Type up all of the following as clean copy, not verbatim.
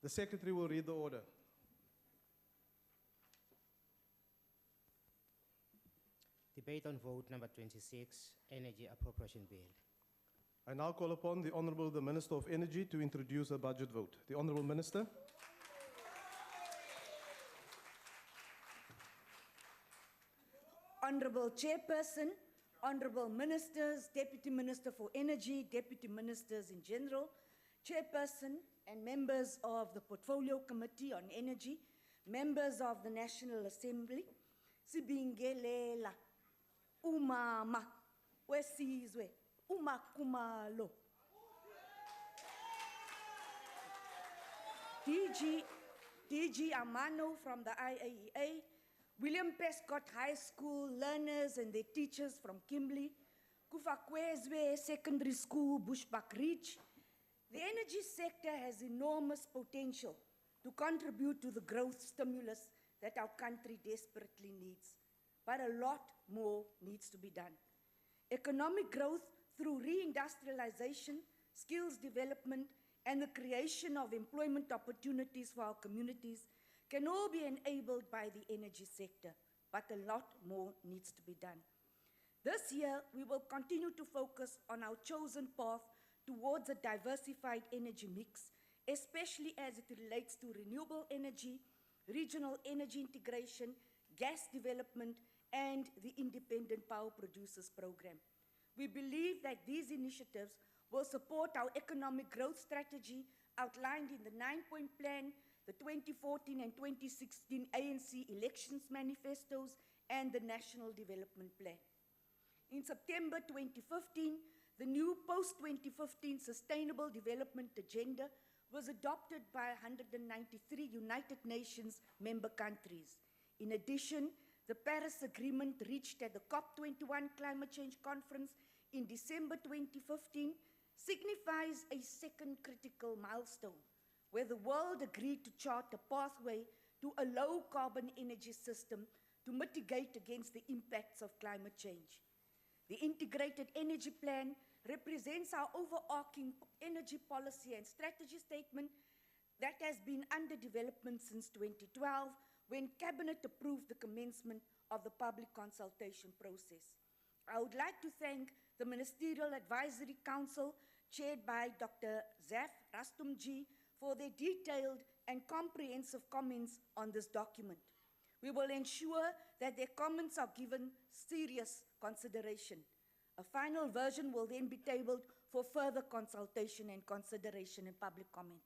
The Secretary will read the order. Debate on vote number 26, Energy Appropriation Bill. I now call upon the Honourable the Minister of Energy to introduce a budget vote. The Honourable Minister. Honourable Chairperson, Honourable Ministers, Deputy Minister for Energy, Deputy Ministers in General, Chairperson and members of the Portfolio Committee on Energy, members of the National Assembly, Sibingelela, Umama, Wesizwe, Umakumalo. DG Amano from the IAEA, William Prescott High School learners and their teachers from Kimberley, Kufakwezwe Secondary School, Bushbuck Reach. The energy sector has enormous potential to contribute to the growth stimulus that our country desperately needs. But a lot more needs to be done. Economic growth through reindustrialization, skills development, and the creation of employment opportunities for our communities can all be enabled by the energy sector, but a lot more needs to be done. This year, we will continue to focus on our chosen path towards a diversified energy mix, especially as it relates to renewable energy, regional energy integration, gas development, and the Independent Power Producers Program. We believe that these initiatives will support our economic growth strategy outlined in the 9-point plan, the 2014 and 2016 ANC elections manifestos, and the National Development Plan. In September 2015, the new post-2015 Sustainable Development Agenda was adopted by 193 United Nations member countries. In addition, the Paris Agreement reached at the COP21 Climate Change Conference in December 2015 signifies a second critical milestone, where the world agreed to chart a pathway to a low-carbon energy system to mitigate against the impacts of climate change. The Integrated Energy Plan represents our overarching energy policy and strategy statement that has been under development since 2012, when Cabinet approved the commencement of the public consultation process. I would like to thank the Ministerial Advisory Council, chaired by Dr. Zaf Rastumji, for their detailed and comprehensive comments on this document. We will ensure that their comments are given serious consideration. A final version will then be tabled for further consultation and consideration and public comment.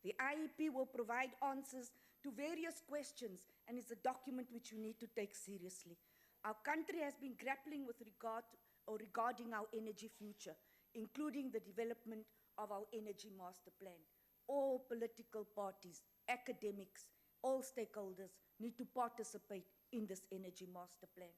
The IEP will provide answers to various questions and is a document which we need to take seriously. Our country has been grappling with regarding our energy future, including the development of our energy master plan. All political parties, academics, all stakeholders need to participate in this energy master plan.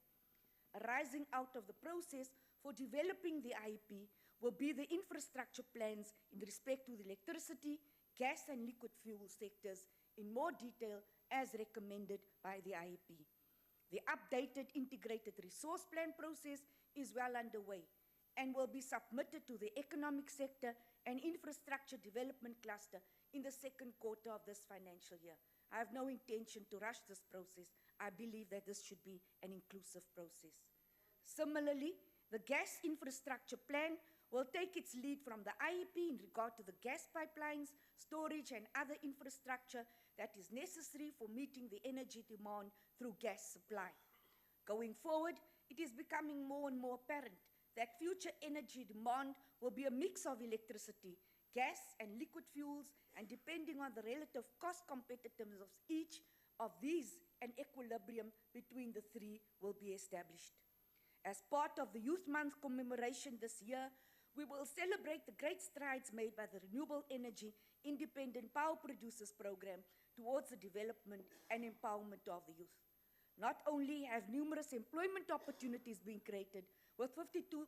Arising out of the process for developing the IEP will be the infrastructure plans in respect to the electricity, gas and liquid fuel sectors in more detail as recommended by the IEP. The updated integrated resource plan process is well underway and will be submitted to the economic sector and infrastructure development cluster in the second quarter of this financial year. I have no intention to rush this process. I believe that this should be an inclusive process. Similarly, the gas infrastructure plan will take its lead from the IEP in regard to the gas pipelines, storage and other infrastructure that is necessary for meeting the energy demand through gas supply. Going forward, it is becoming more and more apparent that future energy demand will be a mix of electricity, gas and liquid fuels, and depending on the relative cost competitiveness of each of these, an equilibrium between the three will be established. As part of the Youth Month commemoration this year, we will celebrate the great strides made by the Renewable Energy Independent Power Producers Program towards the development and empowerment of the youth. Not only have numerous employment opportunities been created, with 52%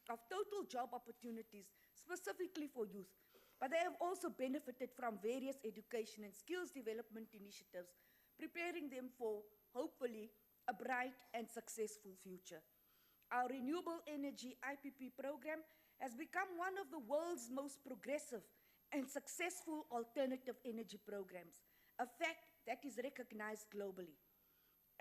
of total job opportunities specifically for youth, but they have also benefited from various education and skills development initiatives, preparing them for, hopefully, a bright and successful future. Our Renewable Energy IPP program has become one of the world's most progressive and successful alternative energy programs, a fact that is recognized globally.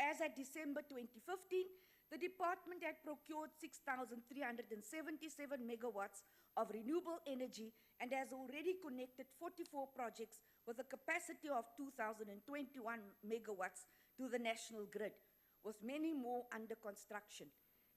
As at December 2015, the department had procured 6,377 megawatts of renewable energy and has already connected 44 projects with a capacity of 2,021 megawatts to the national grid, with many more under construction.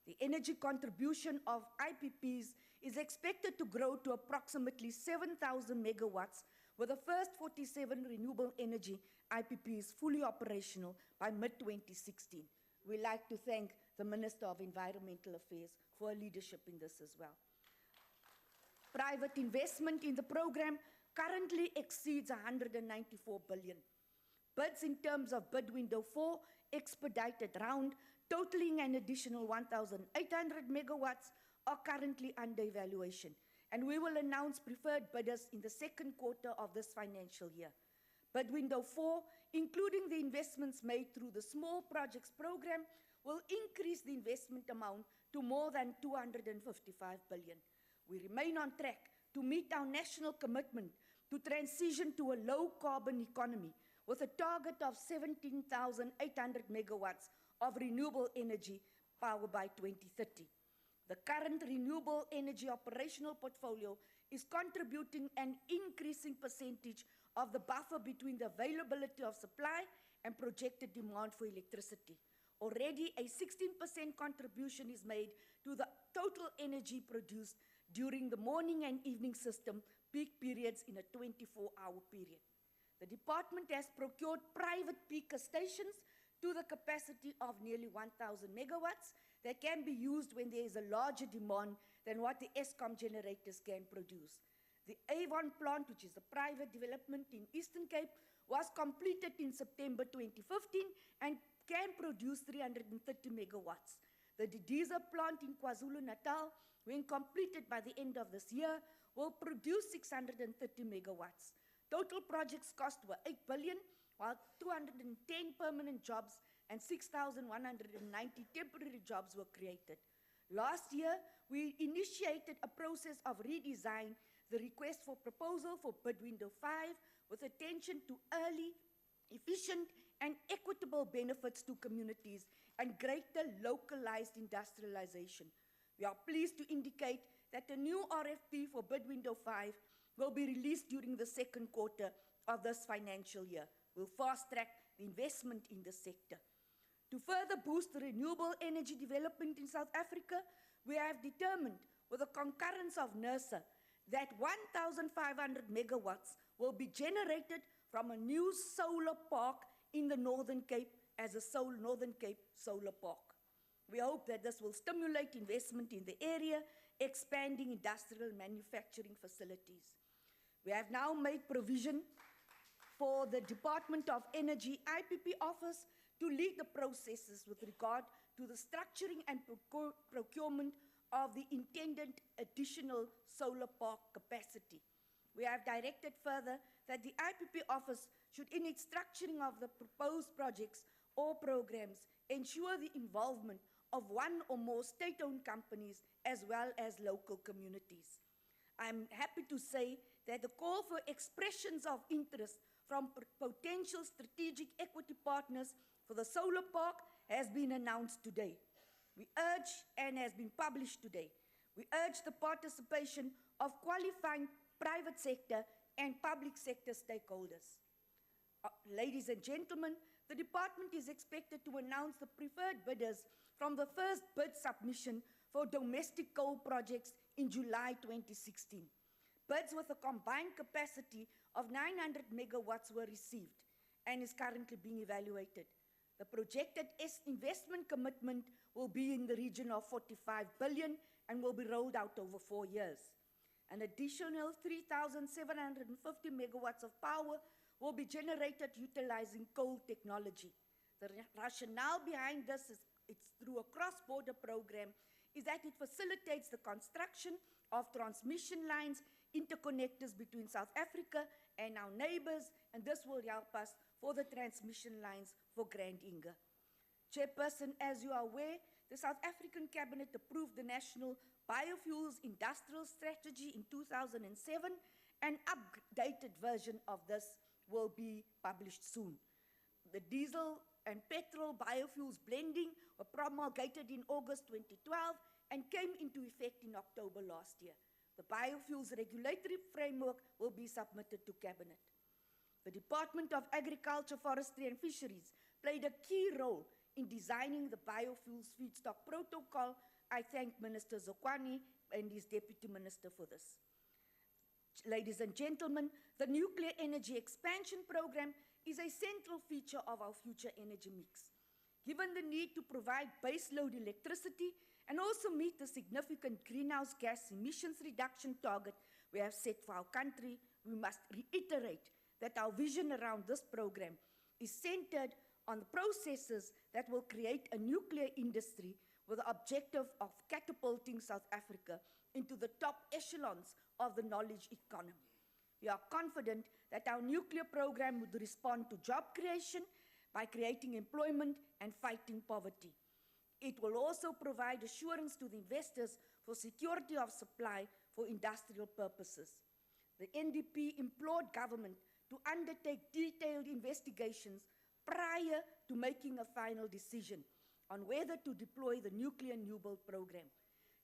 The energy contribution of IPPs is expected to grow to approximately 7,000 megawatts, with the first 47 renewable energy IPPs fully operational by mid-2016. We'd like to thank the Minister of Environmental Affairs for her leadership in this as well. Private investment in the program currently exceeds 194 billion. Bids in terms of bid window 4 expedited round, totaling an additional 1,800 megawatts, are currently under evaluation, and we will announce preferred bidders in the second quarter of this financial year. Bid window 4, including the investments made through the Small Projects Program, will increase the investment amount to more than 255 billion. We remain on track to meet our national commitment to transition to a low-carbon economy with a target of 17,800 megawatts of renewable energy power by 2030. The current renewable energy operational portfolio is contributing an increasing percentage of the buffer between the availability of supply and projected demand for electricity. Already, a 16% contribution is made to the total energy produced during the morning and evening system peak periods in a 24-hour period. The department has procured private peaker stations to the capacity of nearly 1,000 megawatts that can be used when there is a larger demand than what the Eskom generators can produce. The Avon plant, which is a private development in Eastern Cape, was completed in September 2015 and can produce 330 megawatts. The Didiza plant in KwaZulu-Natal, when completed by the end of this year, will produce 630 megawatts. Total projects cost were 8 billion, while 210 permanent jobs and 6,190 temporary jobs were created. Last year, we initiated a process of redesign the request for proposal for bid window 5 with attention to early, efficient, and equitable benefits to communities and greater localized industrialization. We are pleased to indicate that the new RFP for bid window 5 will be released during the second quarter of this financial year. We'll fast-track the investment in the sector. To further boost the renewable energy development in South Africa, we have determined, with the concurrence of NERSA, that 1,500 megawatts will be generated from a new solar park in the Northern Cape as a Northern Cape Solar Park. We hope that this will stimulate investment in the area, expanding industrial manufacturing facilities. We have now made provision for the Department of Energy IPP office to lead the processes with regard to the structuring and procurement of the intended additional solar park capacity. We have directed further that the IPP office should, in its structuring of the proposed projects or programs, ensure the involvement of one or more state-owned companies as well as local communities. I'm happy to say that the call for expressions of interest from potential strategic equity partners for the solar park has been announced today. We urge, and has been published today, we urge the participation of qualifying private sector and public sector stakeholders. Ladies and gentlemen, the department is expected to announce the preferred bidders from the first bid submission for domestic coal projects in July 2016. Bids with a combined capacity of 900 megawatts were received and is currently being evaluated. The projected investment commitment will be in the region of 45 billion and will be rolled out over 4 years. An additional 3,750 megawatts of power will be generated utilizing coal technology. The rationale behind this is it's through a cross-border program is that it facilitates the construction of transmission lines, interconnectors between South Africa and our neighbors, and this will help us for the transmission lines for Grand Inga. Chairperson, as you are aware, the South African Cabinet approved the National Biofuels Industrial Strategy in 2007 An updated version of this will be published soon. The diesel and petrol biofuels blending were promulgated in August 2012 and came into effect in October last year. The biofuels regulatory framework will be submitted to Cabinet. The Department of Agriculture, Forestry and Fisheries played a key role in designing the biofuels feedstock protocol. I thank Minister Zokwani and his Deputy Minister for this. Ladies and gentlemen, the nuclear energy expansion program is a central feature of our future energy mix. Given the need to provide baseload electricity and also meet the significant greenhouse gas emissions reduction target we have set for our country, we must reiterate that our vision around this program is centered on the processes that will create a nuclear industry with the objective of catapulting South Africa into the top echelons of the knowledge economy. We are confident that our nuclear program would respond to job creation by creating employment and fighting poverty. It will also provide assurance to the investors for security of supply for industrial purposes. The NDP implored government to undertake detailed investigations prior to making a final decision on whether to deploy the nuclear Renewable program.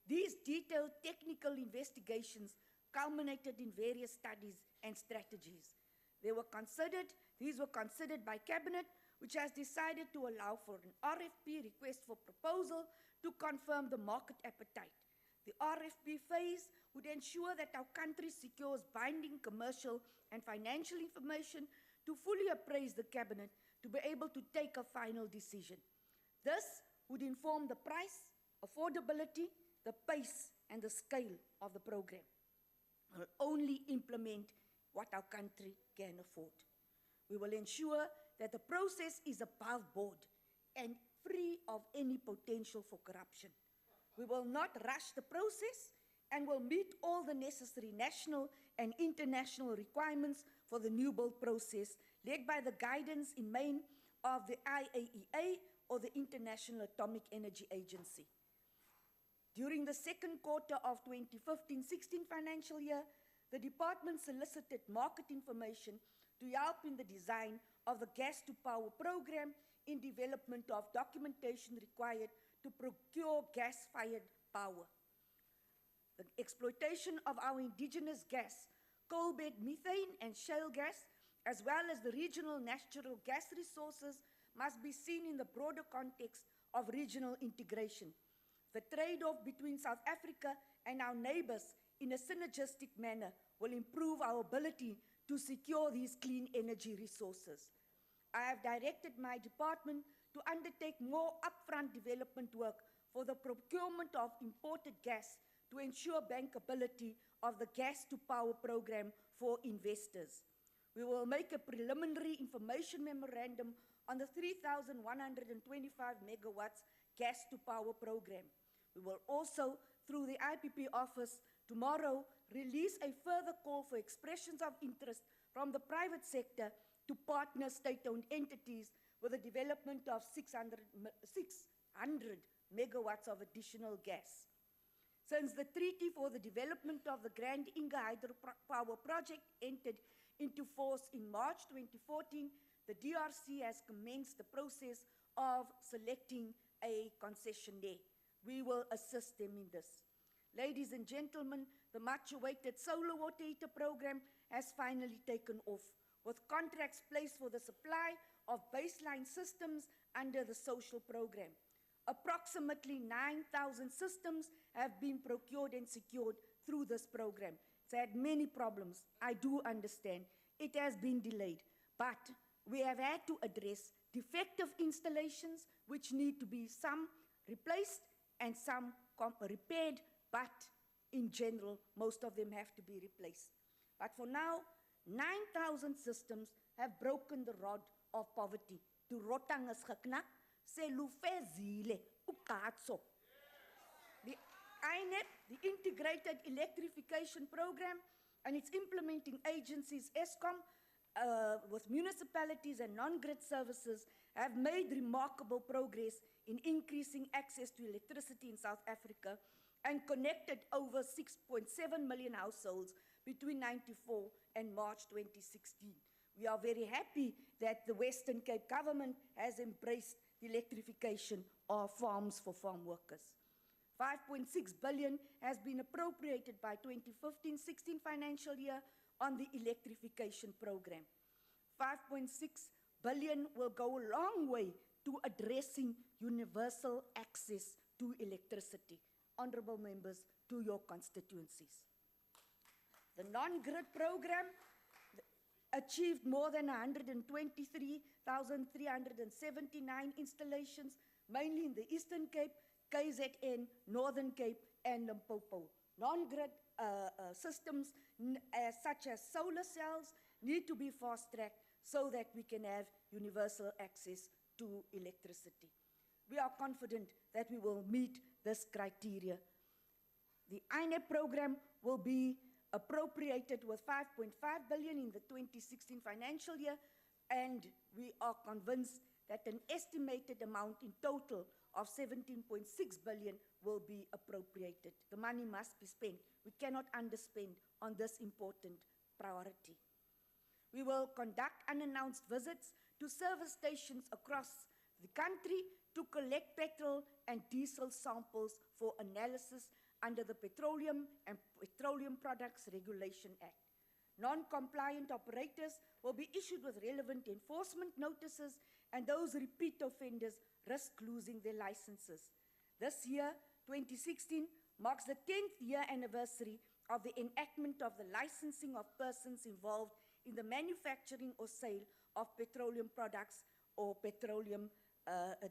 These detailed technical investigations culminated in various studies and strategies. These were considered by Cabinet, which has decided to allow for an RFP, request for proposal, to confirm the market appetite. The RFP phase would ensure that our country secures binding commercial and financial information to fully appraise the Cabinet to be able to take a final decision. This would inform the price, affordability, the pace, and the scale of the program. We'll only implement what our country can afford. We will ensure that the process is above board and free of any potential for corruption. We will not rush the process and will meet all the necessary national and international requirements for the Renewable process, led by the guidance in main of the IAEA or the International Atomic Energy Agency. During the second quarter of 2015-16 financial year, the department solicited market information to help in the design of the gas-to-power program in development of documentation required to procure gas-fired power. The exploitation of our indigenous gas, coal bed methane and shale gas, as well as the regional natural gas resources, must be seen in the broader context of regional integration. The trade-off between South Africa and our neighbors in a synergistic manner will improve our ability to secure these clean energy resources. I have directed my department to undertake more upfront development work for the procurement of imported gas to ensure bankability of the gas-to-power program for investors. We will make a preliminary information memorandum on the 3,125 megawatts gas-to-power program. We will also, through the IPP office, tomorrow release a further call for expressions of interest from the private sector to partner state-owned entities with the development of 600 megawatts of additional gas. Since the treaty for the development of the Grand Inga hydropower project entered into force in March 2014, the DRC has commenced the process of selecting a concessionaire. We will assist them in this. Ladies and gentlemen, the much-awaited solar water heater program has finally taken off, with contracts placed for the supply of baseline systems under the social program. Approximately 9,000 systems have been procured and secured through this program. It's had many problems. I do understand. It has been delayed, but we have had to address defective installations, which need to be some replaced and some repaired, but in general, most of them have to be replaced. But for now, 9,000 systems have broken the rod of poverty. To rotang is geknak, se lufezile ukatso. The INEP, the Integrated Electrification Program, and its implementing agencies, ESCOM, with municipalities and non-grid services, have made remarkable progress in increasing access to electricity in South Africa and connected over 6.7 million households between 94 and March 2016. We are very happy that the Western Cape government has embraced the electrification of farms for farm workers. 5.6 billion has been appropriated by 2015-16 financial year on the electrification program. 5.6 billion will go a long way to addressing universal access to electricity. Honorable members, to your constituencies. The non-grid program achieved more than 123,379 installations, mainly in the Eastern Cape, KZN, Northern Cape, and Limpopo. Non-grid systems such as solar cells need to be fast-tracked so that we can have universal access to electricity. We are confident that we will meet this criteria. The INEP program will be appropriated with 5.5 billion in the 2016 financial year, and we are convinced that an estimated amount in total of 17.6 billion will be appropriated. The money must be spent. We cannot underspend on this important priority. We will conduct unannounced visits to service stations across the country to collect petrol and diesel samples for analysis under the Petroleum and Petroleum Products Regulation Act. Non-compliant operators will be issued with relevant enforcement notices, and those repeat offenders risk losing their licenses. This year, 2016, marks the 10th year anniversary of the enactment of the licensing of persons involved in the manufacturing or sale of petroleum products or petroleum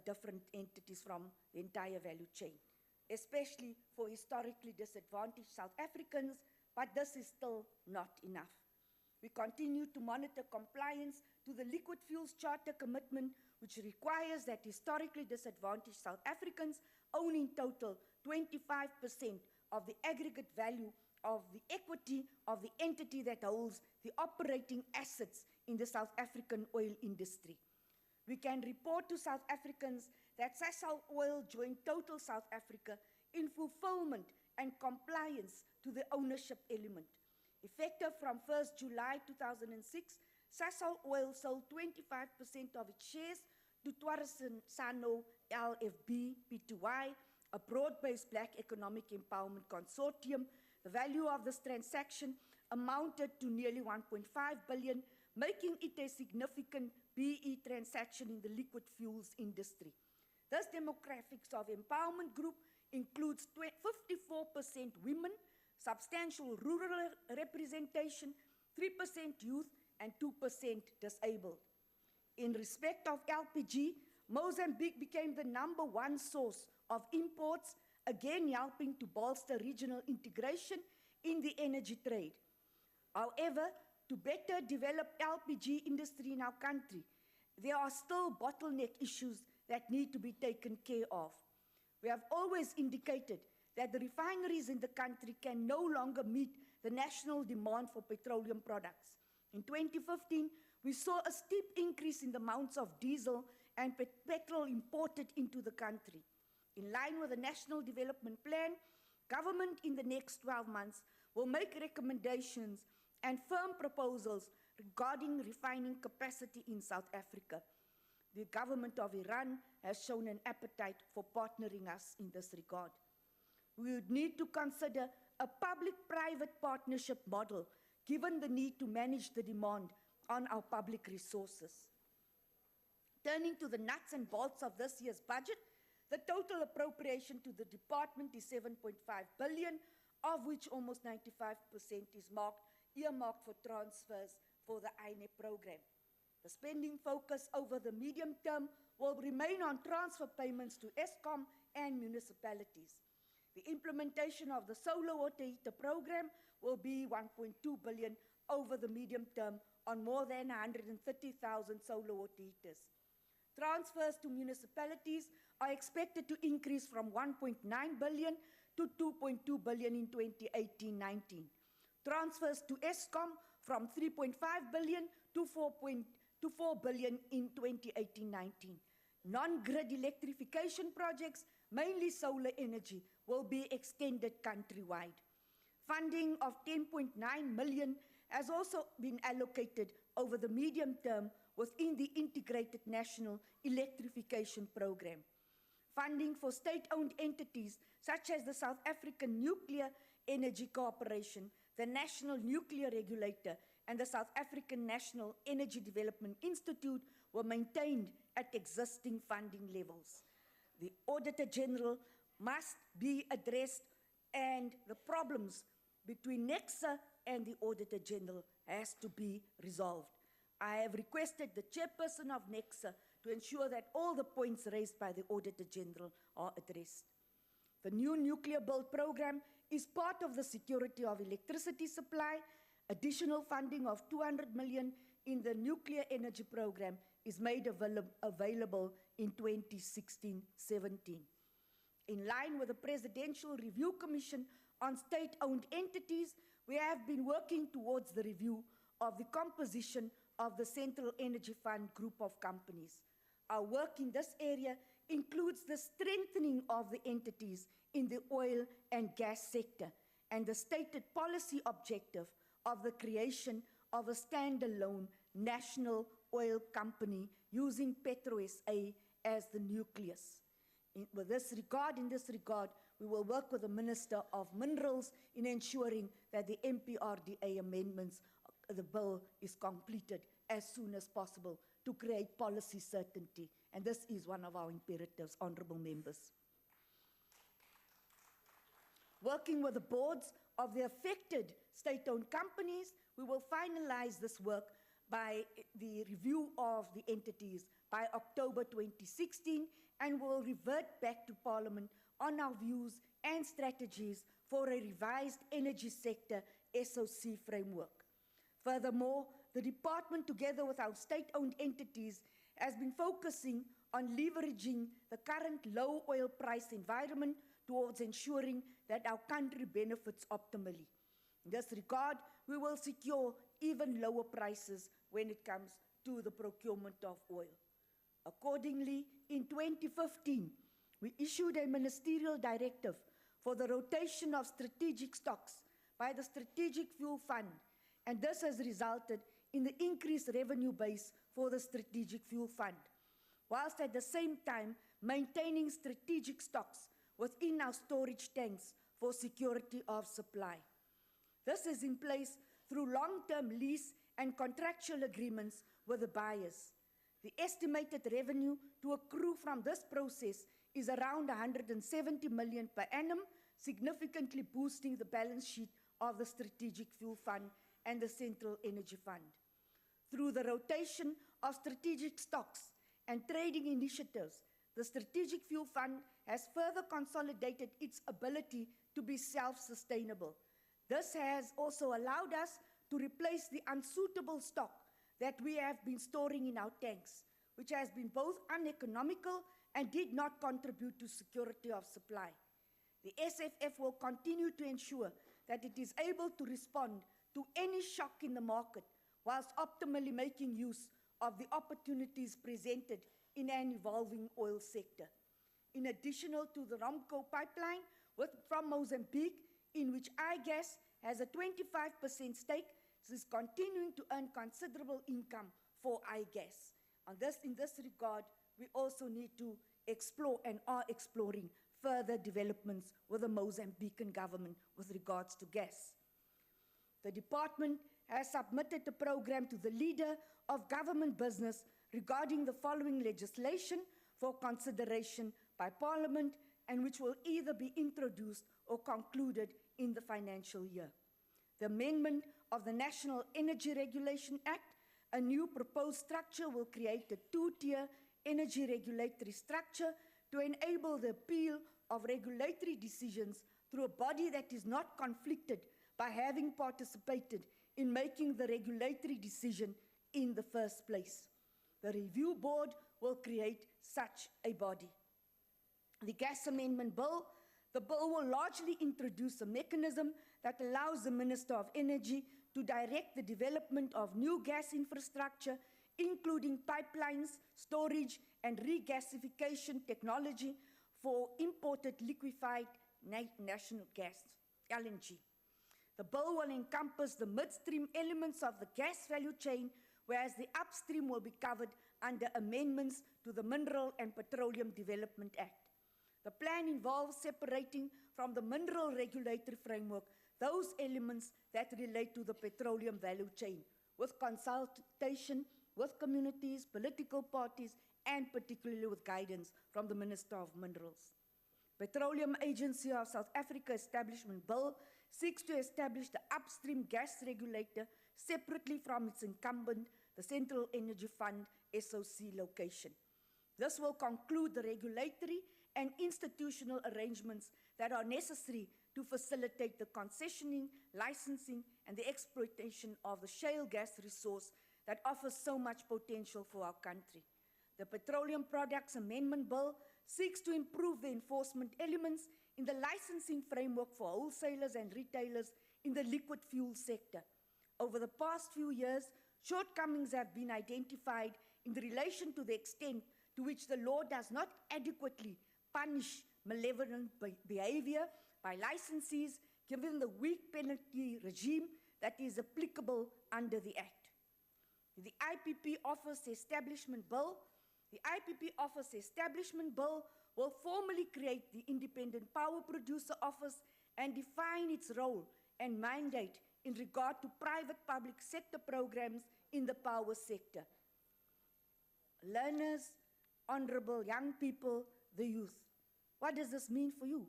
different entities from the entire value chain, especially for historically disadvantaged South Africans, but this is still not enough. We continue to monitor compliance to the Liquid Fuels Charter commitment, which requires that historically disadvantaged South Africans own in total 25% of the aggregate value of the equity of the entity that holds the operating assets in the South African oil industry. We can report to South Africans that Sasol Oil joined Total South Africa in fulfillment and compliance to the ownership element. Effective from 1st July 2006, Sasol Oil sold 25% of its shares to Sano LFB Pty, a broad-based Black Economic Empowerment Consortium. The value of this transaction amounted to nearly 1.5 billion, making it a significant BE transaction in the liquid fuels industry. This demographics of empowerment group includes 54% women, substantial rural representation, 3% youth, and 2% disabled. In respect of LPG, Mozambique became the #1 source of imports, again helping to bolster regional integration in the energy trade. However, to better develop LPG industry in our country, there are still bottleneck issues that need to be taken care of. We have always indicated that the refineries in the country can no longer meet the national demand for petroleum products. In 2015, we saw a steep increase in the amounts of diesel and petrol imported into the country. In line with the National Development Plan, government in the next 12 months will make recommendations and firm proposals regarding refining capacity in South Africa. The government of Iran has shown an appetite for partnering us in this regard. We would need to consider a public-private partnership model, given the need to manage the demand on our public resources. Turning to the nuts and bolts of this year's budget, the total appropriation to the department is 7.5 billion, of which almost 95% is earmarked for transfers for the INEP program. The spending focus over the medium term will remain on transfer payments to Eskom and municipalities. The implementation of the solar water heater program will be 1.2 billion over the medium term on more than 130,000 solar water heaters. Transfers to municipalities are expected to increase from 1.9 billion to 2.2 billion in 2018-19. Transfers to Eskom from 3.5 billion to 4 billion in 2018-19. Non-grid electrification projects, mainly solar energy, will be extended countrywide. Funding of 10.9 million has also been allocated over the medium term within the Integrated National Electrification Program. Funding for state-owned entities such as the South African Nuclear Energy Corporation, the National Nuclear Regulator, and the South African National Energy Development Institute were maintained at existing funding levels. The Auditor General must be addressed, and the problems between NECSA and the Auditor General has to be resolved. I have requested the chairperson of NECSA to ensure that all the points raised by the Auditor General are addressed. The new nuclear build program is part of the security of electricity supply. Additional funding of 200 million in the nuclear energy program is made available in 2016-17. In line with the Presidential Review Commission on State-Owned Entities, we have been working towards the review of the composition of the Central Energy Fund group of companies. Our work in this area includes the strengthening of the entities in the oil and gas sector and the stated policy objective of the creation of a standalone national oil company using PetroSA as the nucleus. In this regard, we will work with the Minister of Minerals in ensuring that the MPRDA amendments, the bill is completed as soon as possible to create policy certainty. And this is one of our imperatives, honorable members. Working with the boards of the affected state-owned companies, we will finalize this work by the review of the entities by October 2016, and will revert back to Parliament on our views and strategies for a revised energy sector SOC framework. Furthermore, the department, together with our state-owned entities, has been focusing on leveraging the current low oil price environment towards ensuring that our country benefits optimally. In this regard, we will secure even lower prices when it comes to the procurement of oil. Accordingly, in 2015, we issued a ministerial directive for the rotation of strategic stocks by the Strategic Fuel Fund, and this has resulted in the increased revenue base for the Strategic Fuel Fund, whilst at the same time maintaining strategic stocks within our storage tanks for security of supply. This is in place through long-term lease and contractual agreements with the buyers. The estimated revenue to accrue from this process is around 170 million per annum, significantly boosting the balance sheet of the Strategic Fuel Fund and the Central Energy Fund. Through the rotation of strategic stocks and trading initiatives, the Strategic Fuel Fund has further consolidated its ability to be self-sustainable. This has also allowed us to replace the unsuitable stock that we have been storing in our tanks, which has been both uneconomical and did not contribute to security of supply. The SFF will continue to ensure that it is able to respond to any shock in the market, whilst optimally making use of the opportunities presented in an evolving oil sector. In addition to the Romco pipeline from Mozambique, in which iGas has a 25% stake, is continuing to earn considerable income for iGas. In this regard, we also need to explore and are exploring further developments with the Mozambican government with regards to gas. The department has submitted a program to the leader of government business regarding the following legislation for consideration by Parliament, and which will either be introduced or concluded in the financial year. The amendment of the National Energy Regulation Act, a new proposed structure will create a two-tier energy regulatory structure to enable the appeal of regulatory decisions through a body that is not conflicted by having participated in making the regulatory decision in the first place. The review board will create such a body. The gas amendment bill, the bill will largely introduce a mechanism that allows the Minister of Energy to direct the development of new gas infrastructure, including pipelines, storage, and regasification technology for imported liquefied national gas, LNG. The bill will encompass the midstream elements of the gas value chain, whereas the upstream will be covered under amendments to the Mineral and Petroleum Development Act. The plan involves separating from the mineral regulatory framework those elements that relate to the petroleum value chain, with consultation with communities, political parties, and particularly with guidance from the Minister of Minerals. Petroleum Agency of South Africa Establishment Bill seeks to establish the upstream gas regulator separately from its incumbent, the Central Energy Fund, SOC location. This will conclude the regulatory and institutional arrangements that are necessary to facilitate the concessioning, licensing, and the exploitation of the shale gas resource that offers so much potential for our country. The Petroleum Products Amendment Bill seeks to improve the enforcement elements in the licensing framework for wholesalers and retailers in the liquid fuel sector. Over the past few years, shortcomings have been identified in relation to the extent to which the law does not adequately punish malevolent behavior by licensees, given the weak penalty regime that is applicable under the Act. The IPP Office Establishment Bill will formally create the Independent Power Producer Office and define its role and mandate in regard to private-public sector programs in the power sector. Learners, honorable young people, the youth. What does this mean for you?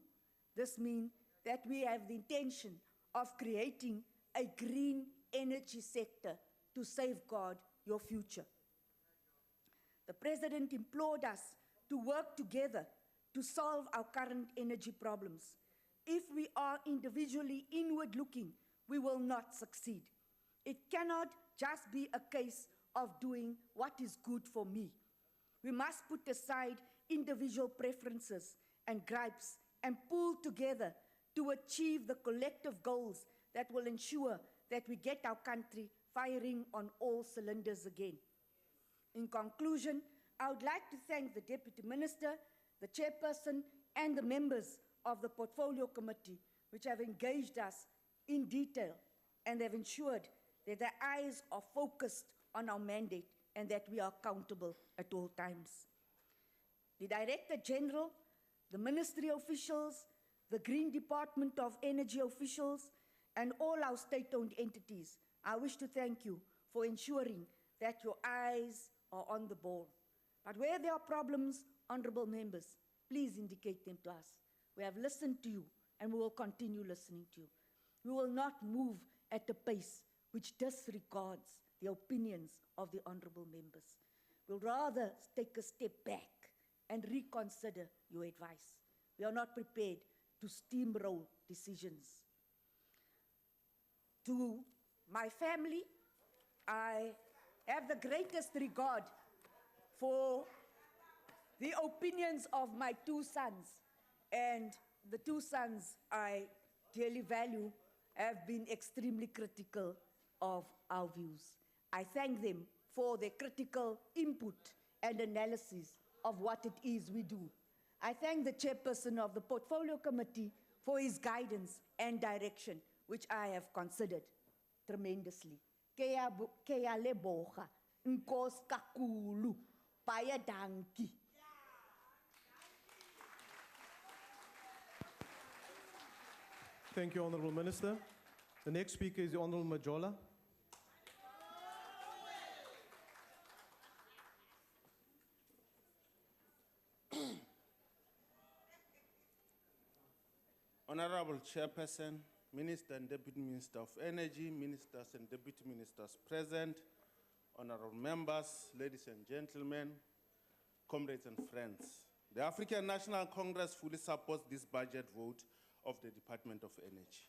This means that we have the intention of creating a green energy sector to safeguard your future. The President implored us to work together to solve our current energy problems. If we are individually inward-looking, we will not succeed. It cannot just be a case of doing what is good for me. We must put aside individual preferences and gripes and pull together to achieve the collective goals that will ensure that we get our country firing on all cylinders again. In conclusion, I would like to thank the Deputy Minister, the Chairperson, and the members of the Portfolio Committee, which have engaged us in detail and have ensured that their eyes are focused on our mandate and that we are accountable at all times. The Director General, the ministry officials, the Green Department of Energy officials, and all our state-owned entities, I wish to thank you for ensuring that your eyes are on the ball. But where there are problems, honorable members, please indicate them to us. We have listened to you, and we will continue listening to you. We will not move at a pace which disregards the opinions of the honorable members. We'll rather take a step back and reconsider your advice. We are not prepared to steamroll decisions. To my family, I have the greatest regard for the opinions of my two sons, and the two sons I dearly value have been extremely critical of our views. I thank them for their critical input and analysis of what it is we do. I thank the Chairperson of the Portfolio Committee for his guidance and direction, which I have considered tremendously. Kea leboga, nkos kakulu, baie dankie. Thank you, Honorable Minister. The next speaker is the Honorable Majola. Honorable Chairperson, Minister and Deputy Minister of Energy, Ministers and Deputy Ministers present, honorable members, ladies and gentlemen, comrades and friends. The African National Congress fully supports this budget vote of the Department of Energy.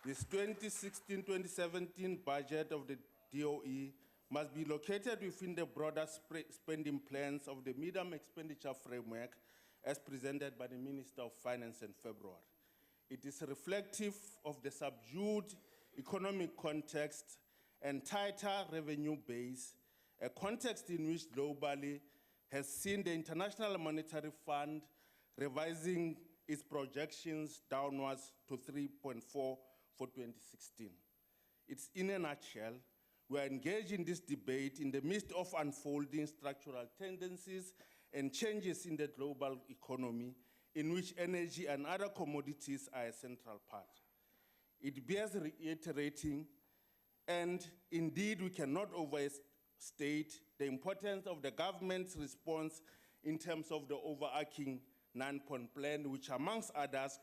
This 2016-2017 budget of the DOE must be located within the broader spending plans of the medium expenditure framework as presented by the Minister of Finance in February. It is reflective of the subdued economic context and tighter revenue base, a context in which globally has seen the International Monetary Fund revising its projections downwards to 3.4 for 2016. It's in a nutshell, we are engaged in this debate in the midst of unfolding structural tendencies and changes in the global economy in which energy and other commodities are a central part. It bears reiterating, and indeed we cannot overstate the importance of the government's response in terms of the overarching 9-point plan, which amongst others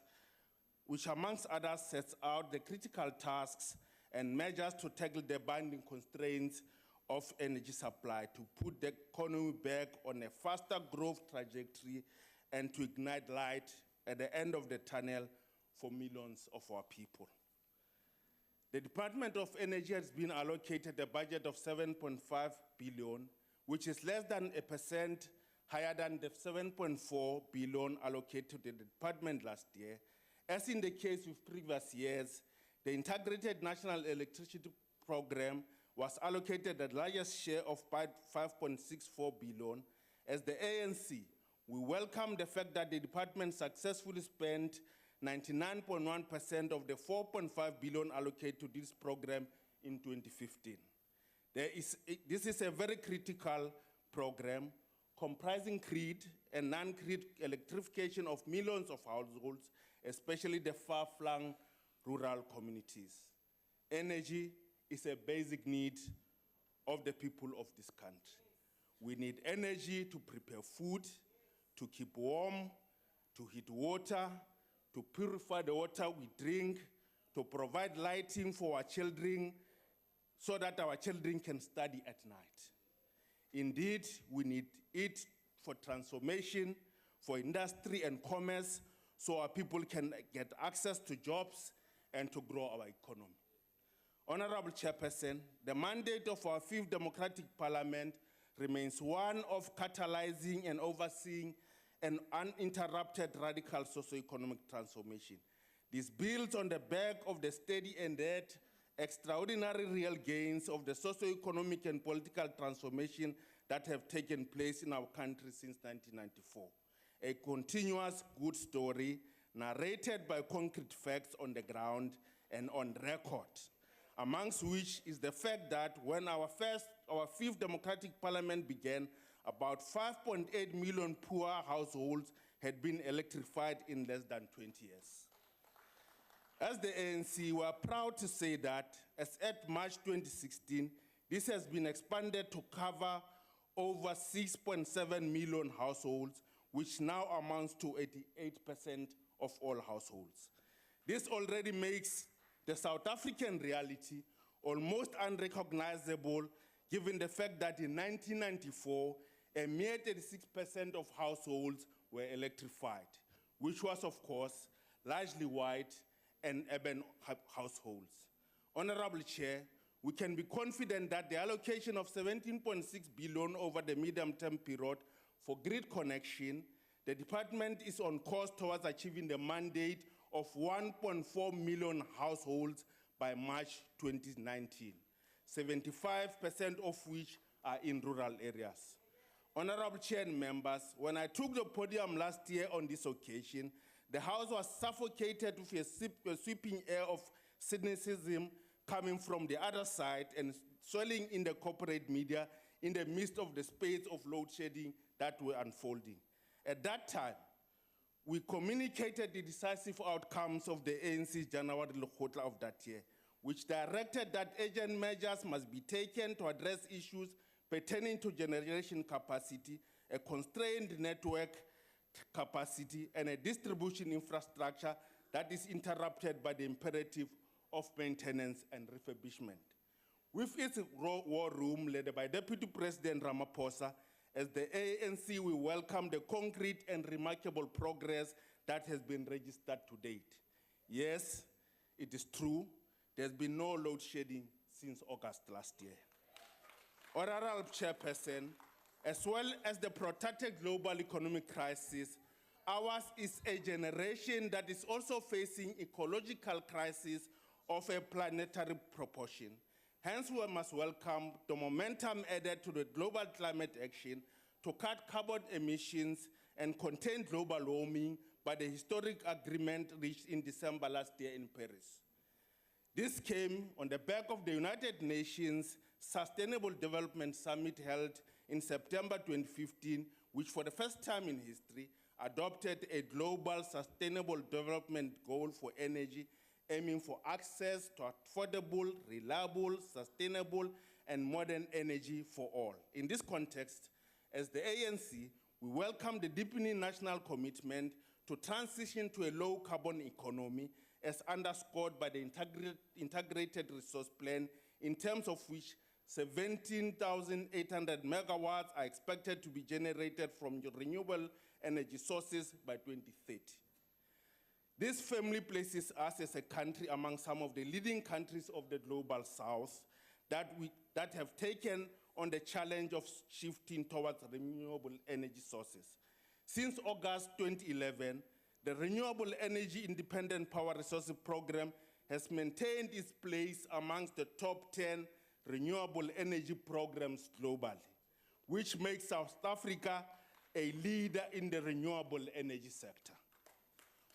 sets out the critical tasks and measures to tackle the binding constraints of energy supply, to put the economy back on a faster growth trajectory and to ignite light at the end of the tunnel for millions of our people. The Department of Energy has been allocated a budget of 7.5 billion, which is less than 1% higher than the 7.4 billion allocated to the department last year. As in the case with previous years, the Integrated National Electricity Program was allocated the largest share of 5.64 billion. As the ANC, we welcome the fact that the department successfully spent 99.1% of the 4.5 billion allocated to this program in 2015. This is a very critical program comprising grid and non-grid electrification of millions of households, especially the far-flung rural communities. Energy is a basic need of the people of this country. We need energy to prepare food, to keep warm, to heat water, to purify the water we drink, to provide lighting for our children so that our children can study at night. Indeed, we need it for transformation, for industry and commerce, so our people can get access to jobs and to grow our economy. Honorable Chairperson, the mandate of our 5th Democratic Parliament remains one of catalyzing and overseeing an uninterrupted radical socio-economic transformation. This builds on the back of the steady and yet extraordinary real gains of the socio-economic and political transformation that have taken place in our country since 1994. A continuous good story narrated by concrete facts on the ground and on record, amongst which is the fact that when our 5th Democratic Parliament began, about 5.8 million poor households had been electrified in less than 20 years. As the ANC, we are proud to say that, as at March 2016, this has been expanded to cover over 6.7 million households, which now amounts to 88% of all households. This already makes the South African reality almost unrecognizable, given the fact that in 1994, a mere 36% of households were electrified, which was, of course, largely white and urban households. Honorable Chair, we can be confident that the allocation of 17.6 billion over the medium-term period for grid connection, the department is on course towards achieving the mandate of 1.4 million households by March 2019, 75% of which are in rural areas. Honorable Chair and members, when I took the podium last year on this occasion, the House was suffocated with a sweeping air of cynicism coming from the other side and swelling in the corporate media in the midst of the spate of load shedding that were unfolding. At that time, we communicated the decisive outcomes of the ANC's January Lekgotla of that year, which directed that urgent measures must be taken to address issues pertaining to generation capacity, a constrained network capacity, and a distribution infrastructure that is interrupted by the imperative of maintenance and refurbishment. With its war room led by Deputy President Ramaphosa, as the ANC, we welcome the concrete and remarkable progress that has been registered to date. Yes, it is true, there's been no load shedding since August last year. Honorable Chairperson, as well as the protracted global economic crisis, ours is a generation that is also facing ecological crisis of a planetary proportion. Hence, we must welcome the momentum added to the global climate action to cut carbon emissions and contain global warming by the historic agreement reached in December last year in Paris. This came on the back of the United Nations Sustainable Development Summit held in September 2015, which for the first time in history adopted a global sustainable development goal for energy, aiming for access to affordable, reliable, sustainable, and modern energy for all. In this context, as the ANC, we welcome the deepening national commitment to transition to a low-carbon economy, as underscored by the integrated resource plan, in terms of which 17,800 megawatts are expected to be generated from renewable energy sources by 2030. This firmly places us as a country among some of the leading countries of the global south that have taken on the challenge of shifting towards renewable energy sources. Since August 2011, the Renewable Energy Independent Power Resources Program has maintained its place amongst the top 10 renewable energy programs globally, which makes South Africa a leader in the renewable energy sector.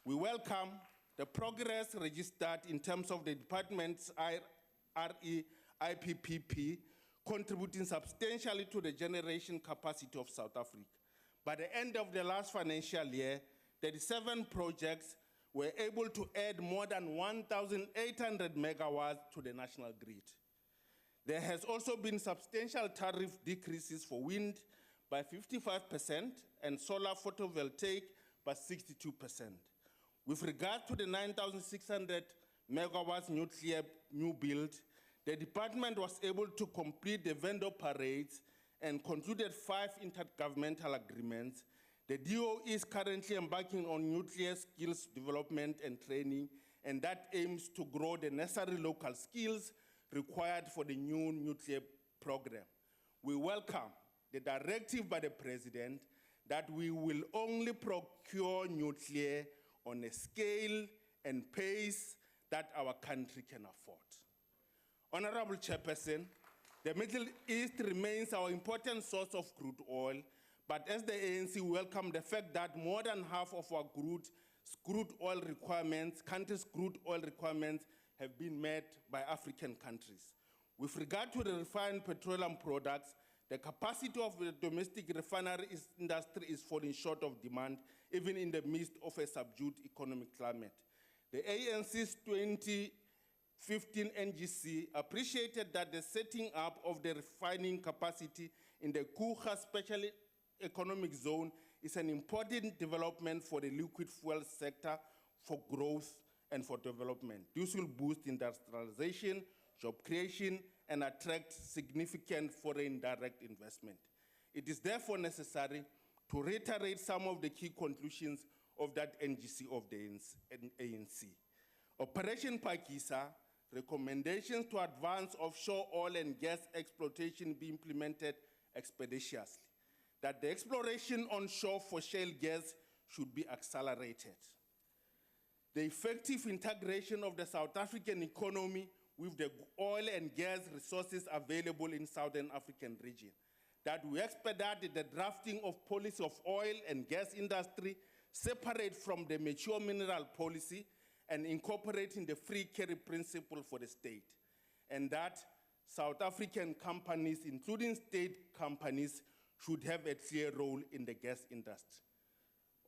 We welcome the progress registered in terms of the department's IPPP, contributing substantially to the generation capacity of South Africa. By the end of the last financial year, 37 projects were able to add more than 1,800 megawatts to the national grid. There has also been substantial tariff decreases for wind by 55% and solar photovoltaic by 62%. With regard to the 9,600 megawatts nuclear new build, the department was able to complete the vendor parades and concluded 5 intergovernmental agreements. The DOE is currently embarking on nuclear skills development and training, and that aims to grow the necessary local skills required for the new nuclear program. We welcome the directive by the President that we will only procure nuclear on a scale and pace that our country can afford. Honorable Chairperson, the Middle East remains our important source of crude oil, but as the ANC, we welcome the fact that more than half of our country's crude oil requirements have been met by African countries. With regard to the refined petroleum products, the capacity of the domestic refinery industry is falling short of demand, even in the midst of a subdued economic climate. The ANC's 2015 NGC appreciated that the setting up of the refining capacity in the caucus Special Economic Zone is an important development for the liquid fuel sector for growth and for development. This will boost industrialization, job creation, and attract significant foreign direct investment. It is therefore necessary to reiterate some of the key conclusions of that NGC of the ANC. Operation Pakisa, recommendations to advance offshore oil and gas exploitation be implemented expeditiously, that the exploration onshore for shale gas should be accelerated. The effective integration of the South African economy with the oil and gas resources available in Southern African region, that we expedite the drafting of policy of oil and gas industry separate from the mature mineral policy and incorporating the free carry principle for the state, and that South African companies, including state companies, should have a clear role in the gas industry.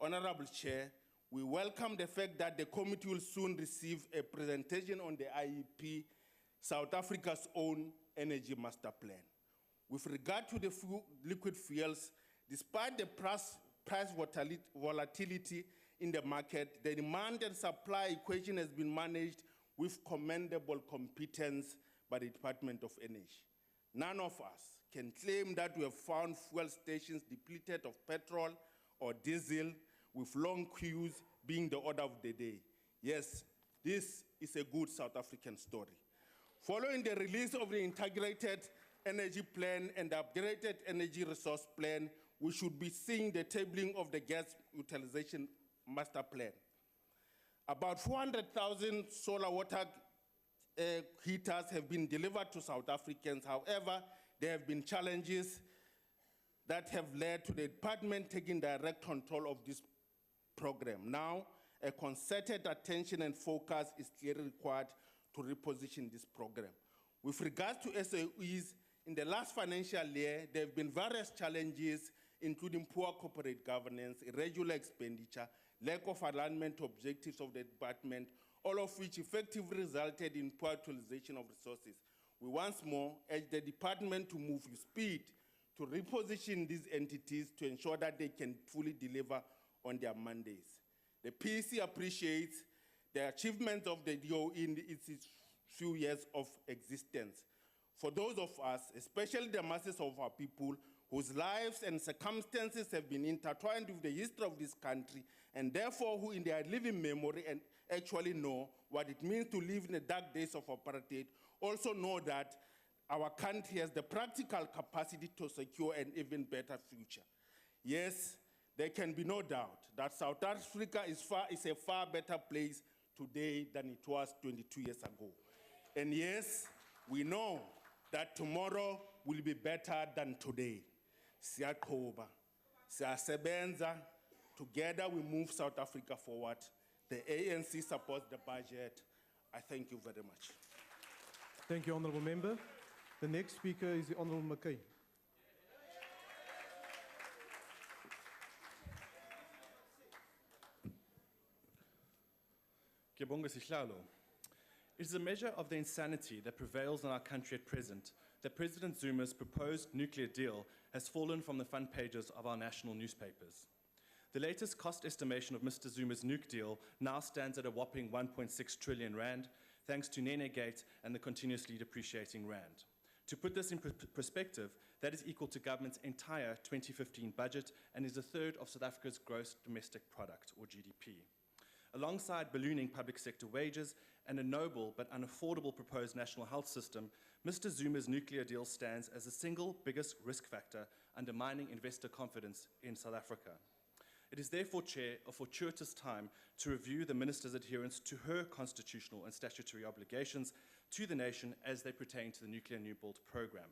Honorable Chair, we welcome the fact that the committee will soon receive a presentation on the IEP, South Africa's own energy master plan. With regard to the liquid fuels, despite the price volatility in the market, the demand and supply equation has been managed with commendable competence by the Department of Energy. None of us can claim that we have found fuel stations depleted of petrol or diesel, with long queues being the order of the day. Yes, this is a good South African story. Following the release of the Integrated Energy Plan and the Upgraded Energy Resource Plan, we should be seeing the tabling of the gas utilization master plan. About 400,000 solar water heaters have been delivered to South Africans. However, there have been challenges that have led to the department taking direct control of this program. Now, a concerted attention and focus is clearly required to reposition this program. With regards to SOEs, in the last financial year, there have been various challenges, including poor corporate governance, irregular expenditure, lack of alignment objectives of the department, all of which effectively resulted in poor utilization of resources. We once more urge the department to move with speed to reposition these entities to ensure that they can fully deliver on their mandates. The PEC appreciates the achievements of the DOE in its few years of existence. For those of us, especially the masses of our people, whose lives and circumstances have been intertwined with the history of this country, and therefore who in their living memory and actually know what it means to live in the dark days of apartheid, also know that our country has the practical capacity to secure an even better future. Yes, there can be no doubt that South Africa is a far better place today than it was 22 years ago. And yes, we know that tomorrow will be better than today. Siyaqhuba, siyasebenza. Together we move South Africa forward. The ANC supports the budget. I thank you very much. Thank you, Honourable Member. The next speaker is the Honourable McKay. Ngiyabonga sihlalo. It is a measure of the insanity that prevails in our country at present that President Zuma's proposed nuclear deal has fallen from the front pages of our national newspapers. The latest cost estimation of Mr. Zuma's nuke deal now stands at a whopping 1.6 trillion rand, thanks to Nene Gate and the continuously depreciating rand. To put this in perspective, that is equal to government's entire 2015 budget and is a third of South Africa's gross domestic product, or GDP. Alongside ballooning public sector wages and a noble but unaffordable proposed national health system, Mr. Zuma's nuclear deal stands as the single biggest risk factor undermining investor confidence in South Africa. It is therefore, Chair, a fortuitous time to review the Minister's adherence to her constitutional and statutory obligations to the nation as they pertain to the Nuclear New Build programme.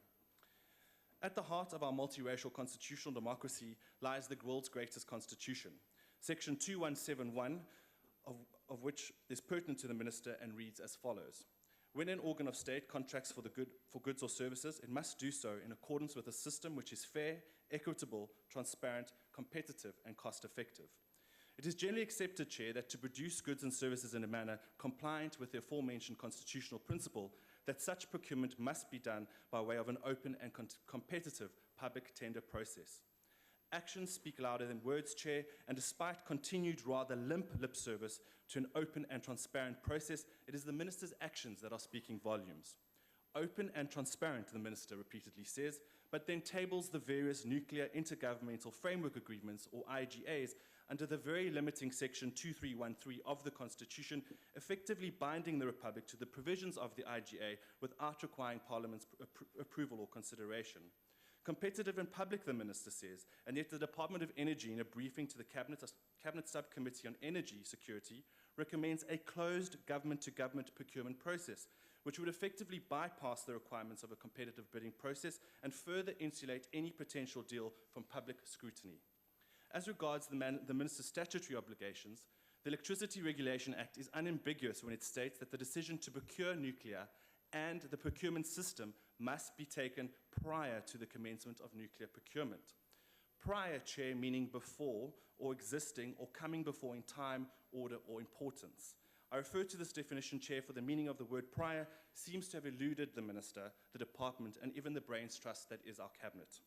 At the heart of our multiracial constitutional democracy lies the world's greatest constitution, Section 2171, of which is pertinent to the Minister and reads as follows. When an organ of state contracts for goods or services, it must do so in accordance with a system which is fair, equitable, transparent, competitive, and cost-effective. It is generally accepted, Chair, that to produce goods and services in a manner compliant with the aforementioned constitutional principle, that such procurement must be done by way of an open and competitive public tender process. Actions speak louder than words, Chair, and despite continued rather limp lip service to an open and transparent process, it is the Minister's actions that are speaking volumes. Open and transparent, the Minister repeatedly says, but then tables the various nuclear intergovernmental framework agreements, or IGAs, under the very limiting Section 2313 of the Constitution, effectively binding the Republic to the provisions of the IGA without requiring Parliament's approval or consideration. Competitive and public, the Minister says, and yet the Department of Energy, in a briefing to the Cabinet Subcommittee on Energy Security, recommends a closed government-to-government procurement process, which would effectively bypass the requirements of a competitive bidding process and further insulate any potential deal from public scrutiny. As regards the Minister's statutory obligations, the Electricity Regulation Act is unambiguous when it states that the decision to procure nuclear and the procurement system must be taken prior to the commencement of nuclear procurement. Prior, Chair, meaning before or existing or coming before in time, order, or importance. I refer to this definition, Chair, for the meaning of the word prior seems to have eluded the Minister, the Department, and even the brains trust that is our Cabinet.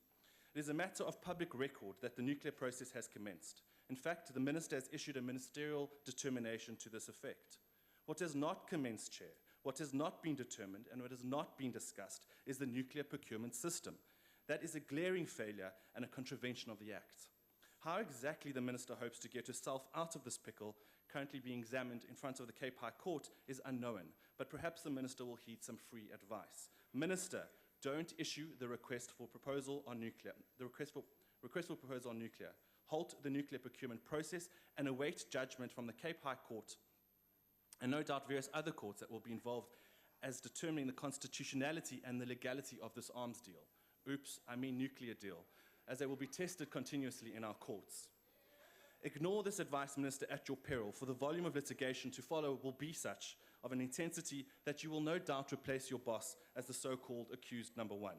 It is a matter of public record that the nuclear process has commenced. In fact, the Minister has issued a ministerial determination to this effect. What has not commenced, Chair, what has not been determined, and what has not been discussed is the nuclear procurement system. That is a glaring failure and a contravention of the Act. How exactly the Minister hopes to get herself out of this pickle, currently being examined in front of the Cape High Court, is unknown, but perhaps the Minister will heed some free advice. Minister, don't issue the request for proposal on nuclear, request for proposal on nuclear. Halt the nuclear procurement process and await judgment from the Cape High Court and no doubt various other courts that will be involved as determining the constitutionality and the legality of this arms deal. Oops, I mean nuclear deal, as they will be tested continuously in our courts. Ignore this advice, Minister, at your peril, for the volume of litigation to follow will be such of an intensity that you will no doubt replace your boss as the so-called accused number one.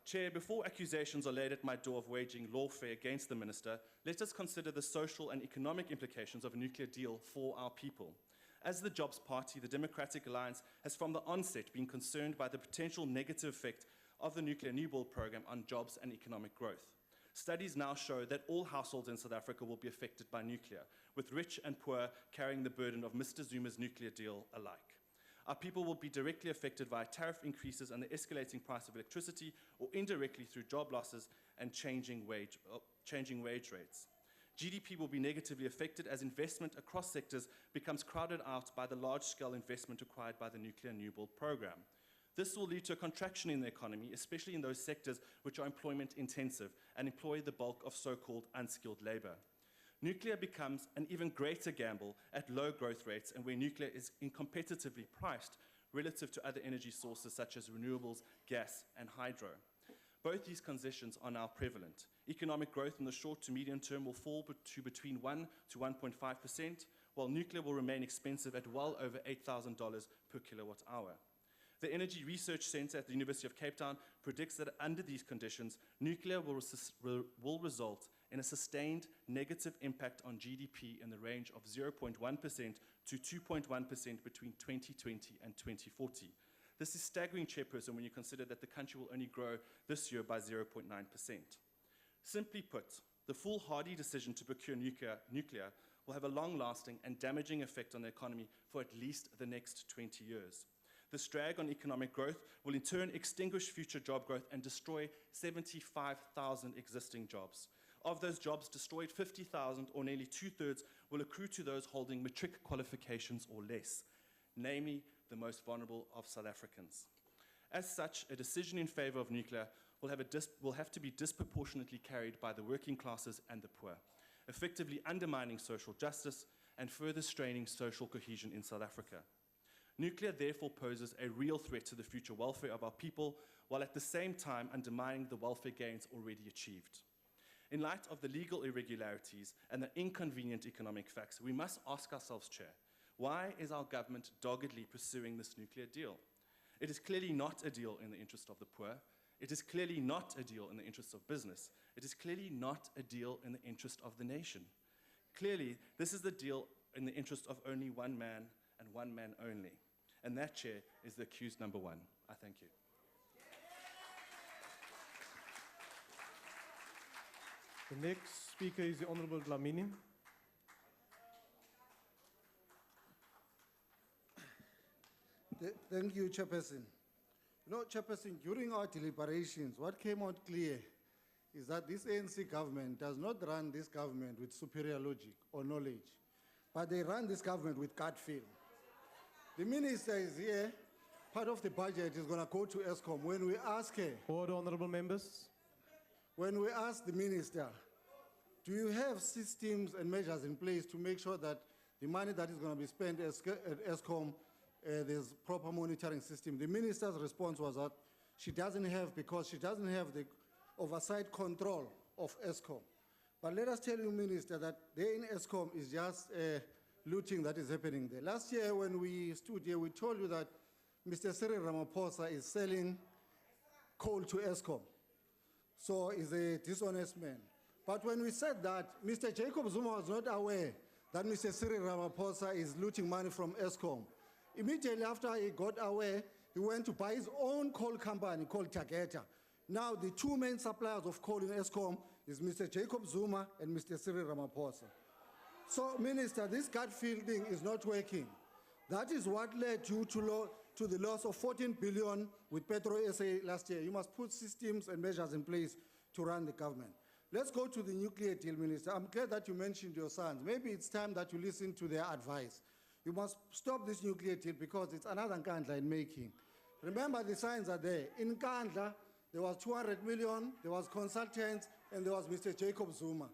Chair, before accusations are laid at my door of waging lawfare against the minister, let us consider the social and economic implications of a nuclear deal for our people. As the Jobs Party, the Democratic Alliance has from the onset been concerned by the potential negative effect of the nuclear Renewable program on jobs and economic growth. Studies now show that all households in South Africa will be affected by nuclear, with rich and poor carrying the burden of Mr. Zuma's nuclear deal alike. Our people will be directly affected by tariff increases and the escalating price of electricity, or indirectly through job losses and changing wage rates. GDP will be negatively affected as investment across sectors becomes crowded out by the large-scale investment required by the nuclear Renewable program. This will lead to a contraction in the economy, especially in those sectors which are employment-intensive and employ the bulk of so-called unskilled labor. Nuclear becomes an even greater gamble at low growth rates and where nuclear is incompetitively priced relative to other energy sources such as renewables, gas, and hydro. Both these conditions are now prevalent. Economic growth in the short to medium term will fall to between 1 to 1.5%, while nuclear will remain expensive at well over $8,000 per kilowatt hour. The Energy Research Centre at the University of Cape Town predicts that under these conditions, nuclear will result in a sustained negative impact on GDP in the range of 0.1% to 2.1% between 2020 and 2040. This is staggering, Chairperson, when you consider that the country will only grow this year by 0.9%. Simply put, the foolhardy decision to procure nuclear will have a long-lasting and damaging effect on the economy for at least the next 20 years. This drag on economic growth will in turn extinguish future job growth and destroy 75,000 existing jobs. Of those jobs destroyed, 50,000, or nearly two-thirds, will accrue to those holding matric qualifications or less, namely the most vulnerable of South Africans. As such, a decision in favor of nuclear will have to be disproportionately carried by the working classes and the poor, effectively undermining social justice and further straining social cohesion in South Africa. Nuclear therefore poses a real threat to the future welfare of our people, while at the same time undermining the welfare gains already achieved. In light of the legal irregularities and the inconvenient economic facts, we must ask ourselves, Chair, why is our government doggedly pursuing this nuclear deal? It is clearly not a deal in the interest of the poor. It is clearly not a deal in the interest of business. It is clearly not a deal in the interest of the nation. Clearly, this is the deal in the interest of only one man and one man only. And that, Chair, is the accused number one. I thank you. The next speaker is the Honourable Dlamini. Thank you, Chairperson. You know, Chairperson, during our deliberations, what came out clear is that this ANC government does not run this government with superior logic or knowledge, but they run this government with gut feel. The minister is here. Part of the budget is going to go to ESCOM. When we ask her... Order, honourable members. When we ask the minister, do you have systems and measures in place to make sure that the money that is going to be spent at ESCOM, there's proper monitoring system? The minister's response was that she doesn't have, because she doesn't have the oversight control of ESCOM. But let us tell you, Minister, that there in ESCOM is just looting that is happening there. Last year when we stood here, we told you that Mr. Cyril Ramaphosa is selling coal to ESCOM. So he's a dishonest man. But when we said that, Mr. Jacob Zuma was not aware that Mr. Cyril Ramaphosa is looting money from ESCOM. Immediately after he got aware, he went to buy his own coal company called Tageta. Now the two main suppliers of coal in ESCOM is Mr. Jacob Zuma and Mr. Cyril Ramaphosa. So, Minister, this gut fielding is not working. That is what led you to the loss of 14 billion with Petro SA last year. You must put systems and measures in place to run the government. Let's go to the nuclear deal, Minister. I'm glad that you mentioned your sons. Maybe it's time that you listen to their advice. You must stop this nuclear deal because it's another Nkandla in making. Remember, the signs are there. In Nkandla, there was 200 million, there was consultants, and there was Mr. Jacob Zuma.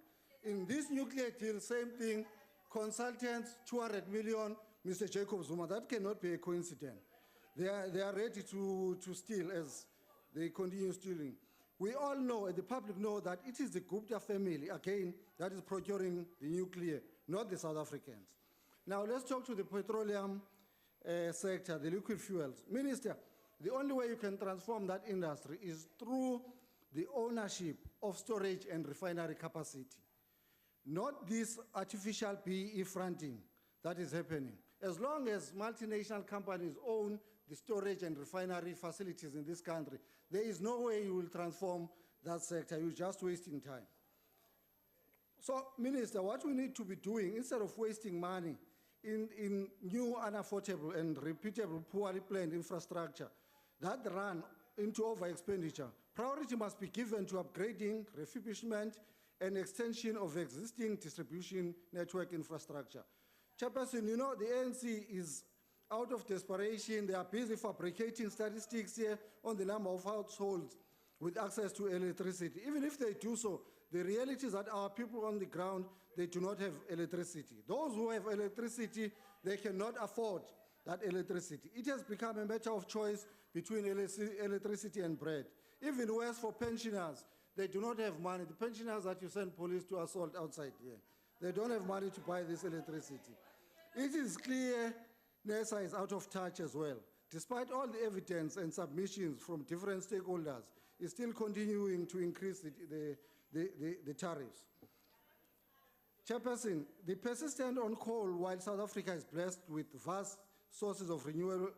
In this nuclear deal, same thing, consultants, 200 million, Mr. Jacob Zuma. That cannot be a coincidence. They are ready to steal as they continue stealing. We all know, and the public know, that it is the Gupta family, again, that is procuring the nuclear, not the South Africans. Now, let's talk to the petroleum sector, the liquid fuels. Minister, the only way you can transform that industry is through the ownership of storage and refinery capacity, not this artificial PE fronting that is happening. As long as multinational companies own the storage and refinery facilities in this country, there is no way you will transform that sector. You're just wasting time. So, Minister, what we need to be doing, instead of wasting money in new, unaffordable, and repeatable, poorly planned infrastructure that run into over-expenditure, priority must be given to upgrading, refurbishment, and extension of existing distribution network infrastructure. Chairperson, you know the ANC is out of desperation. They are busy fabricating statistics here on the number of households with access to electricity. Even if they do so, the reality is that our people on the ground, they do not have electricity. Those who have electricity, they cannot afford that electricity. It has become a matter of choice between electricity and bread. Even worse for pensioners, they do not have money. The pensioners that you send police to assault outside here, they don't have money to buy this electricity. It is clear NESA is out of touch as well. Despite all the evidence and submissions from different stakeholders, it's still continuing to increase the tariffs. Chairperson, the persistent on coal while South Africa is blessed with vast sources of renewable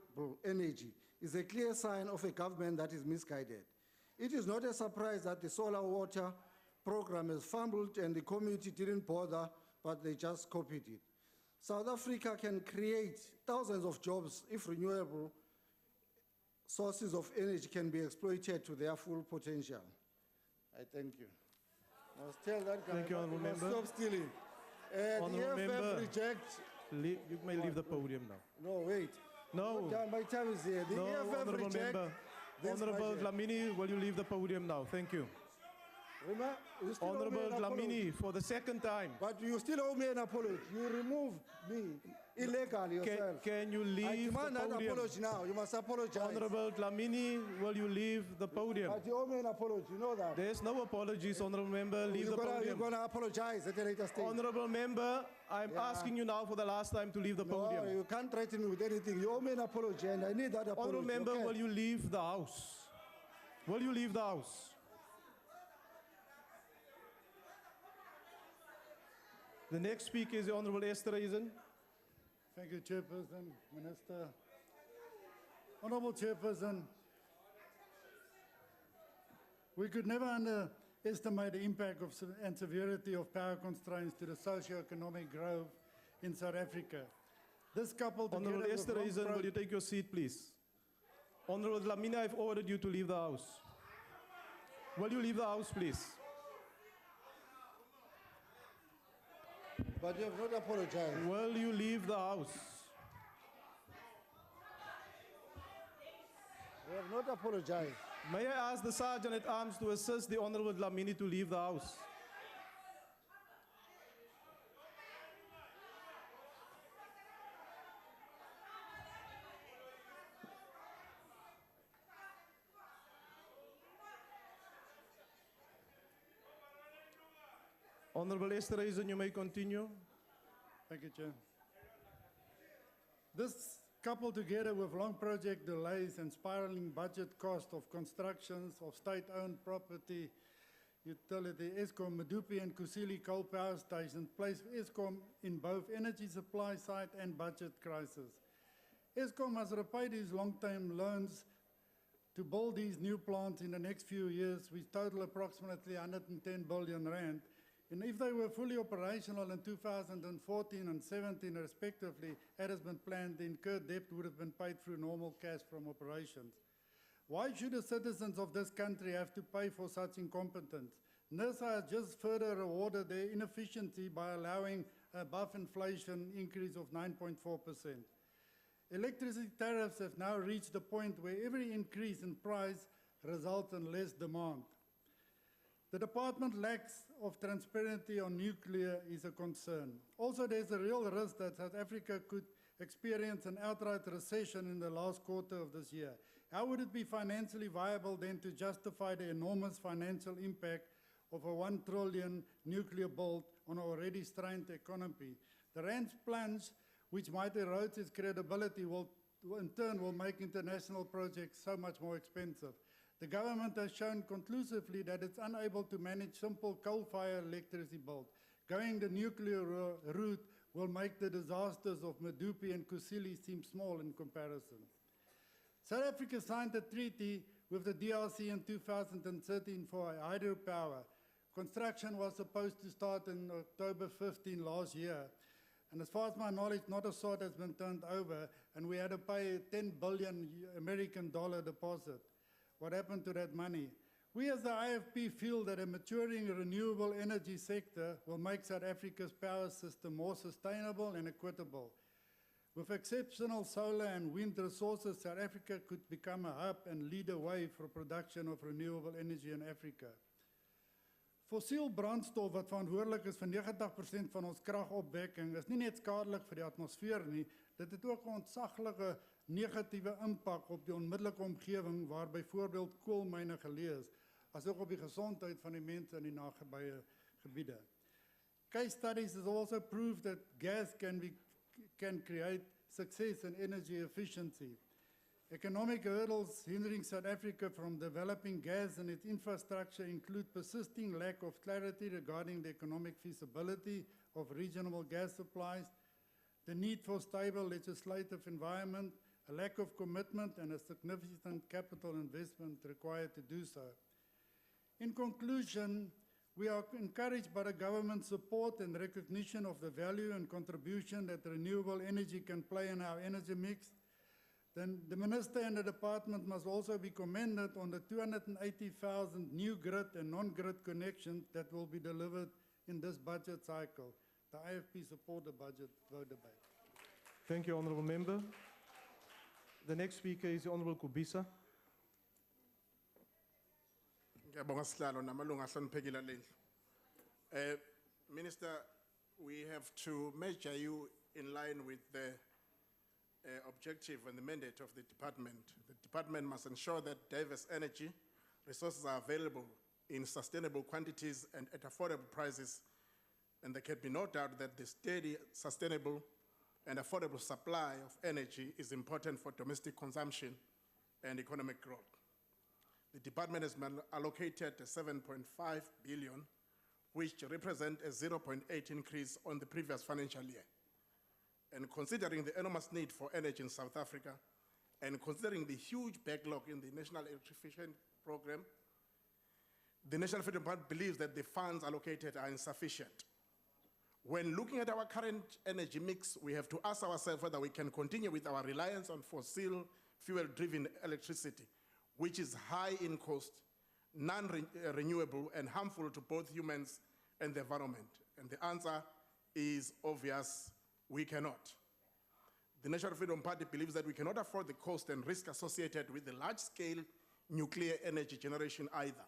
energy is a clear sign of a government that is misguided. It is not a surprise that the solar water program is fumbled and the community didn't bother, but they just copied it. South Africa can create thousands of jobs if renewable sources of energy can be exploited to their full potential. I thank you. I must tell that guy, Thank you, Honourable Member. stop stealing. Honourable The EFF Member. reject. You may leave the podium now. No, wait. No. My time is here. The No, EFF Honourable reject Member. this Honourable budget. Dlamini, will you leave the podium now? Thank you. Rima, you still owe me Honourable an apology. Dlamini, for the second time, But you still owe me an apology. You removed me illegally yourself. can you I leave demand the that podium? apology now. You must apologize. Honourable Dlamini, will you leave the podium? But you owe me an apology. You know that. There's no apologies, Honourable Member. Leave the You're podium. going to apologize at a later stage. Honourable Member, I'm Yeah. asking you now for the last time to leave the No, podium. you can't threaten me with anything. You owe me an apology, and I need that apology. Honourable Member, okay? will you leave the House? Will you leave the House? The next speaker is the Honourable Esther Eisen. Thank you, Chairperson, Minister. Honourable Chairperson, we could never underestimate the impact of and severity of power constraints to the socio-economic growth in South Africa. This coupled together Honourable with Esther long Eisen, will you take your seat, please? Honourable Dlamini, I've ordered you to leave the House. Will you leave the House, please? But you have not apologized. Will you leave the House? You have not apologized. May I ask the Sergeant at Arms to assist the Honourable Dlamini to leave the House? Honourable Esther Eisen, you may continue. Thank you, Chair. This coupled together with long project delays and spiraling budget cost of constructions of state-owned property, utility, Eskom, Medupi and Kusile coal power stations, place Eskom in both energy supply side and budget crisis. Eskom has repaid his long-term loans to build these new plants in the next few years, which total approximately 110 billion rand. And if they were fully operational in 2014 and 17 respectively, as has been planned, the incurred debt would have been paid through normal cash from operations. Why should the citizens of this country have to pay for such incompetence? NERSA has just further rewarded their inefficiency by allowing above inflation increase of 9.4%. Electricity tariffs have now reached the point where every increase in price results in less demand. The department lacks of transparency on nuclear is a concern. Also, there's a real risk that South Africa could experience an outright recession in the last quarter of this year. How would it be financially viable then to justify the enormous financial impact of a 1 trillion nuclear build on an already strained economy? The rand's plunge which might erode its credibility, will in turn will make international projects so much more expensive. The government has shown conclusively that it's unable to manage simple coal-fired electricity build. Going the nuclear route will make the disasters of Medupi and Kusile seem small in comparison. South Africa signed a treaty with the DRC in 2013 for hydropower. Construction was supposed to start in October 15 last year. And as far as my knowledge, not a sod has been turned over, and we had to pay a $10 billion American deposit. What happened to that money? We as the IFP feel that a maturing renewable energy sector will make South Africa's power system more sustainable and equitable. With exceptional solar and wind resources, South Africa could become a hub and lead the way for production of renewable energy in Africa. Fossiel brandstof wat verantwoordelik is vir 90% van ons kragopwekking is nie net skadelik vir die atmosfeer nie, dit het ook 'n ontsaglike negatiewe impak op die onmiddellike omgewing waar byvoorbeeld koolmyne geleë is, asook op die gesondheid van die mense in die nagebye gebiede. Case studies has also proved that gas can create success in energy efficiency. Economic hurdles hindering South Africa from developing gas and its infrastructure include persisting lack of clarity regarding the economic feasibility of regional gas supplies, the need for stable legislative environment, a lack of commitment, and a significant capital investment required to do so. In conclusion, we are encouraged by the government's support and recognition of the value and contribution that renewable energy can play in our energy mix. Then the Minister and the Department must also be commended on the 280,000 new grid and non-grid connections that will be delivered in this budget cycle. The IFP support the budget vote debate. Thank you, Honourable Member. The next speaker is the Honourable Kubisa. Ngiyabonga sihlalo namalunga ahloniphekile lendlu. Minister, we have to measure you in line with the objective and the mandate of the department. The department must ensure that diverse energy resources are available in sustainable quantities and at affordable prices, and there can be no doubt that the steady, sustainable, and affordable supply of energy is important for domestic consumption and economic growth. The department has allocated 7.5 billion, which represent a 0.8 increase on the previous financial year. And considering the enormous need for energy in South Africa, and considering the huge backlog in the National Electrification Program, the National Federal Bank believes that the funds allocated are insufficient. When looking at our current energy mix, we have to ask ourselves whether we can continue with our reliance on fossil fuel-driven electricity, which is high in cost, non-renewable, and harmful to both humans and the environment. And the answer is obvious: we cannot. The National Freedom Party believes that we cannot afford the cost and risk associated with the large-scale nuclear energy generation either.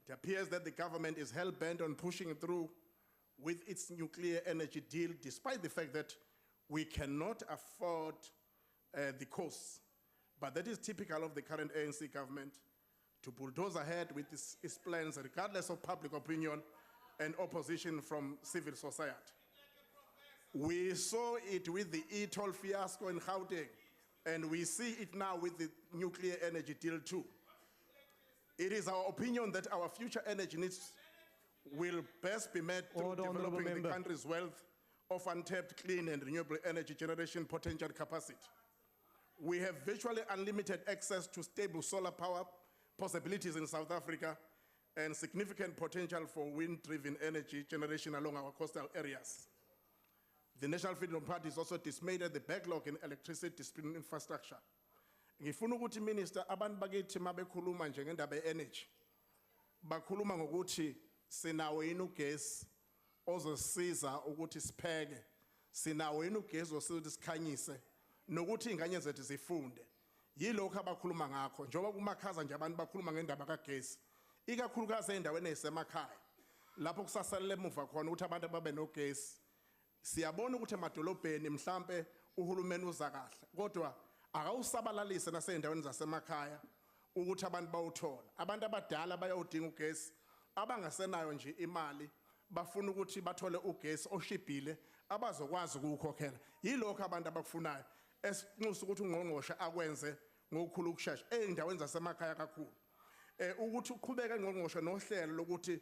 It appears that the government is hell-bent on pushing through with its nuclear energy deal, despite the fact that we cannot afford the costs. But that is typical of the current ANC government, to bulldoze ahead with its plans regardless of public opinion and opposition from civil society. We saw it with the e-toll fiasco in Gauteng, and we see it now with the nuclear energy deal too. It is our opinion that our future energy needs will best be met through developing the country's wealth of untapped clean and renewable energy generation potential capacity. We have virtually unlimited access to stable solar power possibilities in South Africa and significant potential for wind-driven energy generation along our coastal areas. The National Freedom Party is also dismayed at the backlog in electricity distribution infrastructure. Ngifuna ukuthi Minister, abantu bakithi mabekhuluma nje ngendaba ye-energy, bakhuluma ngokuthi sinawo yini ugesi ozosiza ukuthi sipheke, sinawo yini ugesi ozosiza ukuthi sikhanyise, nokuthi ingane zethu zifunde. Yilokho abakhuluma ngakho, njengoba kumakhaza nje abantu bakhuluma ngendaba kagesi, ikakhulukazi endaweni ezisemakhaya, lapho kusasalela emuva khona ukuthi abantu babe nogesi. Siyabona ukuthi emadolobheni mhlambe uhulumeni uza kahle, kodwa akawusabalalise nasey'ndaweni zasemakhaya ukuthi abantu bawuthola. Abantu abadala bayawudinga ugesi, abangasenayo nje imali bafuna ukuthi bathole ugesi oshibhile abazokwazi ukukhokhela yilokho abantu abakufunayo esinxusa ukuthi ungqongqoshe akwenze ngokukhulu ukusheshsha ey'ndaweni zasemakhaya kakhulu ukuthi uqhubeke ngqongqoshe nohlelo lokuthi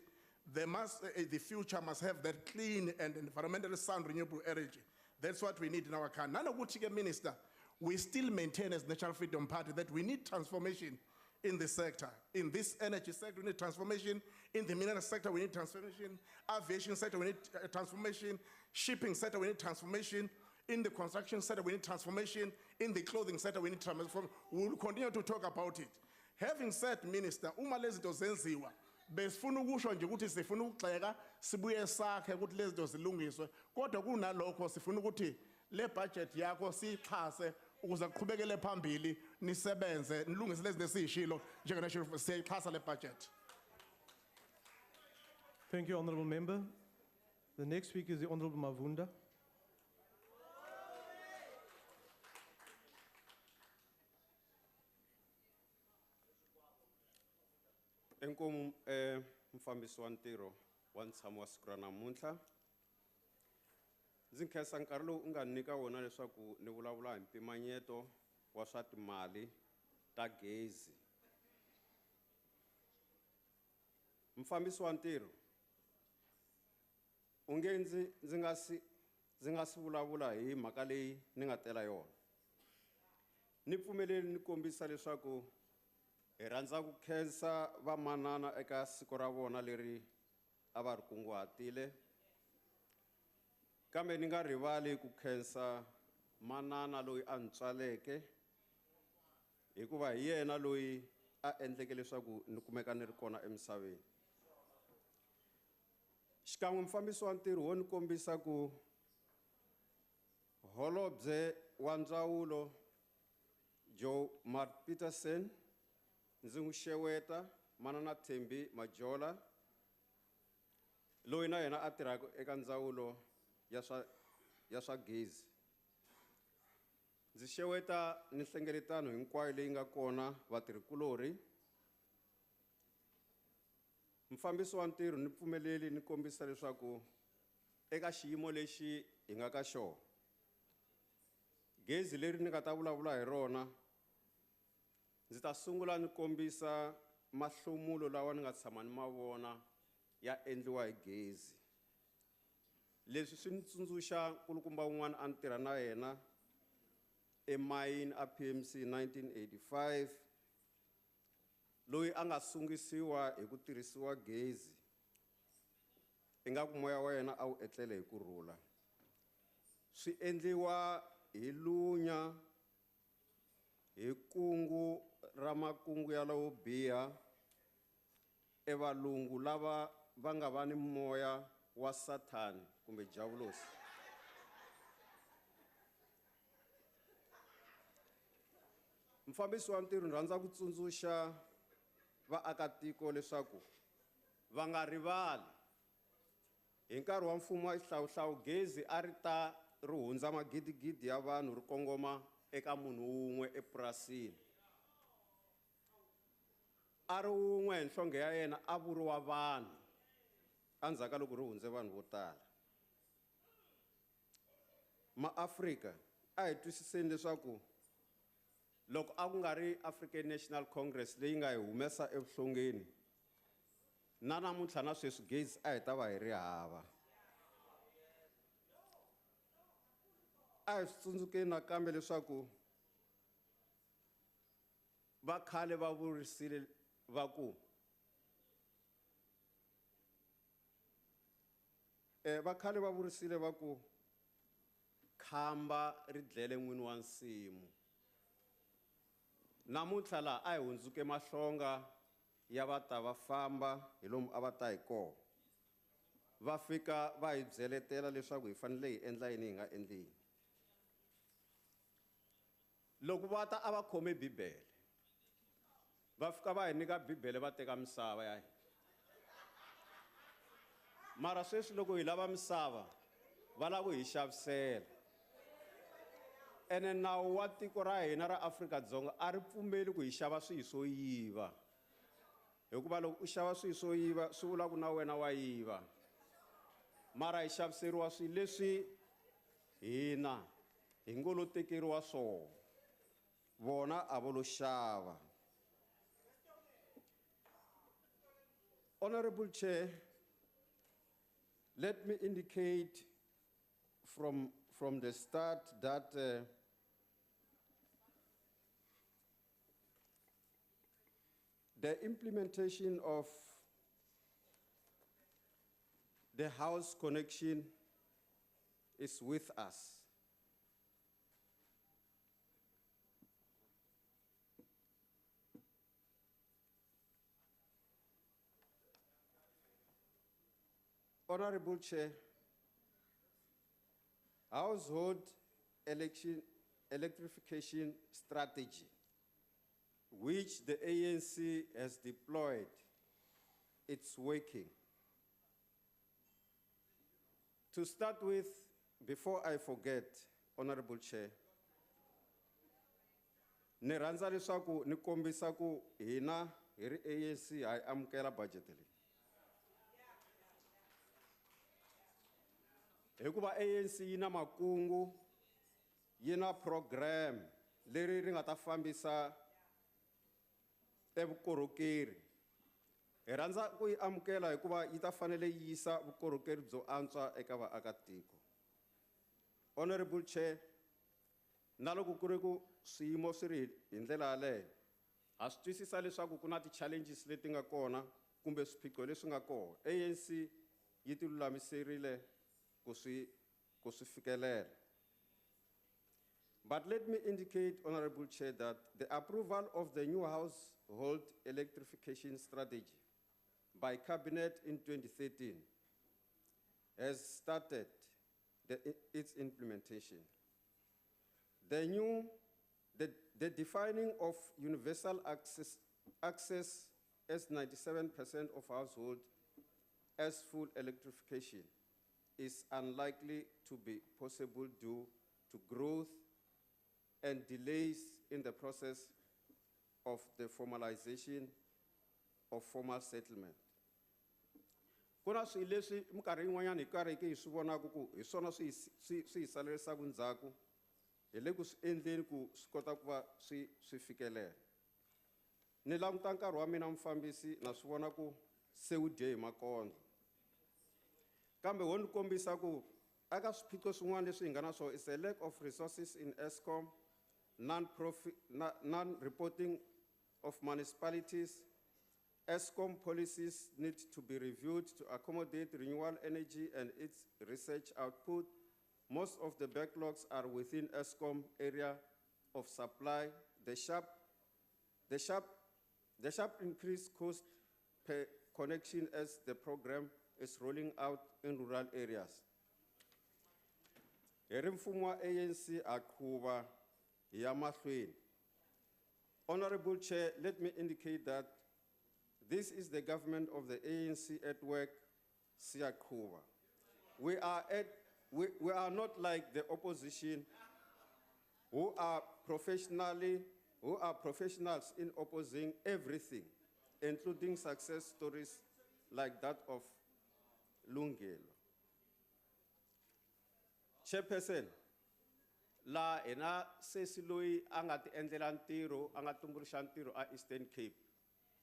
the future must have that clean and environmentally sound renewable energy. That's what we need in our country. Nanokuthi, Minister, we still maintain as National Freedom Party that we need transformation in the sector. In this energy sector, we need transformation. In the mineral sector, we need transformation. Aviation sector, we need transformation. Shipping sector, we need transformation. In the construction sector, we need transformation. In the clothing sector, we need transformation. We will continue to talk about it. Having said, Minister, uma lezinto zenziwa, besifuna ukusho nje ukuthi sifuna ukugxeka sibuye sakhe ukuthi lezinto zilungiswe, kodwa kunalokho sifuna ukuthi le budget yakho siyixhase ukuze kuqhubekele phambili nisebenze nilungise lezinto esizishilo njengenational siyixhasa le budget. Thank you, Honourable Member. The next speaker is the Honourable Mavunda. Enkomu mfambisi wa ntirho wa ntshamo wa siku ra namuntlha ndzi khensa nkarhi lowu u nga nyika wona leswaku ni vulavula hi mpimanyeto wa swa timali ta gezi. Mfambisi wa ntirho unge ndzi nga si vulavula hi mhaka leyi ni nga tela yona. Ni pfumeleli ni kombisa leswaku hi rhandza ku khensa vamanana eka siku ra vona leri a va ri kunguhatile, kambe ni nga rivali ku khensa manana loyi a ni tswaleke hikuva hi yena loyi a endleke leswaku ni kumeka ni ri kona emisaveni. Xikan'we mufambisi wa ntirho wo ni kombisa ku holobye wa ndzawulo Joe Mark Peterson ndzi n'wi xeweta manana Thembi Majola loyi na yena a tirhaka eka ndzawulo ya swa gezi. Ndzi xeweta ni nhlengeletano hinkwayo leyi nga kona vatirhikulori. Mufambisi wa ntirho ni pfumeleli ni kombisa leswaku eka xiyimo lexi hi nga ka xona gezi leri ni nga ta vulavula hi rona ndzi ta sungula ni kombisa mahlomulo lawa ni nga tshama ni ma vona ya endliwa hi gezi. Leswi swi ni tsundzuxa nkulukumba wun'wana a ni tirha na yena emayini a PMC 1985 loyi a nga sungisiwa hi ku tirhisiwa gezi ingaku moya wa yena a wu etlele hi kurhula. Swi endliwa hi lunya hi kungu ra makungu ya lawo biha evalungu lava va nga va ni moya wa Satan kumbe Diabolos. Mufambisi wa ntirho ni rhandza ku tsundzuxa vaakatiko leswaku va nga rivali hi nkarhi wa mfumo wa xihlawuhlawu gezi a ri ta ri hundza magidigidi ya vanhu ri kongoma eka munhu wun'we epurasini. A ri wun'we hi nhlonge ya yena a vuriwa vanhu andzhaka loko ri hundze vanhu vo tala. MaAfrika a hi twisiseni leswaku loko a ku nga ri African National Congress leyi nga hi humesa evuhlongeni na namuntlha na sweswi gezi a hi ta va hi ri hava. A hi tsundzukeni nakambe leswaku va khale va vurisile va ku vakhale va vurisile va ku khamba ri dlele n'wini wa nsimu. Namuntlha laha a hi hundzuke mahlonga ya va ta va famba hi lomu a va ta hi kona. Va fika va hi byeletela leswaku hi fanele hi endla yini hi nga endli yini. Loko va ta a va khome Bibele va fika va hi nyika Bibele va teka misava ya hina. Mara sweswi loko hi lava misava va lava ku hi xavisela. Ene nawu wa tiko ra hina ra Afrika-Dzonga a ri pfumeli ku hi xava swilo swo yiva. Hikuva loko u xava swilo swo yiva swi vula ku na wena wa yiva. Mara hi xaviseriwa swilo leswi hina hi ngo lo tekeriwa swona vona a vo lo xava. Honorable Chair, let me indicate from the start that the implementation of the house connection is with us. Honorable Chair, household electrification strategy, which the ANC has deployed, it's working. To start with, before I forget, Honorable Chair, ni rhandza leswaku ni kombisa ku hina hi ri ANC ha amukela budget leyi. Hikuva ANC yi na makungu, yi na program leri ri nga ta fambisa vukorhokeri. Hi rhandza ku yi amukela hikuva yi ta fanele yi yisa vukorhokeri byo antswa eka vaakatiko. Honorable Chair, na loko ku ri ku swiyimo swi ri hi ndlela yaleyo, ha swi twisisa leswaku ku na ti-challenges leti nga kona kumbe swiphiqo leswi nga kona. ANC yi ti lulamiserile ku swi fikelela. But let me indicate, Honorable Chair, that the approval of the new household electrification strategy by Cabinet in 2013 has started its implementation. The defining of universal access as 97% of households as full electrification is unlikely to be possible due to growth and delays in the process of the formalization of formal settlement. Kuna swi leswi minkarhi yin'wanyana hi karhi hi swi vonaka ku hi swona swi hi salerisaku ndzhaku, hi le ku swi endleni ku swi kota ku va swi fikelela. Ni languta nkarhi wa mina mufambisi na swi vona ku se wu dye hi makondlo. Kambe wo ni kombisa ku aka swiphiqo swin'wana leswi hi nga na swona is a lack of resources in ESCOM, non-reporting of municipalities. ESCOM policies need to be reviewed to accommodate renewable energy and its research output. Most of the backlogs are within ESCOM area of supply. The sharp increased cost per connection as the program is rolling out in rural areas. Hi ri mfumo wa ANC a qhuva hi ya mahlweni. Honorable Chair, let me indicate that this is the government of the ANC at work, siya qhuva. We are not like the opposition who are professionals in opposing everything, including success stories like that of Lungelo. Chairperson, la ena sesi loyi a nga ti endlela ntirho, a nga tumbuluxa ntirho a Eastern Cape,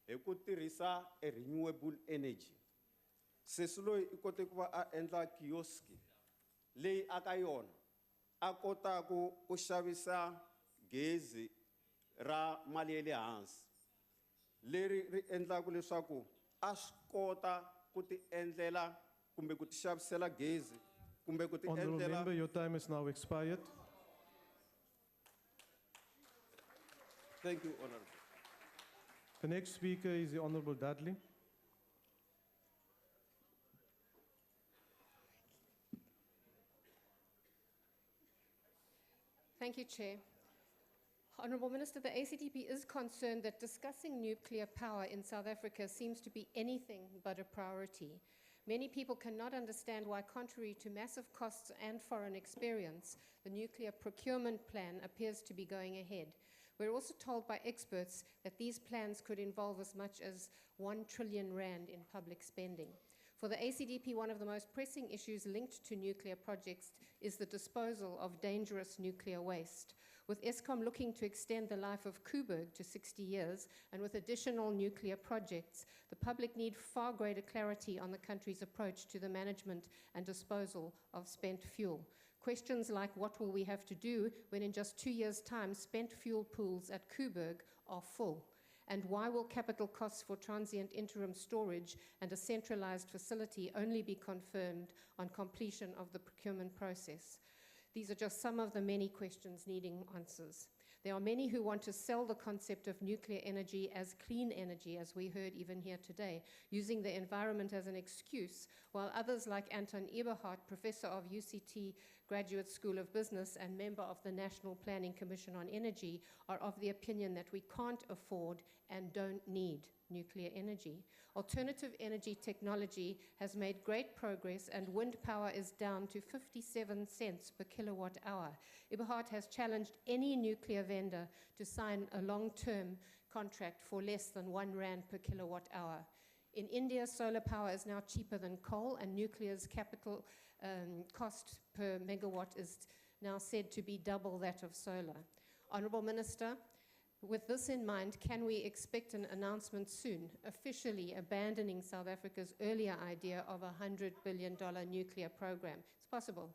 hi ku tirhisa a renewable energy. Sesi loyi I kote ku va a endla kioski leyi aka yona a kota ku xavisa gezi ra mali ya le hansi leri ri endlaku leswaku a swi kota ku ti endlela kumbe ku ti xavisela gezi kumbe ku ti Honorable endlela. member, your time is now expired. Thank you, Honorable. The next speaker is the Honorable Dudley. Thank you, Chair. Honourable Minister, the ACDP is concerned that discussing nuclear power in South Africa seems to be anything but a priority. Many people cannot understand why, contrary to massive costs and foreign experience, the nuclear procurement plan appears to be going ahead. We're also told by experts that these plans could involve as much as 1 trillion rand in public spending. For the ACDP, one of the most pressing issues linked to nuclear projects is the disposal of dangerous nuclear waste. With Eskom looking to extend the life of Koeberg to 60 years, and with additional nuclear projects, the public need far greater clarity on the country's approach to the management and disposal of spent fuel. Questions like what will we have to do when in just 2 years' time spent fuel pools at Koeberg are full? And why will capital costs for transient interim storage and a centralized facility only be confirmed on completion of the procurement process? These are just some of the many questions needing answers. There are many who want to sell the concept of nuclear energy as clean energy, as we heard even here today, using the environment as an excuse, while others like Anton Eberhardt, professor of UCT Graduate School of Business and member of the National Planning Commission on Energy, are of the opinion that we can't afford and don't need nuclear energy. Alternative energy technology has made great progress, and wind power is down to 57 cents per kilowatt hour. Eberhardt has challenged any nuclear vendor to sign a long-term contract for less than R1 per kilowatt hour. In India, solar power is now cheaper than coal, and nuclear's capital cost per megawatt is now said to be double that of solar. Honourable Minister, with this in mind, can we expect an announcement soon, officially abandoning South Africa's earlier idea of a $100 billion nuclear program? It's possible.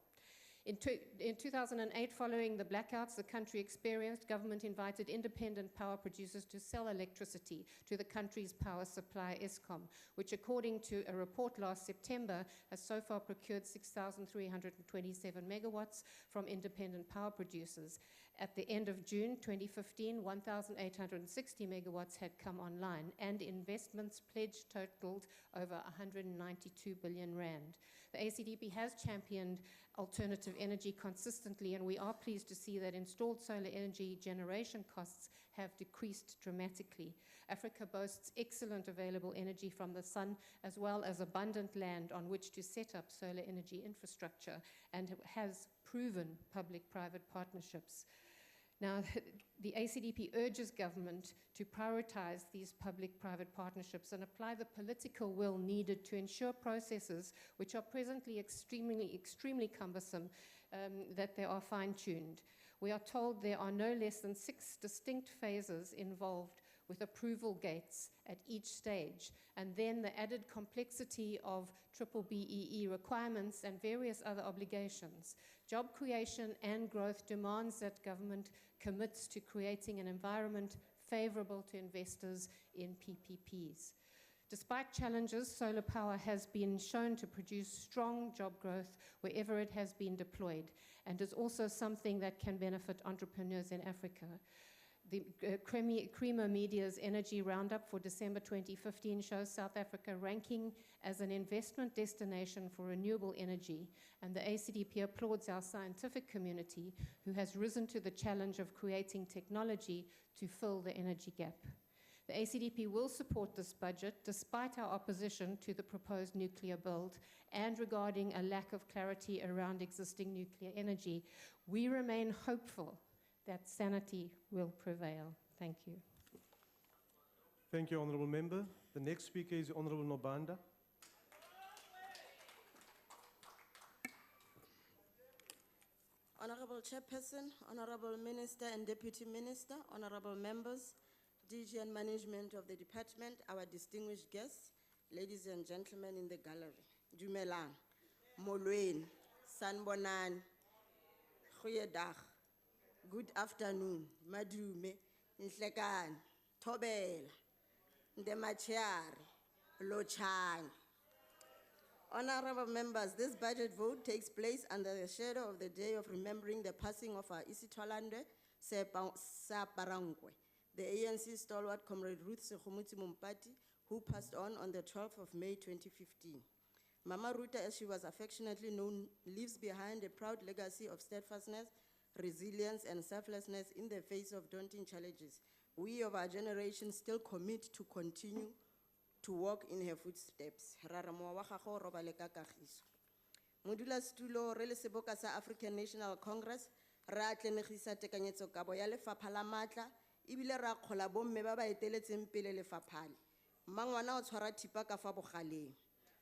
In 2008, following the blackouts the country experienced, government invited independent power producers to sell electricity to the country's power supply, Eskom, which, according to a report last September, has so far procured 6,327 megawatts from independent power producers. At the end of June 2015, 1,860 megawatts had come online, and investments pledged totaled over 192 billion rand. The ACDP has championed alternative energy consistently, and we are pleased to see that installed solar energy generation costs have decreased dramatically. Africa boasts excellent available energy from the sun, as well as abundant land on which to set up solar energy infrastructure, and has proven public-private partnerships. Now, the ACDP urges government to prioritize these public-private partnerships and apply the political will needed to ensure processes which are presently extremely cumbersome, that they are fine-tuned. We are told there are no less than 6 distinct phases involved, with approval gates at each stage, and then the added complexity of BBBEE requirements and various other obligations. Job creation and growth demands that government commits to creating an environment favorable to investors in PPPs. Despite challenges, solar power has been shown to produce strong job growth wherever it has been deployed, and is also something that can benefit entrepreneurs in Africa. The Creamer Media's Energy Roundup for December 2015 shows South Africa ranking as an investment destination for renewable energy, and the ACDP applauds our scientific community, who has risen to the challenge of creating technology to fill the energy gap. The ACDP will support this budget despite our opposition to the proposed nuclear build, and regarding a lack of clarity around existing nuclear energy. We remain hopeful that sanity will prevail. Thank you. Thank you, Honourable Member. The next speaker is Honourable Nobanda. Honourable Chairperson, Honourable Minister and Deputy Minister, Honourable Members, DG and Management of the Department, our distinguished guests, ladies and gentlemen in the gallery. Dumelang, Molweni, Sanbonani, Goeiedag. Good afternoon, Madume, Nhlekani, Thobela, Ndemachiari, Lochani. Honorable members, this budget vote takes place under the shadow of the day of remembering the passing of our Isitolande Saparangwe, the ANC stalwart Comrade Ruth Sekgomuthi Mompati, who passed on the 12th of May 2015. Mama Ruta, as she was affectionately known, leaves behind a proud legacy of steadfastness, resilience, and selflessness in the face of daunting challenges. We of our generation still commit to continue to walk in her footsteps. Modulasetulo re le Seboka sa African National Congress ra tlenegisa tekanyetso kabo ya lefapha la matla ebile ra kgola bomme ba ba eteletseng pele lefapha le. Mmangwana o tshwara thipa ka fa bogaleng.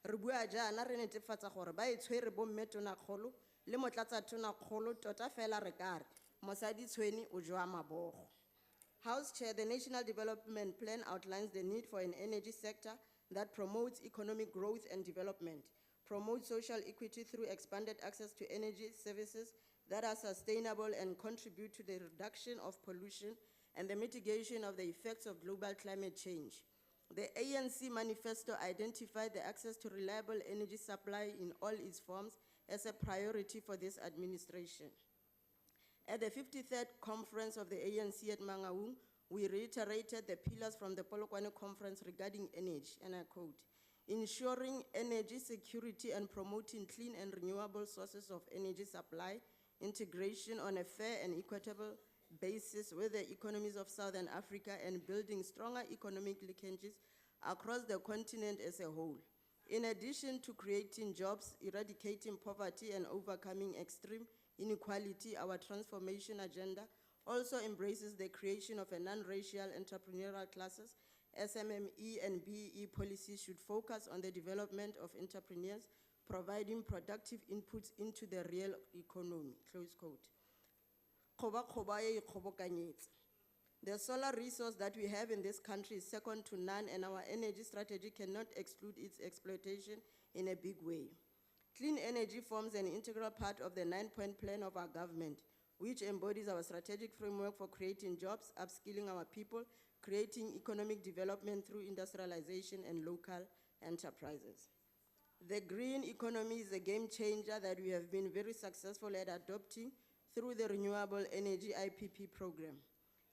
Re bua jaana re netefatsa gore ba e tshwere bomme tonakgolo le motlatsatonakgolo tota fela re ka re mosadi tshweni o jwa mabogo. House Chair, the National Development Plan outlines the need for an energy sector that promotes economic growth and development, promotes social equity through expanded access to energy services that are sustainable and contribute to the reduction of pollution and the mitigation of the effects of global climate change. The ANC manifesto identified the access to reliable energy supply in all its forms as a priority for this administration. At the 53rd conference of the ANC at Mangaung, we reiterated the pillars from the Polokwane conference regarding energy, and I quote, ensuring energy security and promoting clean and renewable sources of energy supply, integration on a fair and equitable basis with the economies of Southern Africa, and building stronger economic linkages across the continent as a whole. In addition to creating jobs, eradicating poverty, and overcoming extreme inequality, our transformation agenda also embraces the creation of a non-racial entrepreneurial classes. SMME and BEE policies should focus on the development of entrepreneurs, providing productive inputs into the real economy, close quote. The solar resource that we have in this country is second to none, and our energy strategy cannot exclude its exploitation in a big way. Clean energy forms an integral part of the 9-point plan of our government, which embodies our strategic framework for creating jobs, upskilling our people, creating economic development through industrialization and local enterprises. The green economy is a game changer that we have been very successful at adopting through the Renewable Energy IPP program.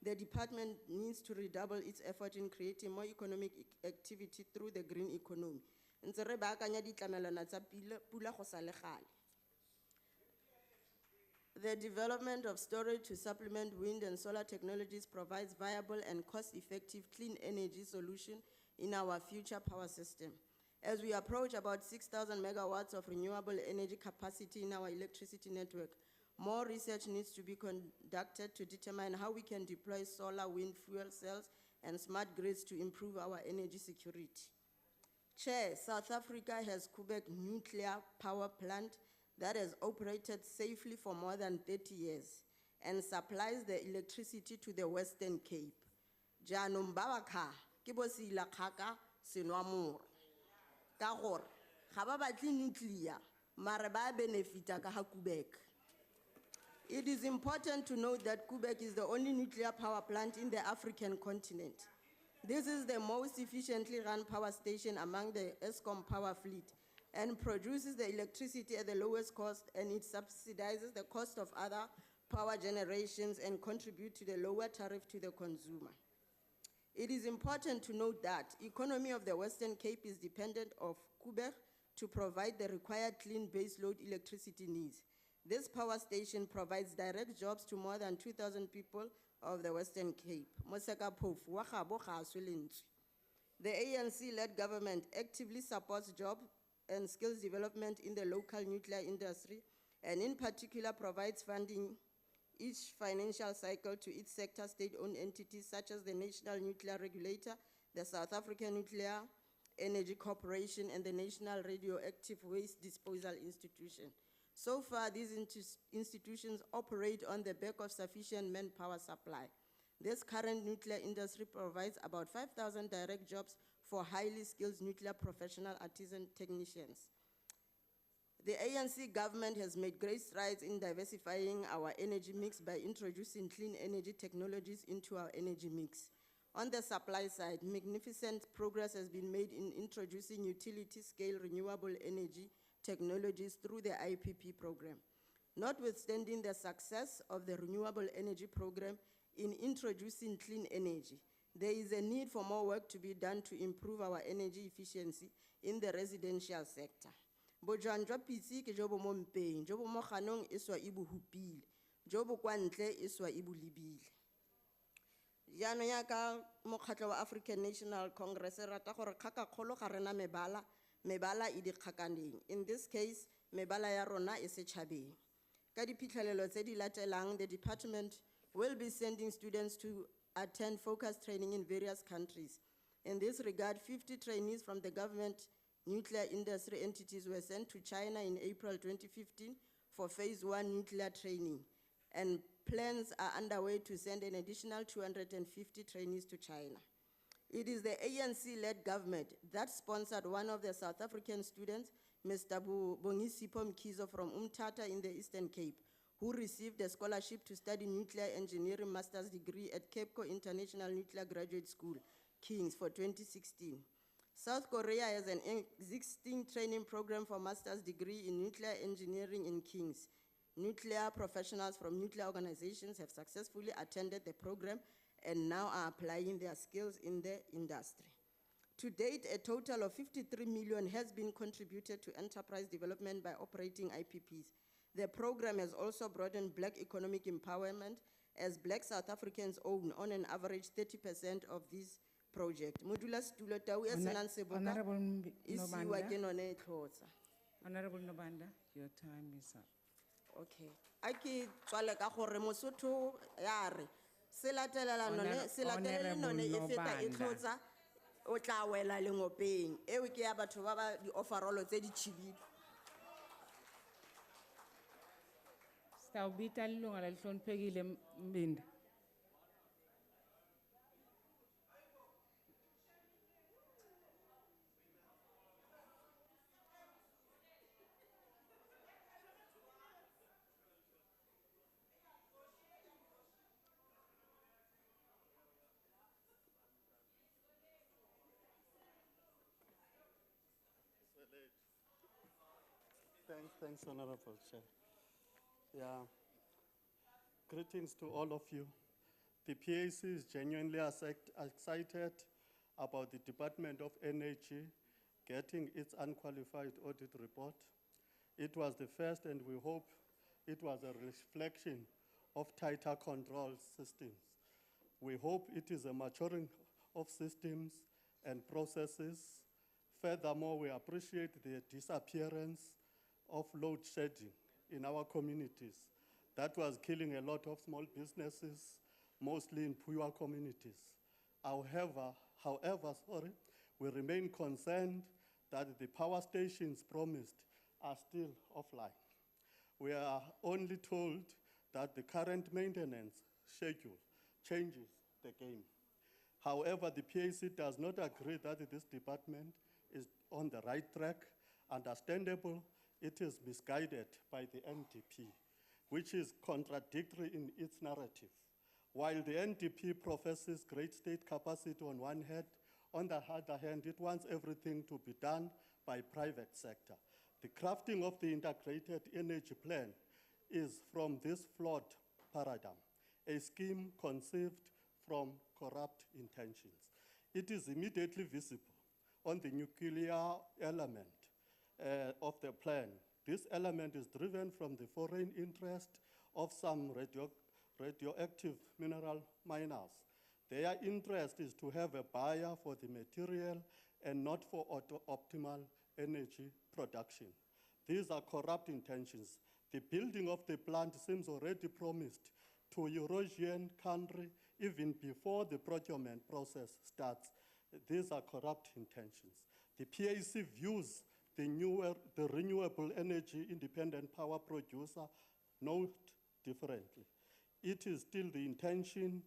The department needs to redouble its effort in creating more economic activity through the green economy. Ntse re baakanya ditlamelwana tsa pula go sa le gale. The development of storage to supplement wind and solar technologies provides viable and cost-effective clean energy solution in our future power system. As we approach about 6,000 megawatts of renewable energy capacity in our electricity network, more research needs to be conducted to determine how we can deploy solar, wind, fuel cells, and smart grids to improve our energy security. Chair, South Africa has Quebec nuclear power plant that has operated safely for more than 30 years and supplies the electricity to the Western Cape. Jaanong ba ba kha ke bo sila khaka senwa more. Ka gore ga ba batle nuclear mare ba benefita ka ha Quebec. It is important to note that Quebec is the only nuclear power plant in the African continent. This is the most efficiently run power station among the ESCOM power fleet and produces the electricity at the lowest cost, and it subsidizes the cost of other power generations and contributes to the lower tariff to the consumer. It is important to note that the economy of the Western Cape is dependent on Quebec to provide the required clean baseload electricity needs. This power station provides direct jobs to more than 2,000 people of the Western Cape. The ANC-led government actively supports job and skills development in the local nuclear industry, and in particular provides funding each financial cycle to its sector state-owned entities such as the National Nuclear Regulator, the South African Nuclear Energy Corporation, and the National Radioactive Waste Disposal Institution. So far, these institutions operate on the back of sufficient manpower supply. This current nuclear industry provides about 5,000 direct jobs for highly skilled nuclear professional artisan technicians. The ANC government has made great strides in diversifying our energy mix by introducing clean energy technologies into our energy mix. On the supply side, magnificent progress has been made in introducing utility-scale renewable energy technologies through the IPP program. Notwithstanding the success of the renewable energy program in introducing clean energy, there is a need for more work to be done to improve our energy efficiency in the residential sector. Bojang jwa pitsi ke jo bo mo mpeng, jo bo mo ganong e swa e bo hupile, jo bo kwa ntle e swa e bo lebile. Jaanong ya ka mokgatlho wa African National Congress rata gore kgaka kgolo ga rena mebala, mebala e dikgakaneng. In this case, mebala ya rona e setšhabeng. Ka diphitlhelelo tse di latelang, the department will be sending students to attend focus training in various countries. In this regard, 50 trainees from the government nuclear industry entities were sent to China in April 2015 for phase 1 nuclear training, and plans are underway to send an additional 250 trainees to China. It is the ANC-led government that sponsored one of the South African students, Mr. Bongisipo Mkhizo from Umtata in the Eastern Cape, who received a scholarship to study nuclear engineering master's degree at Cape Coast International Nuclear Graduate School, Kings, for 2016. South Korea has an existing training program for master's degree in nuclear engineering in Kings. Nuclear professionals from nuclear organizations have successfully attended the program and now are applying their skills in the industry. To date, a total of 53 million has been contributed to enterprise development by operating IPPs. The program has also broadened Black economic empowerment, as Black South Africans own, on an average, 30% of this project. Modula Stulo Tau ya senang seboka, Honorable isiwa ke none e tlhotsa. Honorable Nobanda, your time is up. Okay. Aki tswale ka gore Mosotho ya re se latelela none se latelele none e feta e tlhotsa o tla wela lengopeng eo ke ya batho ba ba di overall tse di chibile. Sawubita ilunga lelihloniphekile Mbinda. Thanks, Honorable Chair. Yeah. Greetings to all of you. The PAC is genuinely excited about the Department of Energy getting its unqualified audit report. It was the first, and we hope it was a reflection of tighter control systems. We hope it is a maturing of systems and processes. Furthermore, we appreciate the disappearance of load shedding in our communities. That was killing a lot of small businesses, mostly in poor communities. However, we remain concerned that the power stations promised are still offline. We are only told that the current maintenance schedule changes the game. However, the PAC does not agree that this department is on the right track. Understandable, it is misguided by the NDP, which is contradictory in its narrative. While the NDP professes great state capacity on one hand, on the other hand, it wants everything to be done by private sector. The crafting of the integrated energy plan is from this flawed paradigm, a scheme conceived from corrupt intentions. It is immediately visible on the nuclear element of the plan. This element is driven from the foreign interest of some radioactive mineral miners. Their interest is to have a buyer for the material and not for optimal energy production. These are corrupt intentions. The building of the plant seems already promised to a Eurasian country even before the procurement process starts. These are corrupt intentions. The PAC views the renewable energy independent power producer note differently. It is still the intention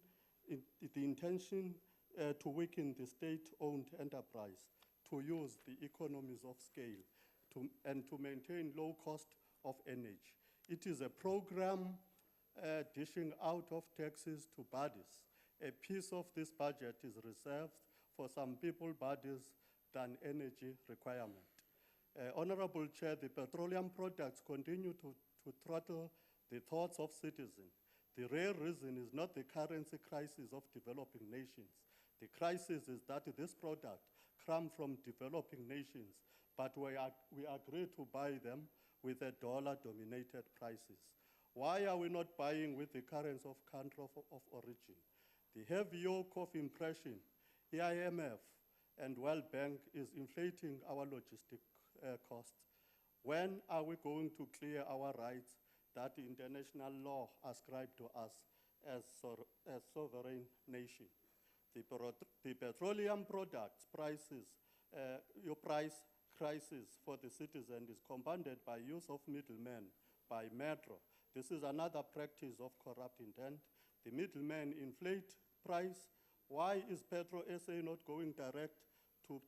to weaken the state-owned enterprise, to use the economies of scale, and to maintain low cost of energy. It is a program dishing out of taxes to bodies. A piece of this budget is reserved for some people bodies than energy requirement. Honorable Chair, the petroleum products continue to throttle the thoughts of citizens. The real reason is not the currency crisis of developing nations. The crisis is that this product comes from developing nations, but we agree to buy them with a dollar-dominated prices. Why are we not buying with the currency of country of origin? The heavy yoke of impression, the IMF and World Bank is inflating our logistic costs. When are we going to clear our rights that the international law ascribed to us as sovereign nation? The petroleum products prices, your price crisis for the citizen is compounded by use of middlemen by Metro. This is another practice of corrupt intent. The middlemen inflate price. Why is Petro SA not going direct to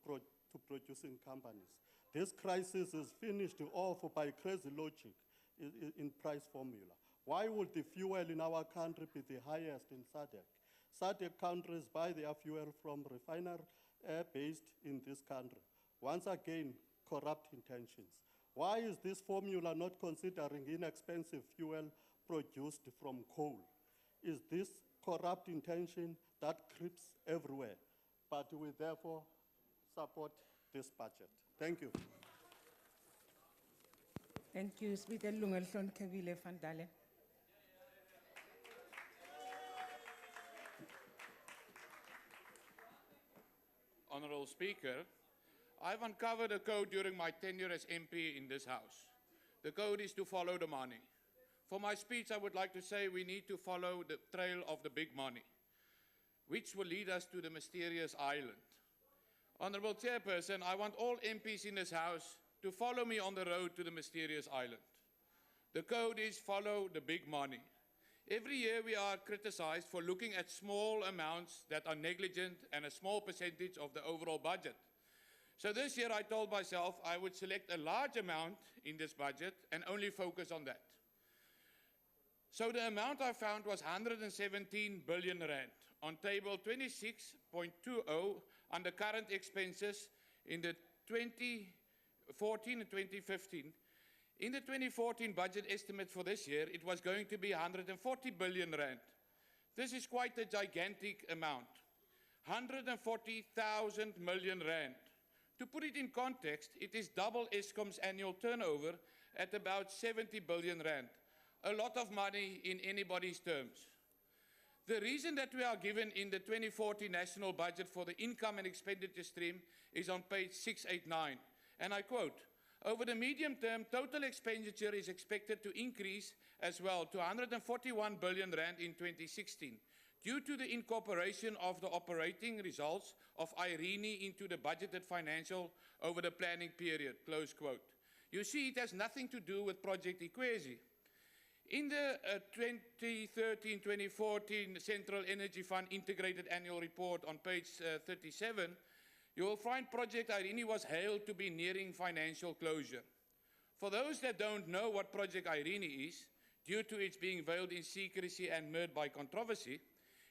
producing companies? This crisis is finished off by crazy logic in price formula. Why would the fuel in our country be the highest in SADC? SADC countries buy their fuel from refiner based in this country. Once again, corrupt intentions. Why is this formula not considering inexpensive fuel produced from coal? Is this corrupt intention that creeps everywhere? But we therefore support this budget. Thank you. Thank you. Speaker Lungelson Kavile van Dalen. Honourable Speaker, I've uncovered a code during my tenure as MP in this House. The code is to follow the money. For my speech, I would like to say we need to follow the trail of the big money, which will lead us to the mysterious island. Honourable Chairperson, I want all MPs in this House to follow me on the road to the mysterious island. The code is follow the big money. Every year we are criticized for looking at small amounts that are negligent and a small percentage of the overall budget. So this year I told myself I would select a large amount in this budget and only focus on that. So the amount I found was 117 billion rand on table 26.20 under current expenses in the 2014 and 2015. In the 2014 budget estimate for this year, it was going to be 140 billion rand. This is quite a gigantic amount. 140,000 million rand. To put it in context, it is double Eskom's annual turnover at about 70 billion rand. A lot of money in anybody's terms. The reason that we are given in the 2014 national budget for the income and expenditure stream is on page 689, and I quote, over the medium term, total expenditure is expected to increase as well to 141 billion rand in 2016 due to the incorporation of the operating results of Irene into the budgeted financial over the planning period, close quote. You see, it has nothing to do with Project Equasi. In the 2013-2014 Central Energy Fund Integrated Annual Report on page 37, you will find Project Irene was hailed to be nearing financial closure. For those that don't know what Project Irene is, due to its being veiled in secrecy and marred by controversy,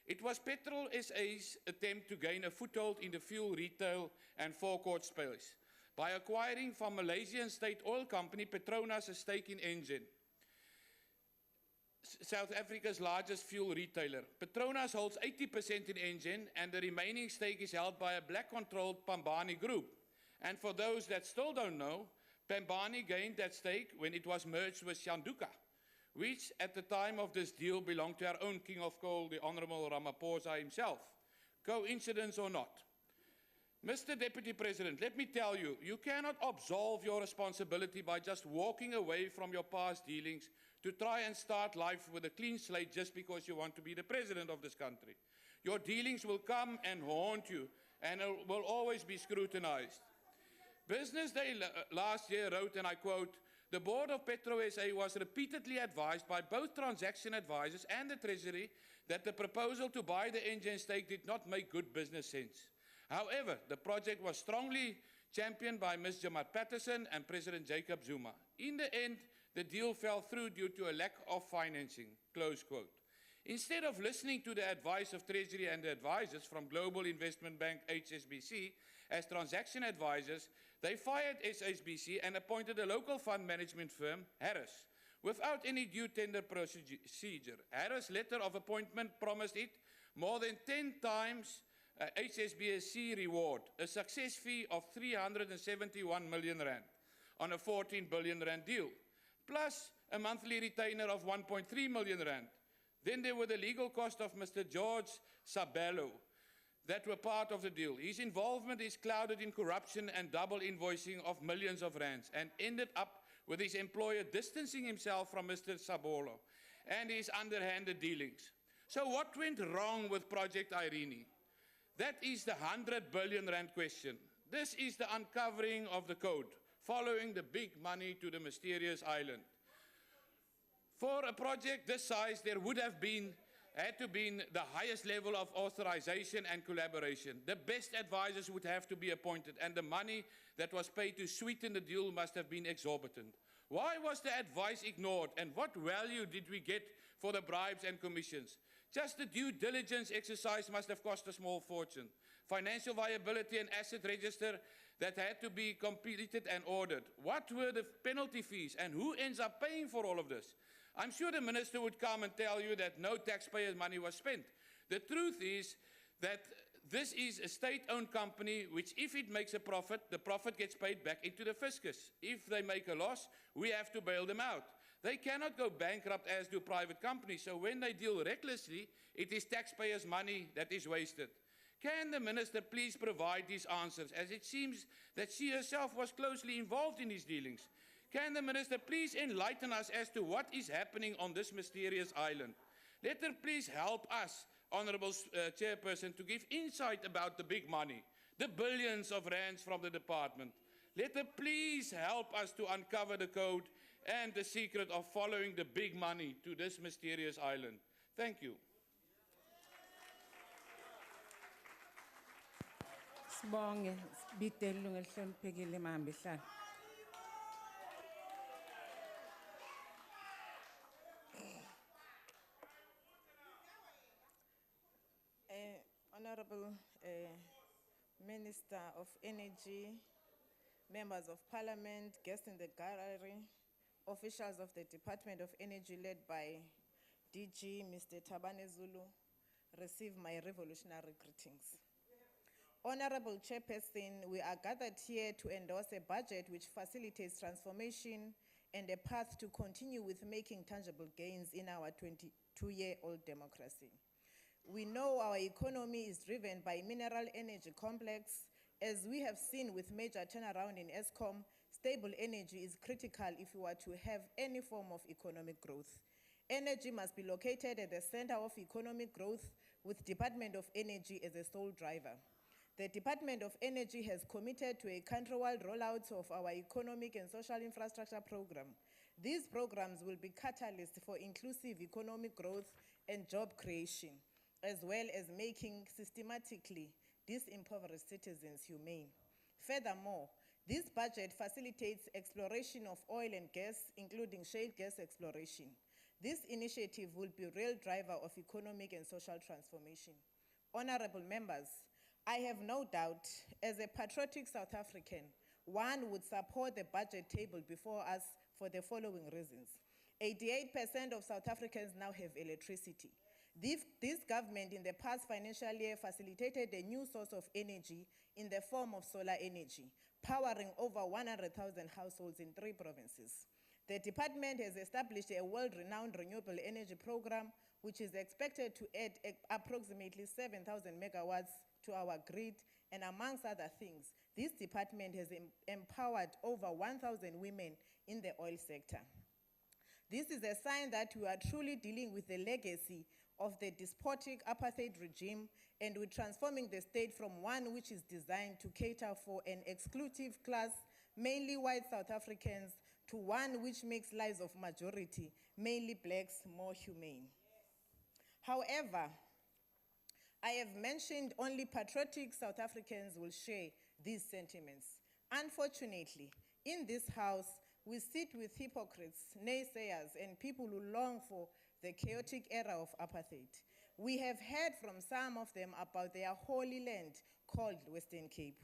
it was Petrol SA's attempt to gain a foothold in the fuel retail and forecourt space by acquiring from Malaysian state oil company Petronas a stake in Engen, South Africa's largest fuel retailer. Petronas holds 80% in Engen, and the remaining stake is held by a black-controlled Pambani group. And for those that still don't know, Pambani gained that stake when it was merged with Shanduka, which at the time of this deal belonged to our own King of Coal, the Honourable Ramaphosa himself. Coincidence or not? Mr. Deputy President, let me tell you, you cannot absolve your responsibility by just walking away from your past dealings to try and start life with a clean slate just because you want to be the president of this country. Your dealings will come and haunt you and will always be scrutinized. Business Day last year wrote, and I quote, the board of Petro SA was repeatedly advised by both transaction advisors and the Treasury that the proposal to buy the Engen stake did not make good business sense. However, the project was strongly championed by Ms. Jamat Patterson and President Jacob Zuma. In the end, the deal fell through due to a lack of financing, close quote. Instead of listening to the advice of Treasury and the advisors from Global Investment Bank HSBC as transaction advisors, they fired HSBC and appointed a local fund management firm, Harris, without any due tender procedure. Harris' letter of appointment promised it more than 10 times HSBC reward, a success fee of 371 million rand on a 14 billion rand deal, plus a monthly retainer of 1.3 million rand. Then there were the legal costs of Mr. George Sabello that were part of the deal. His involvement is clouded in corruption and double invoicing of millions of rands and ended up with his employer distancing himself from Mr. Sabello and his underhanded dealings. So what went wrong with Project Irene? That is the 100 billion rand question. This is the uncovering of the code, following the big money to the mysterious island. For a project this size, there would have had to be the highest level of authorization and collaboration. The best advisors would have to be appointed, and the money that was paid to sweeten the deal must have been exorbitant. Why was the advice ignored, and what value did we get for the bribes and commissions? Just the due diligence exercise must have cost a small fortune. Financial viability and asset register that had to be completed and ordered. What were the penalty fees, and who ends up paying for all of this? I'm sure the minister would come and tell you that no taxpayers' money was spent. The truth is that this is a state-owned company which, if it makes a profit, the profit gets paid back into the fiscus. If they make a loss, we have to bail them out. They cannot go bankrupt as do private companies, so when they deal recklessly, it is taxpayers' money that is wasted. Can the minister please provide these answers, as it seems that she herself was closely involved in these dealings? Can the minister please enlighten us as to what is happening on this mysterious island? Let her please help us, Honourable Chairperson, to give insight about the big money, the billions of rands from the department. Let her please help us to uncover the code and the secret of following the big money to this mysterious island. Thank you. Sibonge, sibite ilungu elihloniphekile mama Bihlala. Honorable Minister of Energy, members of Parliament, guests in the gallery, officials of the Department of Energy led by DG Mr. Tabane Zulu, receive my revolutionary greetings. Honorable Chairperson, we are gathered here to endorse a budget which facilitates transformation and a path to continue with making tangible gains in our 22-year-old democracy. We know our economy is driven by mineral energy complex. As we have seen with major turnaround in ESCOM, stable energy is critical if we are to have any form of economic growth. Energy must be located at the center of economic growth, with Department of Energy as a sole driver. The Department of Energy has committed to a countrywide rollout of our economic and social infrastructure program. These programs will be catalysts for inclusive economic growth and job creation, as well as making systematically disimpoverished citizens humane. Furthermore, this budget facilitates exploration of oil and gas, including shale gas exploration. This initiative will be a real driver of economic and social transformation. Honorable members, I have no doubt, as a patriotic South African, one would support the budget table before us for the following reasons. 88% of South Africans now have electricity. This government in the past financial year facilitated a new source of energy in the form of solar energy, powering over 100,000 households in 3 provinces. The department has established a world-renowned renewable energy program, which is expected to add approximately 7,000 megawatts to our grid, and amongst other things, this department has empowered over 1,000 women in the oil sector. This is a sign that we are truly dealing with the legacy of the despotic apartheid regime, and we're transforming the state from one which is designed to cater for an exclusive class, mainly white South Africans, to one which makes lives of majority, mainly blacks, more humane. However, I have mentioned only patriotic South Africans will share these sentiments. Unfortunately, in this house, we sit with hypocrites, naysayers, and people who long for the chaotic era of apartheid. We have heard from some of them about their holy land called Western Cape.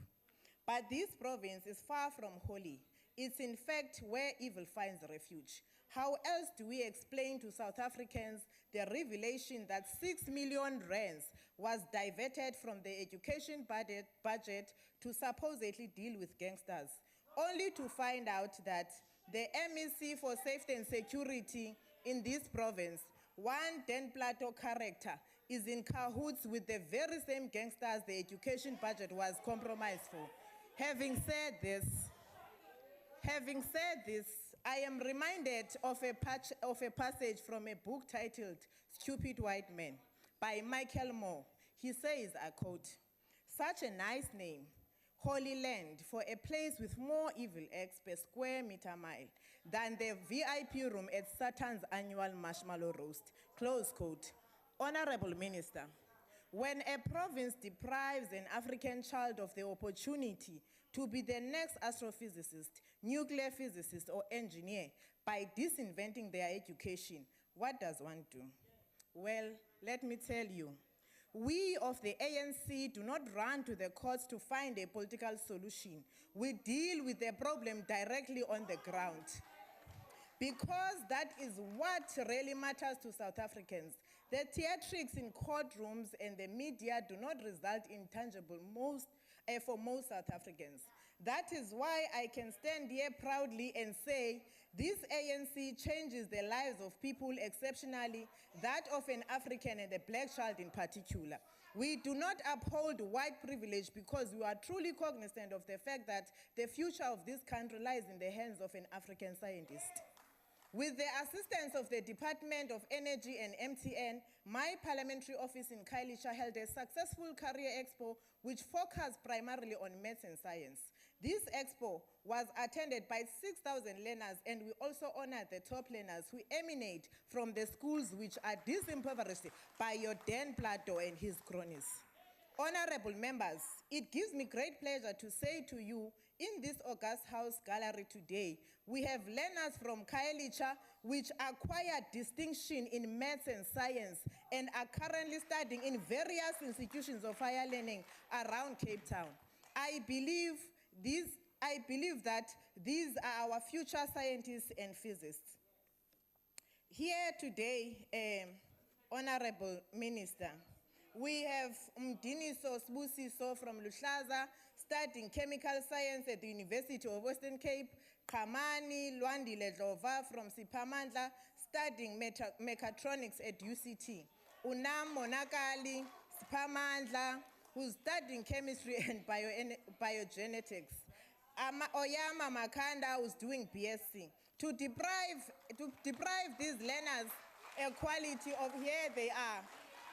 But this province is far from holy. It's in fact where evil finds refuge. How else do we explain to South Africans the revelation that 6 million rands was diverted from the education budget to supposedly deal with gangsters, only to find out that the MEC for Safety and Security in this province, one Dan Plato character, is in cahoots with the very same gangsters the education budget was compromised for. Having said this, I am reminded of a passage from a book titled Stupid White Men by Michael Moore. He says, I quote, "Such a nice name. Holy Land for a place with more evil acts per square meter mile than the VIP room at Saturn's annual marshmallow roast. Close quote. Honorable Minister, when a province deprives an African child of the opportunity to be the next astrophysicist, nuclear physicist, or engineer by disinventing their education, what does one do? Well, let me tell you, we of the ANC do not run to the courts to find a political solution. We deal with the problem directly on the ground. Because that is what really matters to South Africans. The theatrics in courtrooms and the media do not result in tangible for most South Africans. That is why I can stand here proudly and say this ANC changes the lives of people exceptionally, that of an African and a black child in particular. We do not uphold white privilege because we are truly cognizant of the fact that the future of this country lies in the hands of an African scientist. With the assistance of the Department of Energy and MTN, my parliamentary office in Khayelitsha held a successful career expo which focused primarily on maths and science. This expo was attended by 6,000 learners, and we also honored the top learners who emanate from the schools which are disimpoverished by your Dan Plato and his cronies. Honorable members, it gives me great pleasure to say to you in this August House Gallery today, we have learners from Khayelitsha which acquired distinction in maths and science and are currently studying in various institutions of higher learning around Cape Town. I believe that these are our future scientists and physicists. Here today, Honorable Minister, we have Mdiniso Sbusiso from Luhlaza, studying chemical science at the University of Western Cape. Kamani Lwandile Dlova from Sipamandla, studying mechatronics at UCT. Unam Monakali, Sipamandla, who's studying chemistry and biogenetics. Oyama Makanda, who's doing BSc. To deprive these learners a quality of, here they are.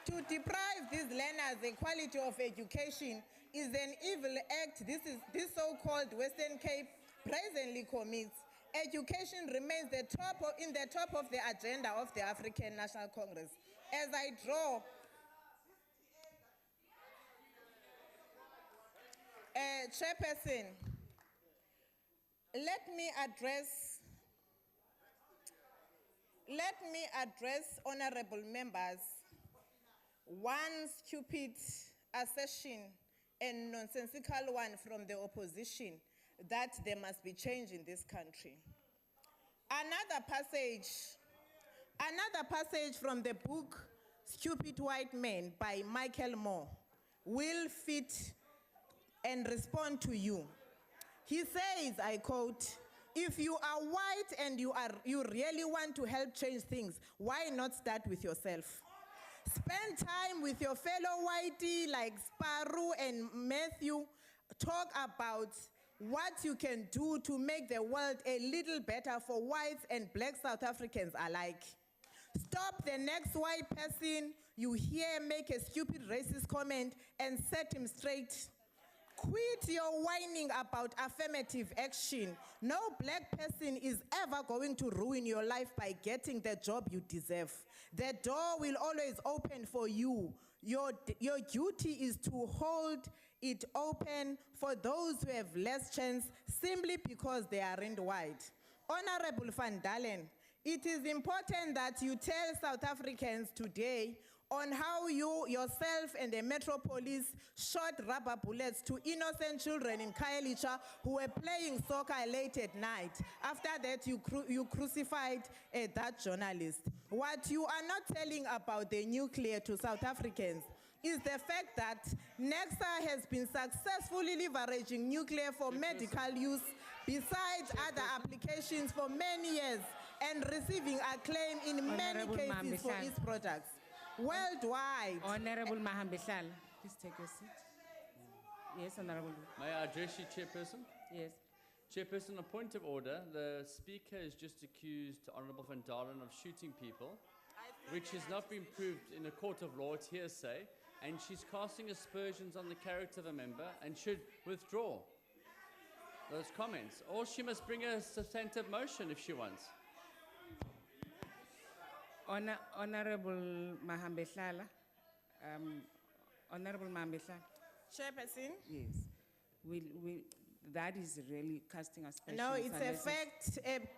To deprive these learners a quality of education is an evil act this so-called Western Cape presently commits. Education remains in the top of the agenda of the African National Congress. As I draw Chairperson, let me address honorable members one stupid assertion and nonsensical one from the opposition that there must be change in this country. Another passage from the book Stupid White Men by Michael Moore will fit and respond to you. He says, I quote, "If you are white and you really want to help change things, why not start with yourself? Spend time with your fellow whitey like Sparrow and Matthew. Talk about what you can do to make the world a little better for whites and black South Africans alike. Stop the next white person you hear make a stupid racist comment and set him straight. Quit your whining about affirmative action. No black person is ever going to ruin your life by getting the job you deserve. The door will always open for you. Your duty is to hold it open for those who have less chance simply because they aren't white. Honorable Van Dalen, it is important that you tell South Africans today on how you yourself and the Metro Police shot rubber bullets to innocent children in Khayelitsha who were playing soccer late at night. After that, you crucified that journalist. What you are not telling about the nuclear to South Africans is the fact that NEXA has been successfully leveraging nuclear for medical use besides other applications for many years and receiving acclaim in many cases for its products. Worldwide. Honorable Mahambehlala, please take your seat. Yes, Honorable. May I address you, Chairperson? Yes. Chairperson, a point of order. The Speaker has just accused Honourable Van Dalen of shooting people, which has not been proved in a court of law. It's hearsay. and she's casting aspersions on the character of a member and should withdraw those comments. Or she must bring a substantive motion if she wants. Honorable Mahambehlala, Honorable Mahambehlala. Chairperson? Yes. That is really casting aspersions. No, it's a fact.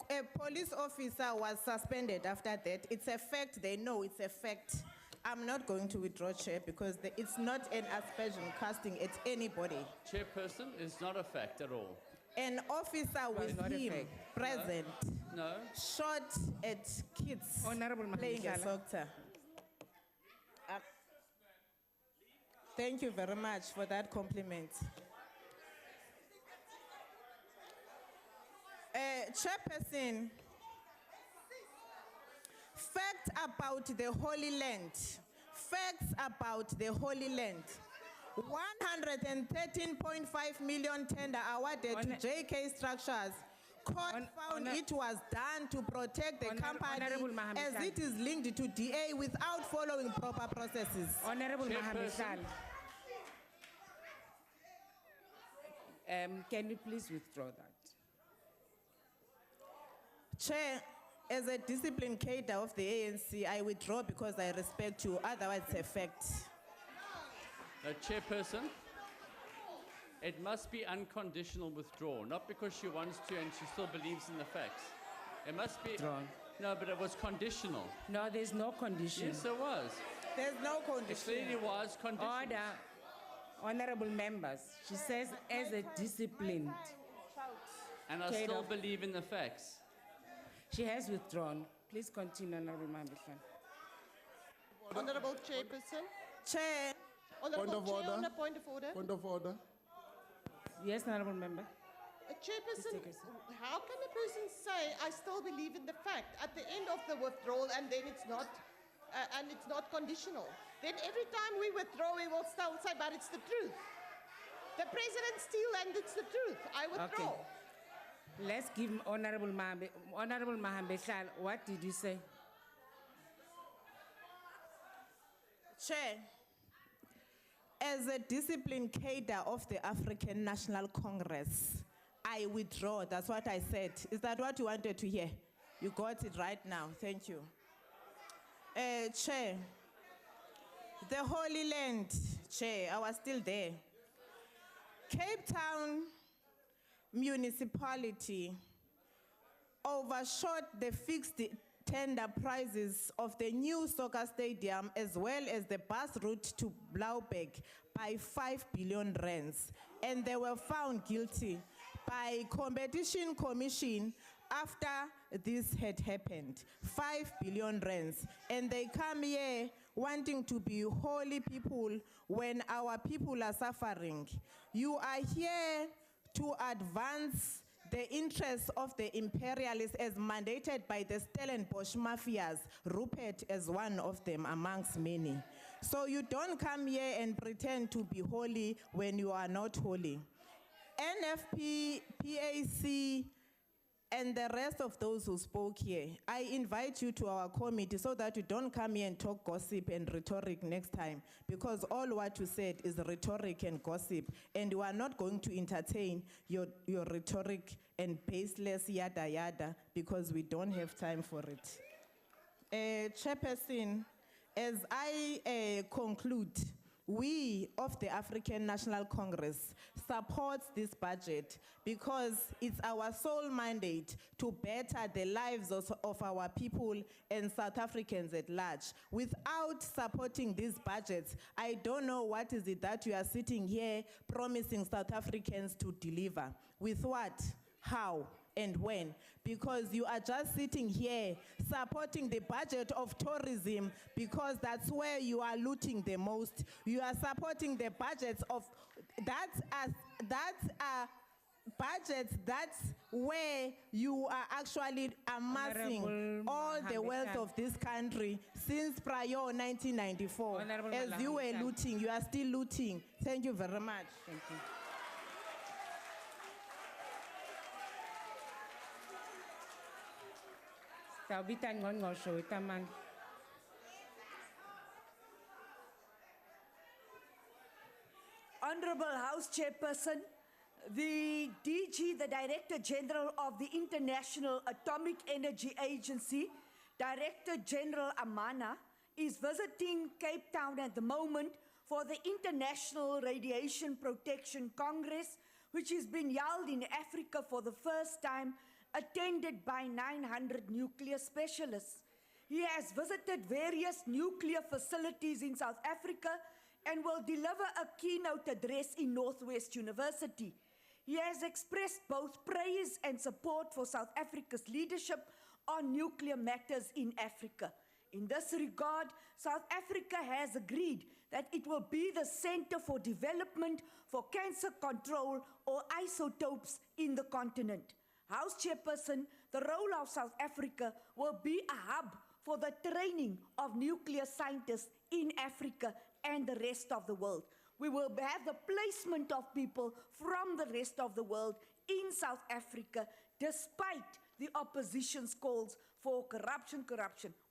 A police officer was suspended after that. It's a fact. They know it's a fact. I'm not going to withdraw, Chair, because it's not an aspersion casting at anybody. Chairperson, it's not a fact at all. An officer with him present No. shot at kids Honorable playing a Mahambehlala. soccer. Thank you very much for that compliment. Chairperson, facts about the Holy Land. Facts about the Holy Land. 113.5 million tender awarded to JK Structures. Court found it was done to protect the company as it is linked to DA without following proper processes. Honorable Mahambehlala. Can you please withdraw that? Chair, as a disciplined cadre of the ANC, I withdraw because I respect you, otherwise it's a fact. Chairperson, it must be unconditional withdrawal, not because she wants to and she still believes in the facts. It must be... Withdrawn. No, but it was conditional. No, there's no condition. Yes, there was. There's no condition. It clearly was conditional. Order. Honorable members, she says as a disciplined. And I cadre still of- believe in the facts. She has withdrawn. Please continue, Honorable Mahambehlala. Honorable Chairperson. Chair. Honorable Chair, on a point of order. Point of order. Yes, Honorable Member. Chairperson, how can a person say, I still believe in the fact at the end of the withdrawal and then it's not conditional? Then every time we withdraw, we will still say, but it's the truth. The president still, and it's the truth. I withdraw. Okay. Let's give Honorable Mahambehlala. What did you say? Chair, as a disciplined cadre of the African National Congress, I withdraw. That's what I said. Is that what you wanted to hear? You got it right now. Thank you. Chair, the Holy Land, Chair, I was still there. Cape Town municipality overshot the fixed tender prices of the new soccer stadium as well as the bus route to Blaubeck by 5 billion rands, and they were found guilty by Competition Commission after this had happened. 5 billion rands, and they come here wanting to be holy people when our people are suffering. You are here to advance the interests of the imperialists as mandated by the Stellenbosch mafias, Rupert as one of them amongst many. So you don't come here and pretend to be holy when you are not holy. NFP, PAC, and the rest of those who spoke here, I invite you to our committee so that you don't come here and talk gossip and rhetoric next time, because all what you said is rhetoric and gossip, and we are not going to entertain your rhetoric and baseless yada yada, because we don't have time for it. Chairperson, as I conclude, we of the African National Congress support this budget because it's our sole mandate to better the lives of our people and South Africans at large. Without supporting these budgets, I don't know what is it that you are sitting here promising South Africans to deliver. With what? How? And when? Because you are just sitting here supporting the budget of tourism because that's where you are looting the most. You are supporting the budgets of that's budgets, that's where you are actually amassing all the wealth of this country since prior 1994. As you were looting, you are still looting. Thank you very much. Thank you. Tawbitan ngongqoshe wetaman. Honorable House Chairperson, the DG, the Director General of the International Atomic Energy Agency, Director General Amana, is visiting Cape Town at the moment for the International Radiation Protection Congress, which is being held in Africa for the first time, attended by 900 nuclear specialists. He has visited various nuclear facilities in South Africa and will deliver a keynote address in Northwest University. He has expressed both praise and support for South Africa's leadership on nuclear matters in Africa. In this regard, South Africa has agreed that it will be the Center for Development for Cancer Control, or isotopes, in the continent. House Chairperson, the role of South Africa will be a hub for the training of nuclear scientists in Africa and the rest of the world. We will have the placement of people from the rest of the world in South Africa, despite the opposition's calls for corruption.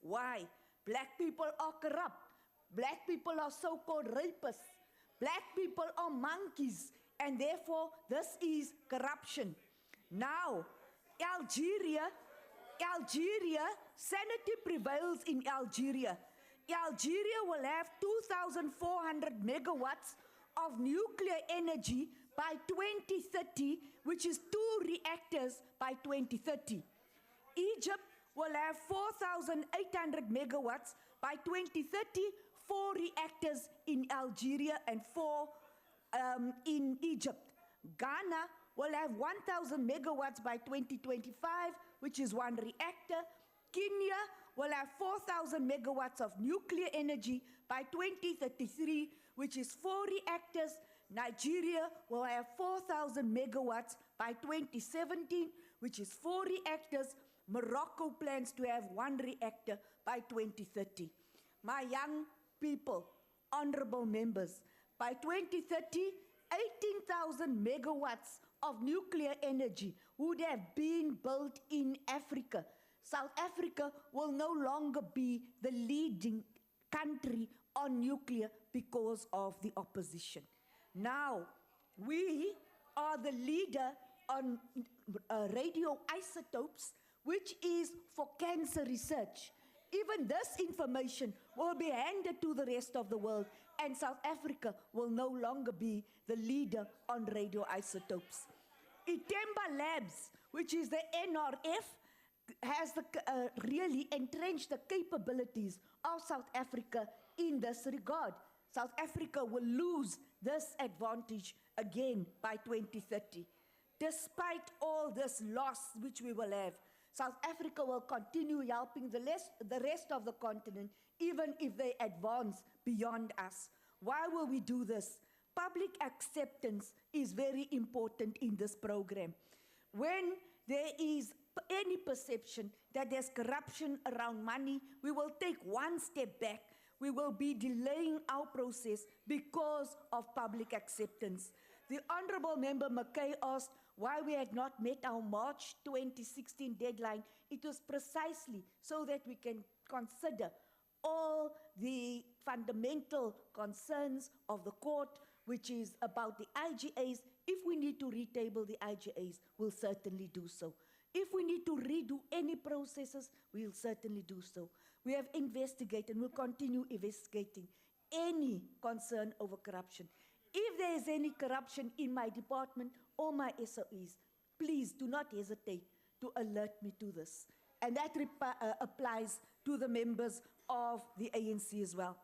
Why? Black people are corrupt. Black people are so-called rapists. Black people are monkeys, and therefore this is corruption. Now, Algeria, sanity prevails in Algeria. Algeria will have 2,400 megawatts of nuclear energy by 2030, which is 2 reactors by 2030. Egypt will have 4,800 megawatts by 2030, 4 reactors in Algeria and 4 in Egypt. Ghana will have 1,000 megawatts by 2025, which is 1 reactor. Kenya will have 4,000 megawatts of nuclear energy by 2033, which is 4 reactors. Nigeria will have 4,000 megawatts by 2017, which is 4 reactors. Morocco plans to have 1 reactor by 2030. My young people, honorable members, by 2030, 18,000 megawatts of nuclear energy would have been built in Africa. South Africa will no longer be the leading country on nuclear because of the opposition. Now, we are the leader on radioisotopes, which is for cancer research. Even this information will be handed to the rest of the world, and South Africa will no longer be the leader on radioisotopes. Itemba Labs, which is the NRF, has really entrenched the capabilities of South Africa in this regard. South Africa will lose this advantage again by 2030. Despite all this loss which we will have, South Africa will continue helping the rest of the continent, even if they advance beyond us. Why will we do this? Public acceptance is very important in this program. When there is any perception that there's corruption around money, we will take one step back. We will be delaying our process because of public acceptance. The Honorable Member McKay asked why we had not met our March 2016 deadline. It was precisely so that we can consider all the fundamental concerns of the court, which is about the IGAs. If we need to retable the IGAs, we'll certainly do so. If we need to redo any processes, we'll certainly do so. We have investigated and will continue investigating any concern over corruption. If there is any corruption in my department or my SOEs, please do not hesitate to alert me to this. And that applies to the members of the ANC as well.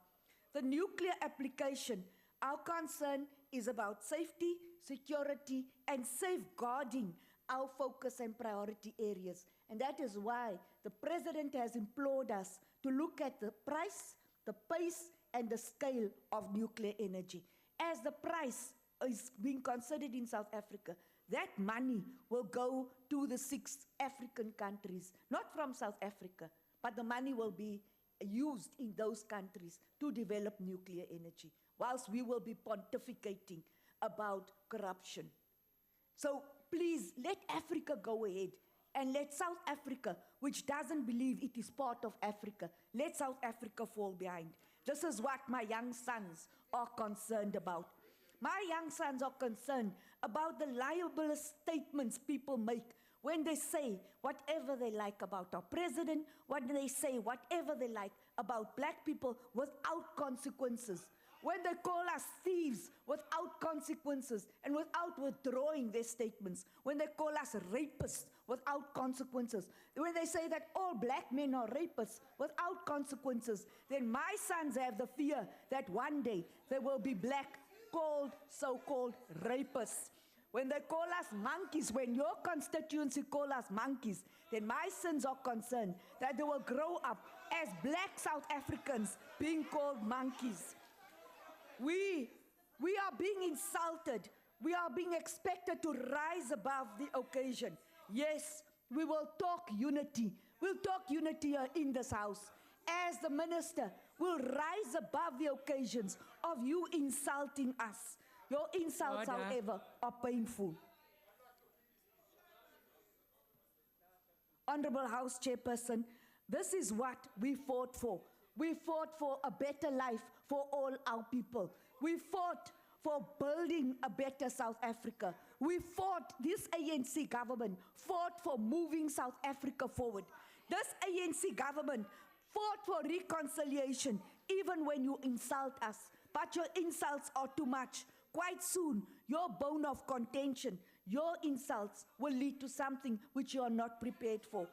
The nuclear application, our concern is about safety, security, and safeguarding our focus and priority areas. And that is why the President has implored us to look at the price, the pace, and the scale of nuclear energy. As the price is being considered in South Africa, that money will go to the 6 African countries, not from South Africa, but the money will be used in those countries to develop nuclear energy, whilst we will be pontificating about corruption. So please, let Africa go ahead, and let South Africa, which doesn't believe it is part of Africa, let South Africa fall behind. This is what my young sons are concerned about. My young sons are concerned about the libelous statements people make when they say whatever they like about our president, when they say whatever they like about black people without consequences, when they call us thieves without consequences and without withdrawing their statements, when they call us rapists without consequences, when they say that all black men are rapists without consequences, then my sons have the fear that one day there will be black so-called rapists. When they call us monkeys, when your constituency call us monkeys, then my sons are concerned that they will grow up as black South Africans being called monkeys. We are being insulted. We are being expected to rise above the occasion. Yes, we will talk unity. We'll talk unity in this house. As the minister, we'll rise above the occasions of you insulting us. Your insults, however, are painful. Honorable House Chairperson, this is what we fought for. We fought for a better life for all our people. We fought for building a better South Africa. We fought, this ANC government fought for moving South Africa forward. This ANC government fought for reconciliation, even when you insult us. But your insults are too much. Quite soon, your bone of contention, your insults will lead to something which you are not prepared for.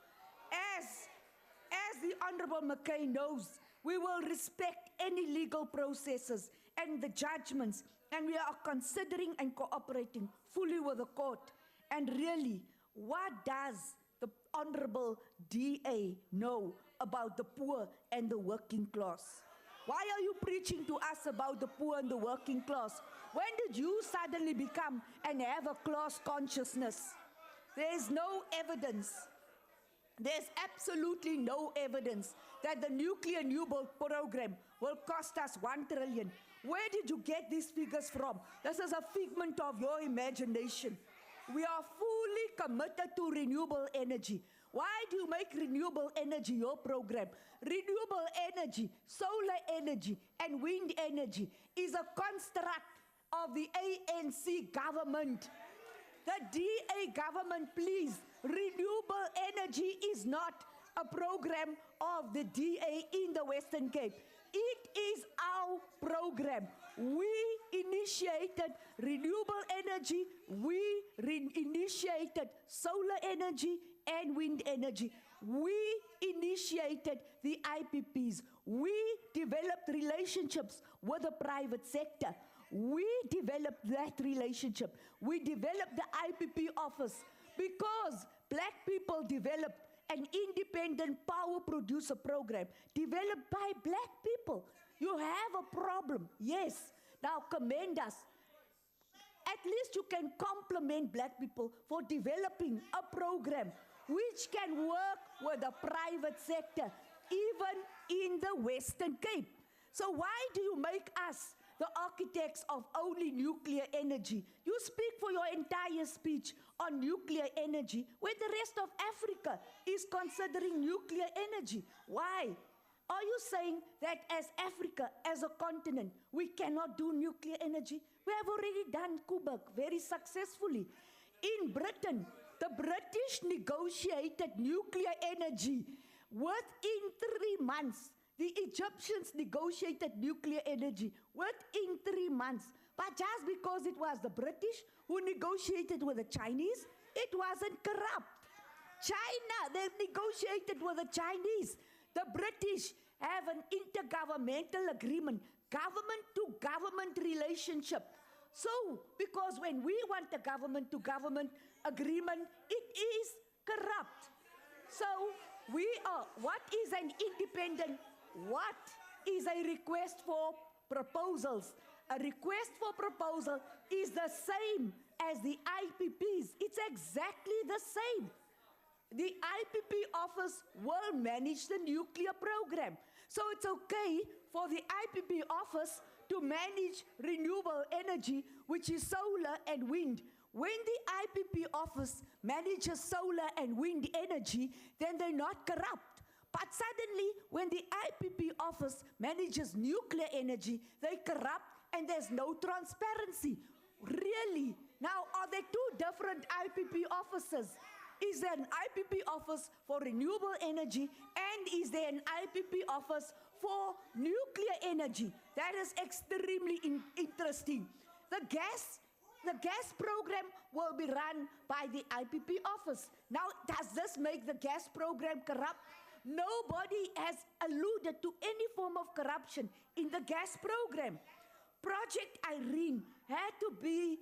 As the Honorable McKay knows, we will respect any legal processes and the judgments, and we are considering and cooperating fully with the court. And really, what does the Honorable DA know about the poor and the working class? Why are you preaching to us about the poor and the working class? When did you suddenly become and have a class consciousness? There is no evidence. There's absolutely no evidence that the nuclear Renewable program will cost us 1 trillion. Where did you get these figures from? This is a figment of your imagination. We are fully committed to renewable energy. Why do you make renewable energy your program? Renewable energy, solar energy, and wind energy is a construct of the ANC government. The DA government, please, renewable energy is not a program of the DA in the Western Cape. It is our program. We initiated renewable energy, we initiated solar energy and wind energy. We initiated the IPPs. We developed relationships with the private sector. We developed that relationship. We developed the IPP office because black people developed an independent power producer program developed by black people. You have a problem, yes. Now commend us. At least you can compliment black people for developing a program which can work with the private sector, even in the Western Cape. So why do you make us the architects of only nuclear energy? You speak for your entire speech on nuclear energy when the rest of Africa is considering nuclear energy. Why? Are you saying that as Africa, as a continent, we cannot do nuclear energy? We have already done Kuburg very successfully. In Britain, the British negotiated nuclear energy within 3 months. The Egyptians negotiated nuclear energy within 3 months. But just because it was the British who negotiated with the Chinese, it wasn't corrupt. China, they negotiated with the Chinese. The British have an intergovernmental agreement, government-to-government relationship. So, because when we want a government-to-government agreement, it is corrupt. So, we are, what is an independent, what is a request for proposals? A request for proposal is the same as the IPPs. It's exactly the same. The IPP office will manage the nuclear program. So it's okay for the IPP office to manage renewable energy, which is solar and wind. When the IPP office manages solar and wind energy, then they're not corrupt. But suddenly, when the IPP office manages nuclear energy, they're corrupt and there's no transparency. Really? Now, are there two different IPP offices? Is there an IPP office for renewable energy, and is there an IPP office for nuclear energy? That is extremely interesting. The gas program will be run by the IPP office. Now, does this make the gas program corrupt? Nobody has alluded to any form of corruption in the gas program. Project Irene had to be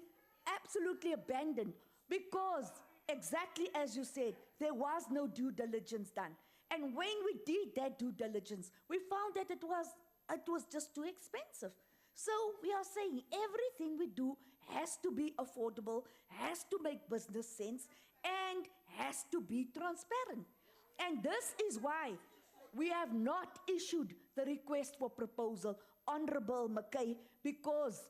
absolutely abandoned because, exactly as you said, there was no due diligence done. And when we did that due diligence, we found that it was just too expensive. So we are saying everything we do has to be affordable, has to make business sense, and has to be transparent. And this is why we have not issued the request for proposal, Honorable McKay, because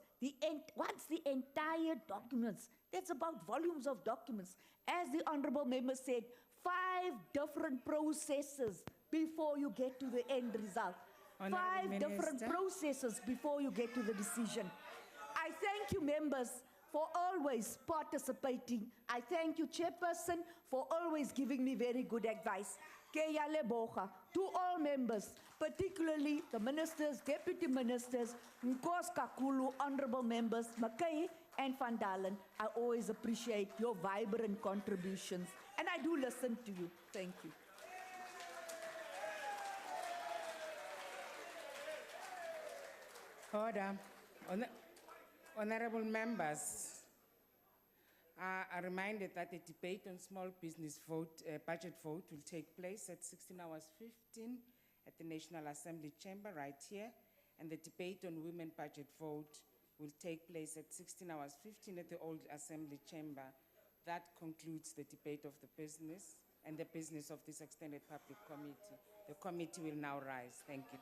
once the entire documents, that's about volumes of documents, as the Honorable Member said, 5 different processes before you get to the end result. Honourable 5 different Minister. processes before you get to the decision. I thank you, members, for always participating. I thank you, Chairperson, for always giving me very good advice. Ke ya leboga to all members, particularly the ministers, deputy ministers, Nkos Kakulu, honorable members, McKay and Van Dalen. I always appreciate your vibrant contributions, and I do listen to you. Thank you. Order. Honorable members, are reminded that the debate on small business budget vote will take place at 16 hours 15 at the National Assembly chamber right here, and the debate on women budget vote will take place at 16 hours 15 at the old Assembly chamber. That concludes the debate of the business and the business of this extended public committee. The committee will now rise. Thank you.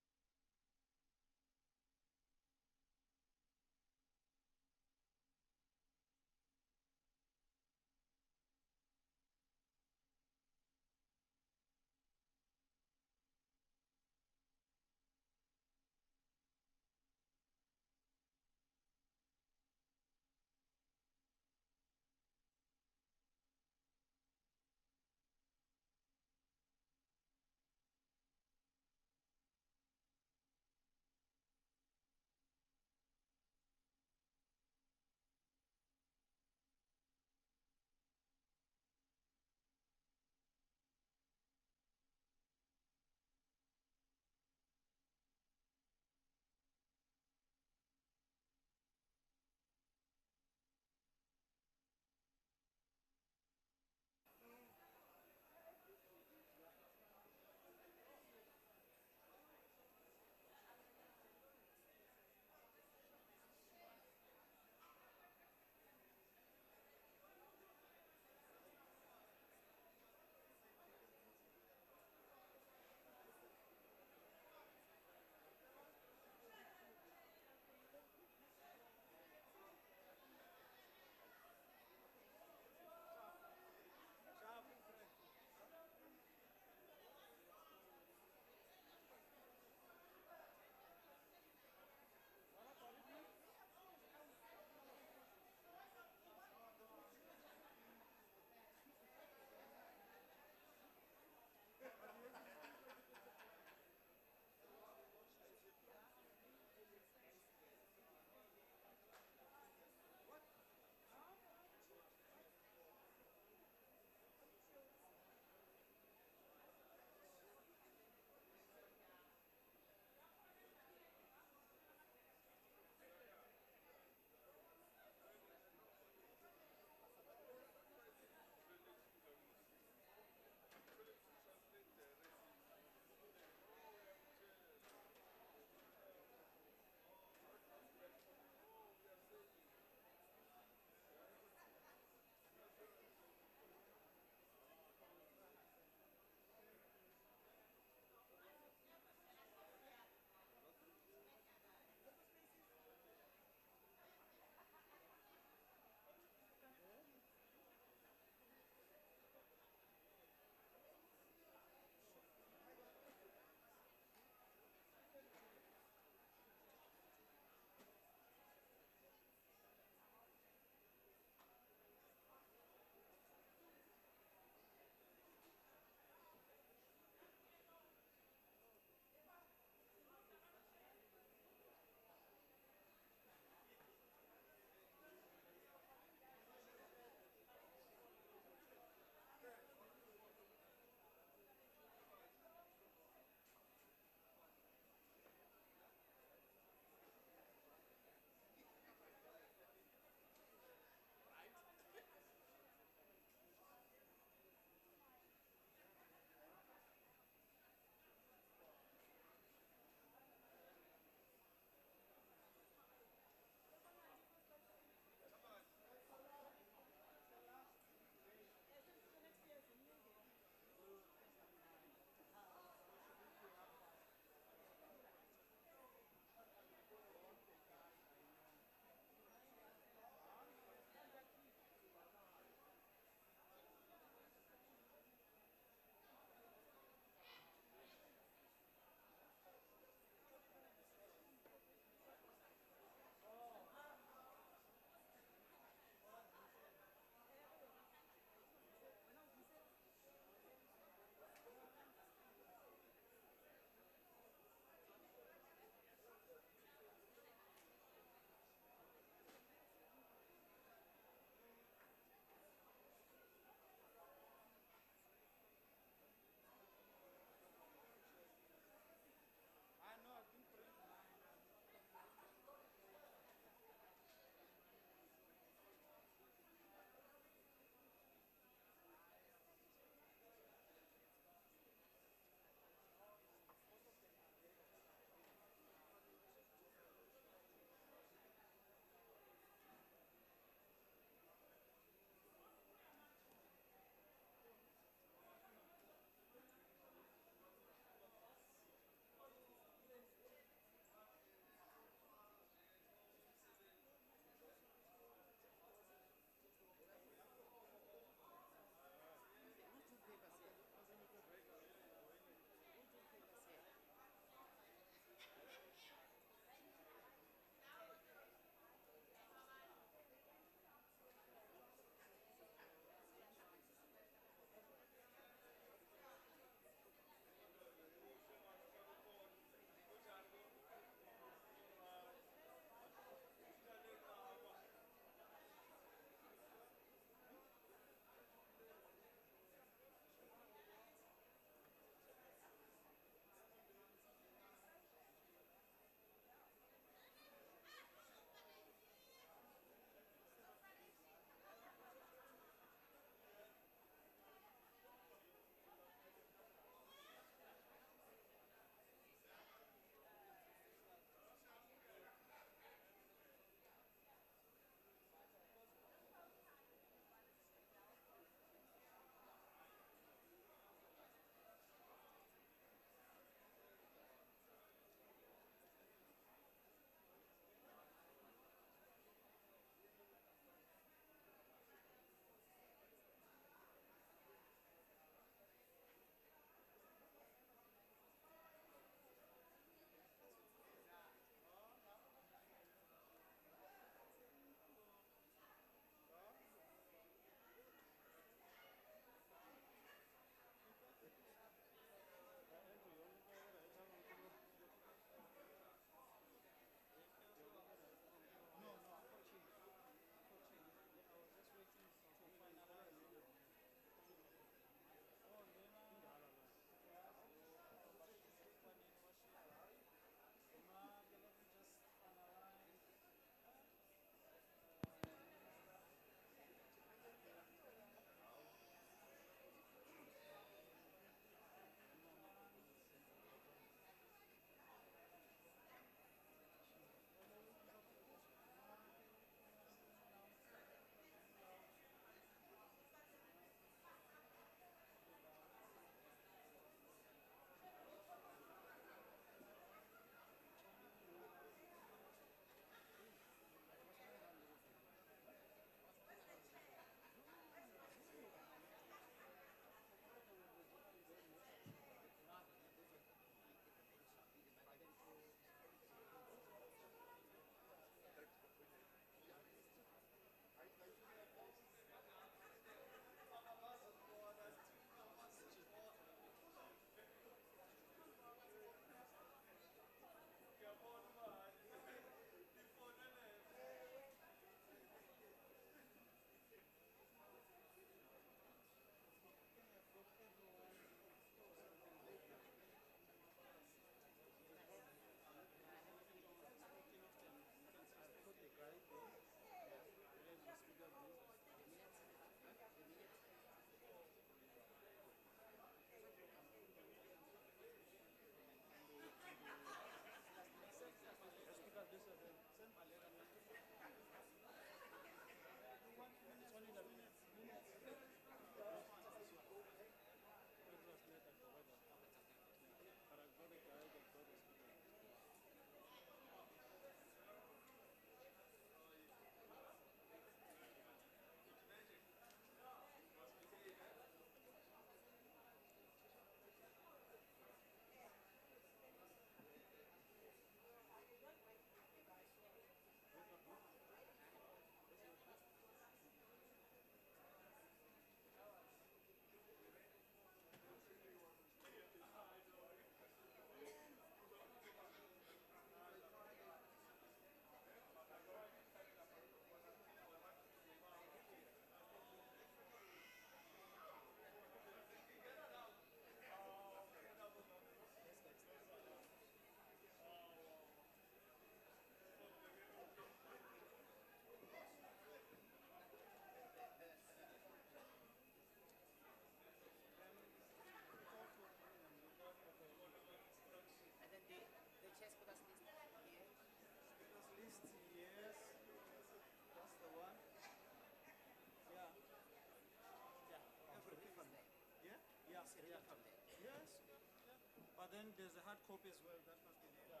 then there's a hard copy as well. That must be there.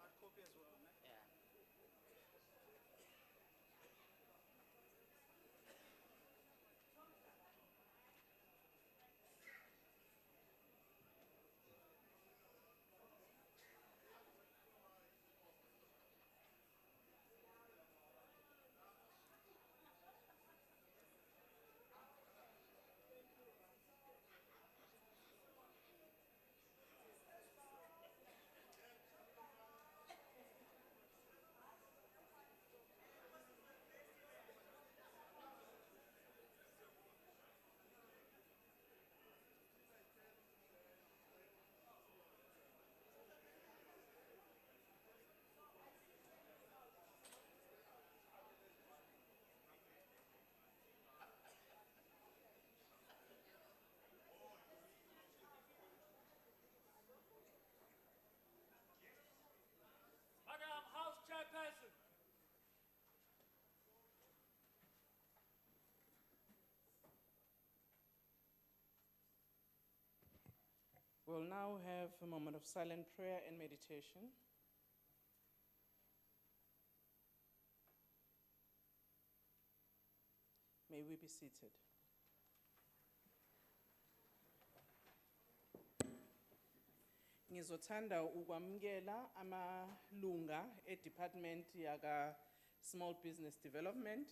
Hard copy as well. Ne? Yeah. Madam House Chairperson. We'll now have a moment of silent prayer and meditation. May we be seated. Ngizothanda ukwamukela amalunga e-Department yaka Small Business Development.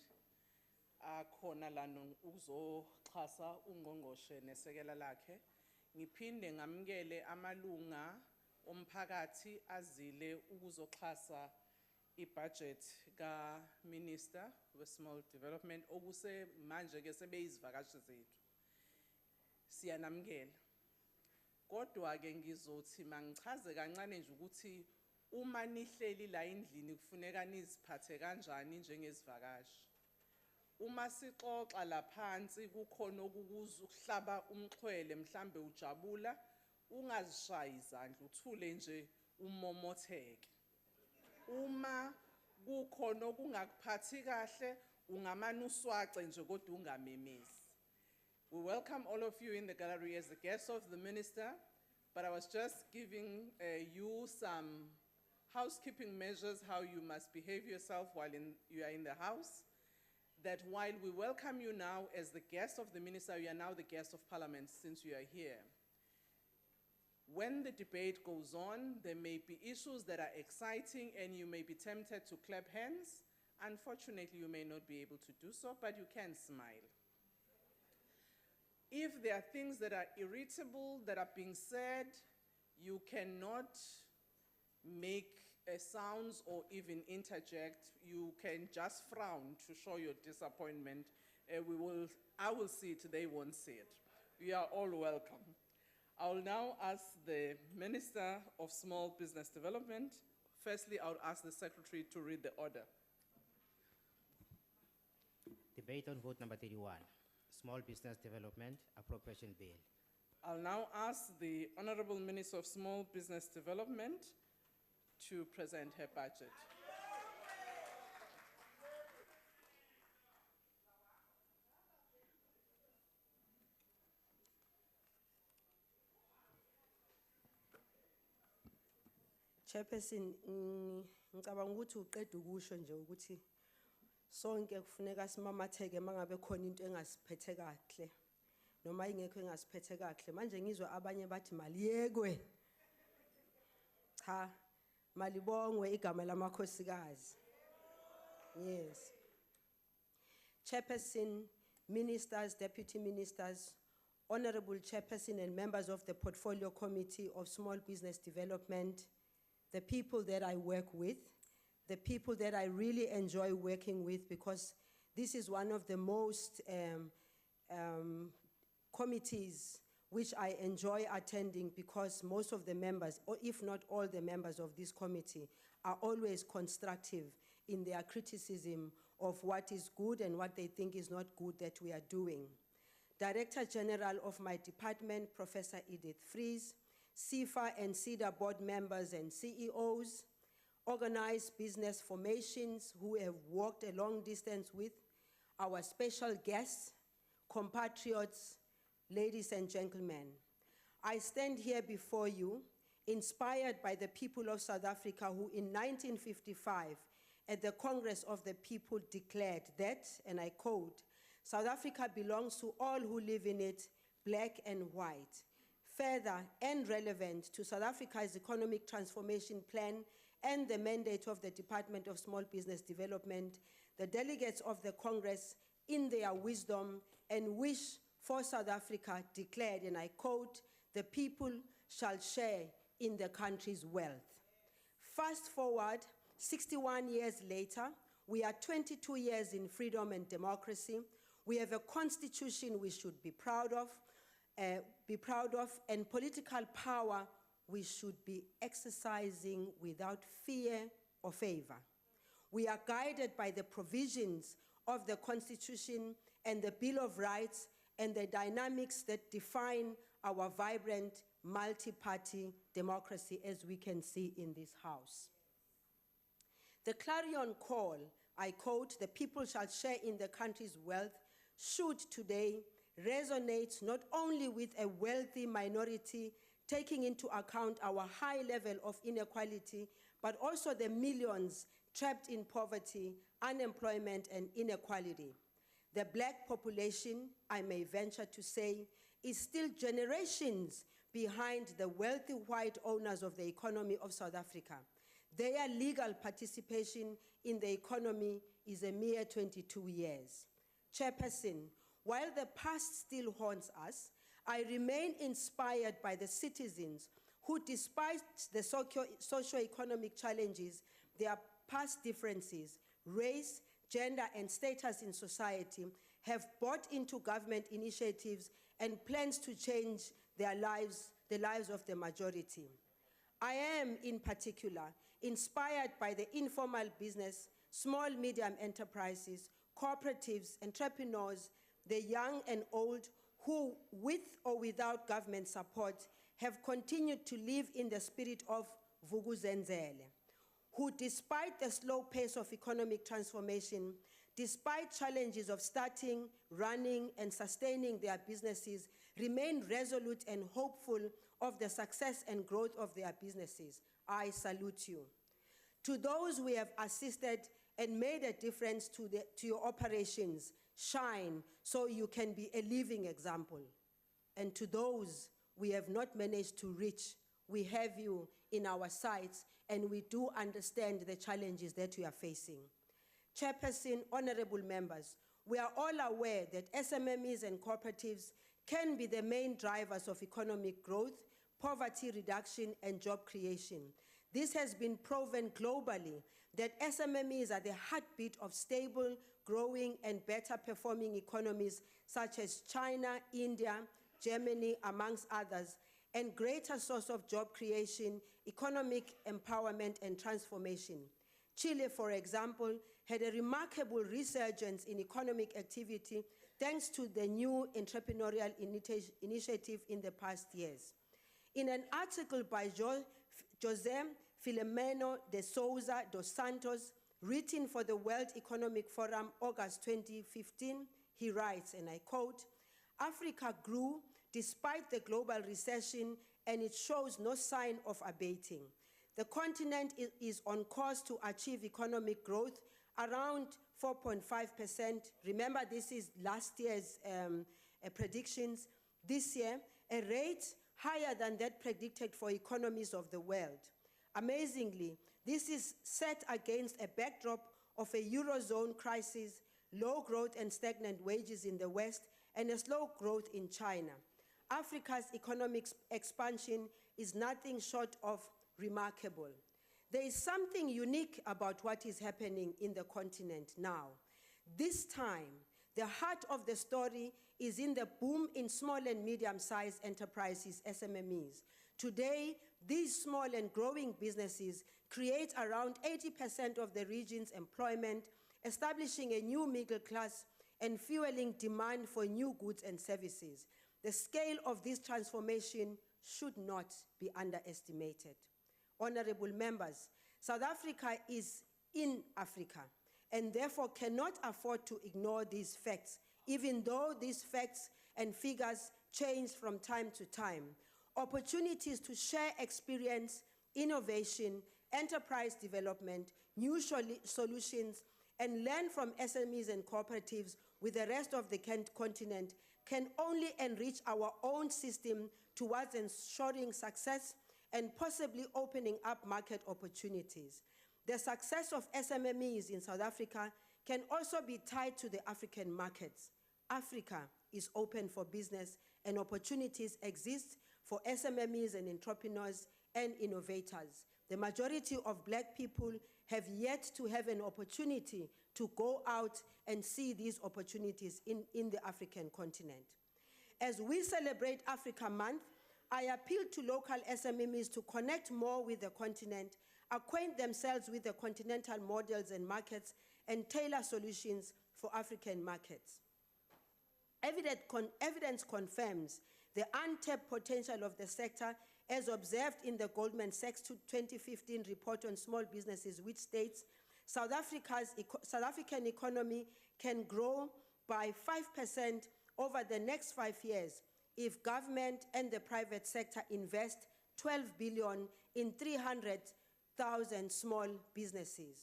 Akhona lana uzoxhasa ungqongqoshe nesekela lakhe. Ngiphinde ngamukele amalunga omphakathi azile ukuzoxhasa i-budget ka-Minister we-Small Development okuse manje ke sebeyizivakashi zethu. Siyanamukela. Kodwa ke ngizothi mangichaze kancane nje ukuthi uma nihleli la endlini kufuneka niziphathe kanjani njengezivakashi. Uma sixoxa laphansi kukhona okukuhlaba umxhwele mhlambe ujabula ungazishayi izandla uthule nje umomotheke. Uma kukhona okungakuphathi kahle ungamane uswace nje kodwa ungamemezi. We welcome all of you in the gallery as the guests of the minister, but I was just giving you some housekeeping measures, how you must behave yourself while you are in the house. That while we welcome you now as the guest of the minister, you are now the guest of parliament since you are here. When the debate goes on, there may be issues that are exciting and you may be tempted to clap hands. Unfortunately, you may not be able to do so, but you can smile. If there are things that are irritable that are being said, you cannot make sounds or even interject. You can just frown to show your disappointment. I will see it, they won't see it. You are all welcome. I will now ask the Minister of Small Business Development. Firstly, I will ask the Secretary to read the order. Debate on vote number 31, Small Business Development Appropriation Bill. I'll now ask the Honorable Minister of Small Business Development to present her budget. Chairperson, ngicabanga ukuthi uqeda ukusho nje ukuthi sonke kufuneka simamatheke mangabe khona into engasiphethe kahle noma ingekho engasiphethe kahle. Manje ngizwe abanye bathi maliyekwe. Cha, malibongwe igama lamakhosikazi. Yes. Chairperson, ministers, deputy ministers, honorable chairperson and members of the Portfolio Committee of Small Business Development, the people that I work with, the people that I really enjoy working with, because this is one of the most committees which I enjoy attending, because most of the members, or if not all the members of this committee, are always constructive in their criticism of what is good and what they think is not good that we are doing. Director General of my department, Professor Edith Fries, CIFA and CEDA board members and CEOs, organized business formations who have walked a long distance with, our special guests, compatriots, ladies and gentlemen. I stand here before you inspired by the people of South Africa who in 1955 at the Congress of the People declared that, and I quote, "South Africa belongs to all who live in it, black and white." Further and relevant to South Africa's economic transformation plan and the mandate of the Department of Small Business Development, the delegates of the Congress, in their wisdom and wish for South Africa, declared, and I quote, "The people shall share in the country's wealth." Fast forward, 61 years later, we are 22 years in freedom and democracy. We have a constitution we should be proud of, and political power we should be exercising without fear or favor. We are guided by the provisions of the Constitution and the Bill of Rights and the dynamics that define our vibrant multi-party democracy, as we can see in this House. The clarion call, I quote, "The people shall share in the country's wealth," should today resonate not only with a wealthy minority, taking into account our high level of inequality, but also the millions trapped in poverty, unemployment, and inequality. The black population, I may venture to say, is still generations behind the wealthy white owners of the economy of South Africa. Their legal participation in the economy is a mere 22 years. Chairperson, while the past still haunts us, I remain inspired by the citizens who, despite the socio-economic challenges, their past differences, race, gender, and status in society, have bought into government initiatives and plans to change their lives, the lives of the majority. I am, in particular, inspired by the informal business, small, medium enterprises, cooperatives, entrepreneurs, the young and old, who, with or without government support, have continued to live in the spirit of Vuk'uzenzele, who, despite the slow pace of economic transformation, despite challenges of starting, running, and sustaining their businesses, remain resolute and hopeful of the success and growth of their businesses. I salute you. To those we have assisted and made a difference to your operations, shine so you can be a living example. And to those we have not managed to reach, we have you in our sights, and we do understand the challenges that we are facing. Chairperson, honorable members, we are all aware that SMMEs and cooperatives can be the main drivers of economic growth, poverty reduction, and job creation. This has been proven globally that SMMEs are the heartbeat of stable, growing, and better performing economies such as China, India, Germany, amongst others, and greater source of job creation, economic empowerment, and transformation. Chile, for example, had a remarkable resurgence in economic activity thanks to the new entrepreneurial initiative in the past years. In an article by José Filomeno de Souza dos Santos, written for the World Economic Forum, August 2015, he writes, and I quote, "Africa grew despite the global recession, and it shows no sign of abating. The continent is on course to achieve economic growth around 4.5%. Remember, this is last year's predictions. This year, a rate higher than that predicted for economies of the world. Amazingly, this is set against a backdrop of a Eurozone crisis, low growth and stagnant wages in the West, and a slow growth in China. Africa's economic expansion is nothing short of remarkable. There is something unique about what is happening in the continent now. This time, the heart of the story is in the boom in small and medium-sized enterprises, SMMEs. Today, these small and growing businesses create around 80% of the region's employment, establishing a new middle class and fueling demand for new goods and services. The scale of this transformation should not be underestimated. Honorable members, South Africa is in Africa and therefore cannot afford to ignore these facts, even though these facts and figures change from time to time. opportunities to share experience, innovation, enterprise development, new solutions, and learn from SMEs and cooperatives with the rest of the continent can only enrich our own system towards ensuring success and possibly opening up market opportunities. The success of SMMEs in South Africa can also be tied to the African markets. Africa is open for business and opportunities exist for SMMEs and entrepreneurs and innovators. The majority of Black people have yet to have an opportunity to go out and see these opportunities in the African continent. As we celebrate Africa Month, I appeal to local SMMEs to connect more with the continent, acquaint themselves with the continental models and markets, and tailor solutions for African markets. Evidence confirms the untapped potential of the sector as observed in the Goldman Sachs 2015 report on small businesses, which states South African economy can grow by 5% over the next 5 years if government and the private sector invest 12 billion in 300,000 small businesses.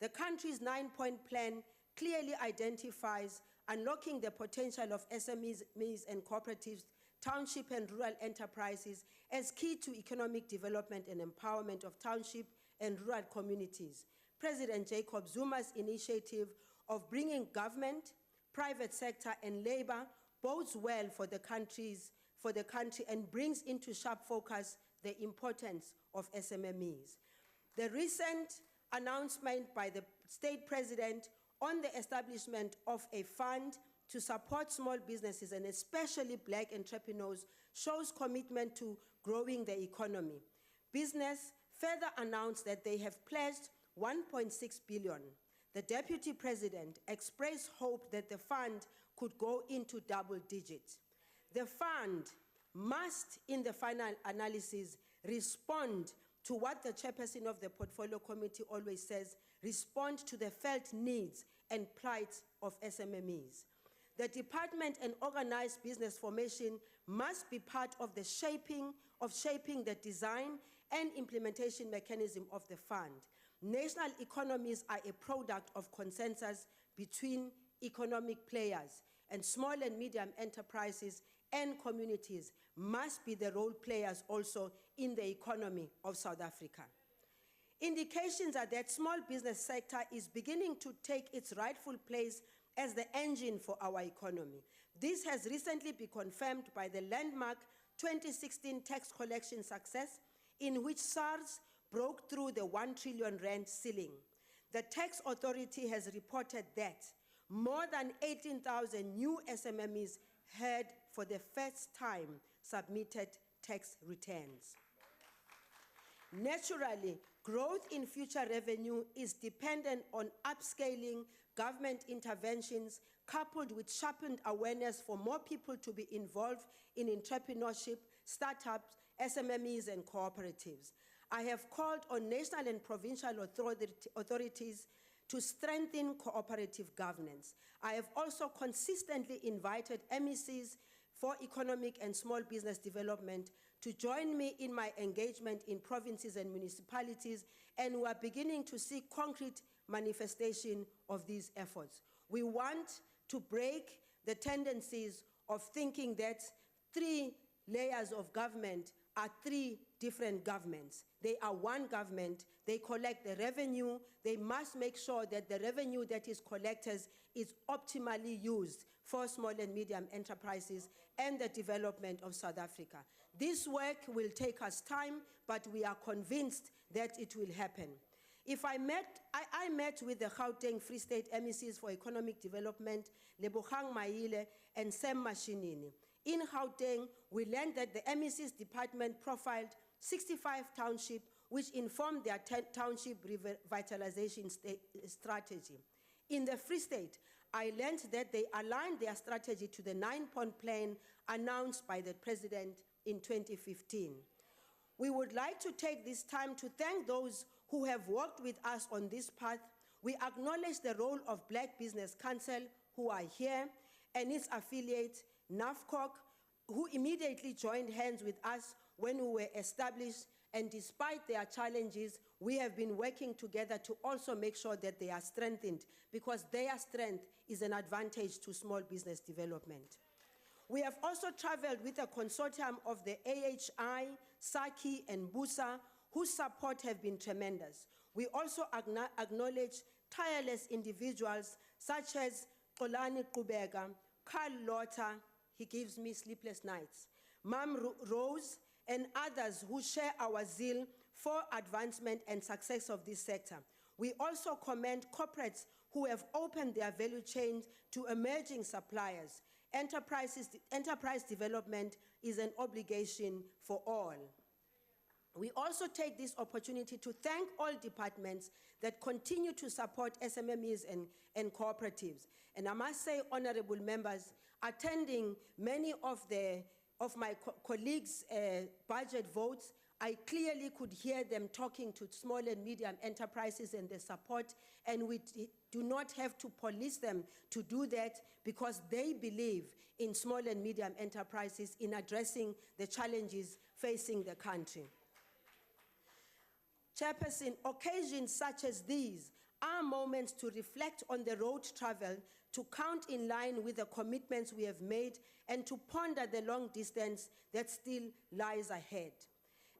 The country's 9-point plan clearly identifies unlocking the potential of SMEs and cooperatives, township and rural enterprises as key to economic development and empowerment of township and rural communities. President Jacob Zuma's initiative of bringing government, private sector, and labor bodes well for the country and brings into sharp focus the importance of SMMEs. The recent announcement by the state president on the establishment of a fund to support small businesses and especially Black entrepreneurs shows commitment to growing the economy. Business further announced that they have pledged 1.6 billion. The deputy president expressed hope that the fund could go into double digits. The fund must, in the final analysis, respond to what the chairperson of the portfolio committee always says, respond to the felt needs and plight of SMMEs. The department and organized business formation must be part of the shaping the design and implementation mechanism of the fund. National economies are a product of consensus between economic players, and small and medium enterprises and communities must be the role players also in the economy of South Africa. Indications are that small business sector is beginning to take its rightful place as the engine for our economy. This has recently been confirmed by the landmark 2016 tax collection success, in which SARS broke through the 1 trillion rand ceiling. The tax authority has reported that more than 18,000 new SMMEs had for the first time submitted tax returns. Naturally, growth in future revenue is dependent on upscaling government interventions coupled with sharpened awareness for more people to be involved in entrepreneurship, startups, SMMEs, and cooperatives. I have called on national and provincial authorities to strengthen cooperative governance. I have also consistently invited MECs for economic and small business development to join me in my engagement in provinces and municipalities, and we are beginning to see concrete manifestation of these efforts. We want to break the tendencies of thinking that 3 layers of government are 3 different governments. They are one government. They collect the revenue. They must make sure that the revenue that is collected is optimally used for small and medium enterprises and the development of South Africa. This work will take us time, but we are convinced that it will happen. I met with the Gauteng Free State MECs for Economic Development, Lebogang Maile and Sam Mashinini. In Gauteng, we learned that the MEC's department profiled 65 townships, which informed their township revitalization strategy. In the Free State, I learned that they aligned their strategy to the 9-point plan announced by the president in 2015. We would like to take this time to thank those who have worked with us on this path. We acknowledge the role of Black Business Council, who are here, and its affiliate, NAFCOC, who immediately joined hands with us when we were established, and despite their challenges, we have been working together to also make sure that they are strengthened, because their strength is an advantage to small business development. We have also traveled with a consortium of the AHI, SACI, and BUSA, whose support have been tremendous. We also acknowledge tireless individuals such as Xolani Qubeka, Carl Lotter, he gives me sleepless nights, Mam Rose, and others who share our zeal for advancement and success of this sector. We also commend corporates who have opened their value chains to emerging suppliers. Enterprise development is an obligation for all. We also take this opportunity to thank all departments that continue to support SMMEs and cooperatives. And I must say, honorable members, attending many of my colleagues' budget votes, I clearly could hear them talking to small and medium enterprises and their support, and we do not have to police them to do that, because they believe in small and medium enterprises in addressing the challenges facing the country. Chairperson, occasions such as these are moments to reflect on the road traveled, to count in line with the commitments we have made, and to ponder the long distance that still lies ahead.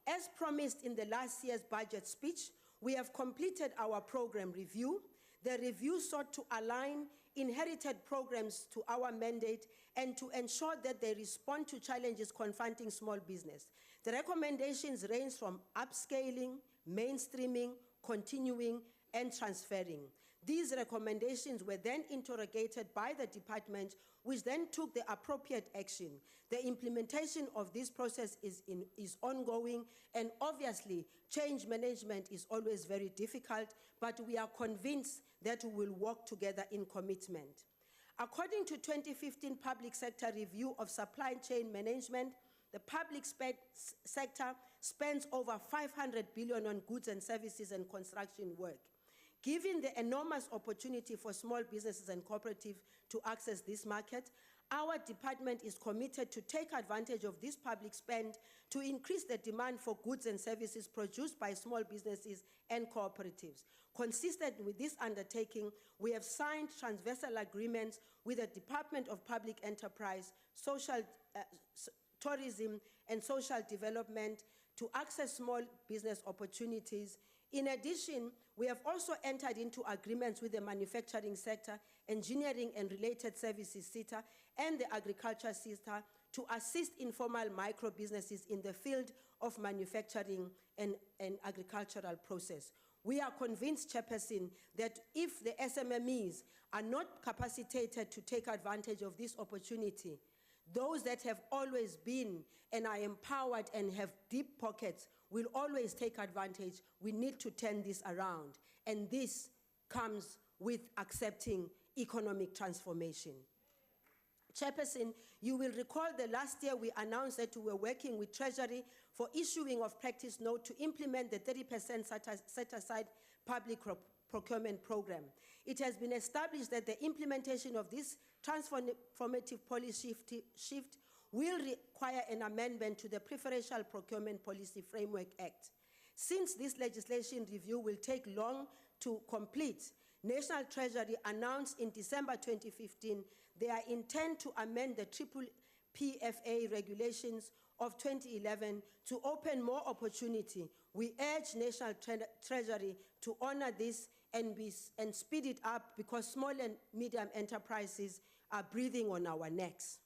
As promised in the last year's budget speech, we have completed our program review. The review sought to align inherited programs to our mandate and to ensure that they respond to challenges confronting small business. The recommendations range from upscaling, mainstreaming, continuing, and transferring. These recommendations were then interrogated by the department, which then took the appropriate action. The implementation of this process is ongoing, and obviously, change management is always very difficult, but we are convinced that we will work together in commitment. According to 2015 Public Sector Review of Supply Chain Management, the public sector spends over 500 billion on goods and services and construction work. Given the enormous opportunity for small businesses and cooperatives to access this market, our department is committed to take advantage of this public spend to increase the demand for goods and services produced by small businesses and cooperatives. Consistent with this undertaking, we have signed transversal agreements with the Department of Public Enterprise, Tourism and Social Development to access small business opportunities. In addition, we have also entered into agreements with the manufacturing sector, engineering and related services sector, and the agriculture sector to assist informal micro businesses in the field of manufacturing and agricultural process. We are convinced, Chairperson, that if the SMMEs are not capacitated to take advantage of this opportunity, those that have always been and are empowered and have deep pockets will always take advantage. We need to turn this around. And this comes with accepting economic transformation. Chairperson, you will recall that last year we announced that we were working with Treasury for issuing of practice note to implement the 30% set-aside public procurement program. It has been established that the implementation of this transformative policy shift will require an amendment to the Preferential Procurement Policy Framework Act. Since this legislation review will take long to complete, National Treasury announced in December 2015 their intent to amend the PFA regulations of 2011 to open more opportunity. We urge National Treasury to honor this and speed it up, because small and medium enterprises are breathing on our necks.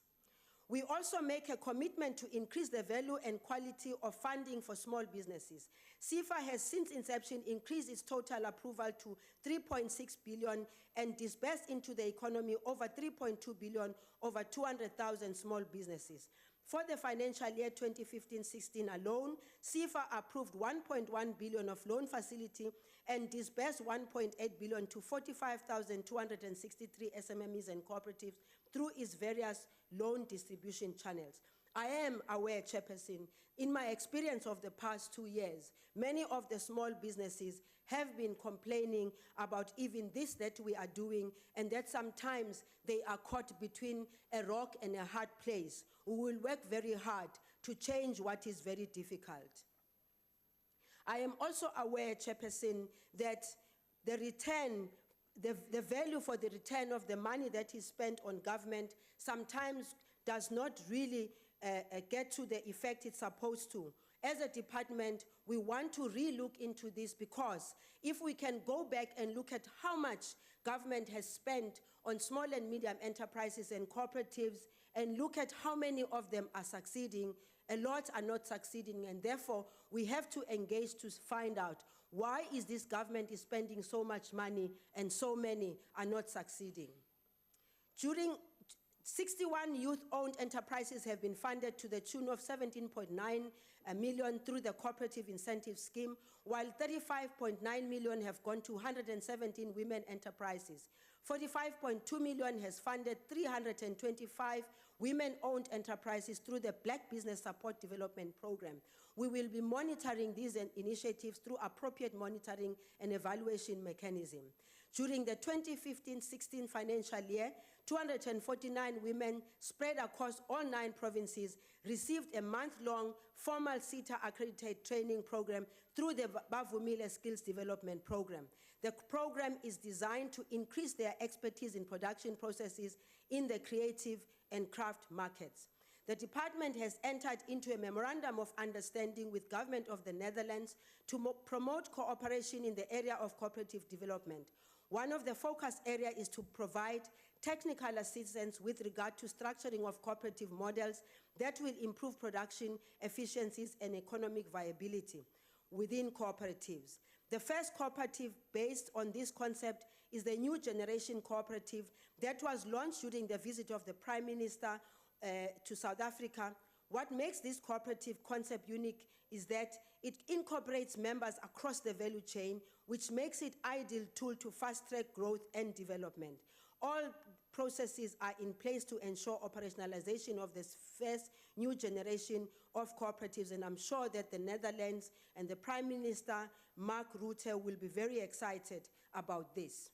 We also make a commitment to increase the value and quality of funding for small businesses. CFA has since inception increased its total approval to 3.6 billion and disbursed into the economy over 3.2 billion over 200,000 small businesses. For the financial year 2015-16 alone, CFA approved 1.1 billion of loan facility and disbursed 1.8 billion to 45,263 SMMEs and cooperatives through its various loan distribution channels. I am aware, Chairperson, in my experience of the past 2 years, many of the small businesses have been complaining about even this that we are doing, and that sometimes they are caught between a rock and a hard place. We will work very hard to change what is very difficult. I am also aware, Chairperson, that the return, the value for the return of the money that is spent on government sometimes does not really get to the effect it's supposed to. As a department, we want to re-look into this, because if we can go back and look at how much government has spent on small and medium enterprises and cooperatives, and look at how many of them are succeeding, a lot are not succeeding, and therefore we have to engage to find out why is this government is spending so much money and so many are not succeeding. 61 youth-owned enterprises have been funded to the tune of 17.9 million through the cooperative incentive scheme, while 35.9 million have gone to 117 women enterprises. 45.2 million has funded 325 women-owned enterprises through the Black Business Support Development Program. We will be monitoring these initiatives through appropriate monitoring and evaluation mechanism. During the 2015-16 financial year, 249 women spread across all 9 provinces received a month-long formal CETA accredited training program through the Bavumile Skills Development Program. The program is designed to increase their expertise in production processes in the creative and craft markets. The department has entered into a memorandum of understanding with Government of the Netherlands to promote cooperation in the area of cooperative development. One of the focus areas is to provide technical assistance with regard to structuring of cooperative models that will improve production efficiencies and economic viability within cooperatives. The first cooperative based on this concept is the New Generation Cooperative that was launched during the visit of the Prime Minister to South Africa. What makes this cooperative concept unique is that it incorporates members across the value chain, which makes it an ideal tool to fast-track growth and development. All processes are in place to ensure operationalization of this first new generation of cooperatives, and I'm sure that the Netherlands and the Prime Minister, Mark Rutte, will be very excited about this.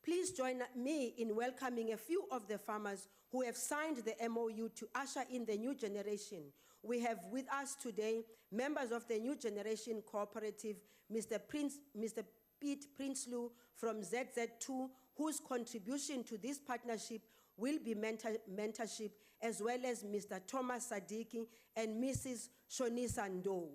Please join me in welcoming a few of the farmers who have signed the MOU to usher in the new generation. We have with us today members of the New Generation Cooperative, Mr. Pete Prinsloo from ZZ2, whose contribution to this partnership will be mentorship, as well as Mr. Thomas Sadiki and Mrs. Shonisa Ndou.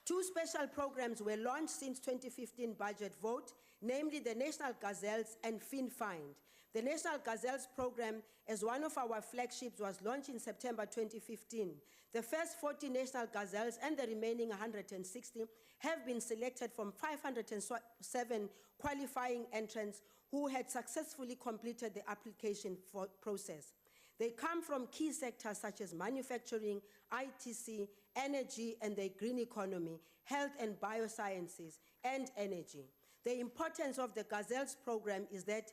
2 special programs were launched since 2015 budget vote, namely the National Gazelles and FinFind. The National Gazelles program, as one of our flagships, was launched in September 2015. The first 40 National Gazelles and the remaining 160 have been selected from 507 qualifying entrants who had successfully completed the application process. They come from key sectors such as manufacturing, ITC, energy and the green economy, health and biosciences, and energy. The importance of the Gazelles program is that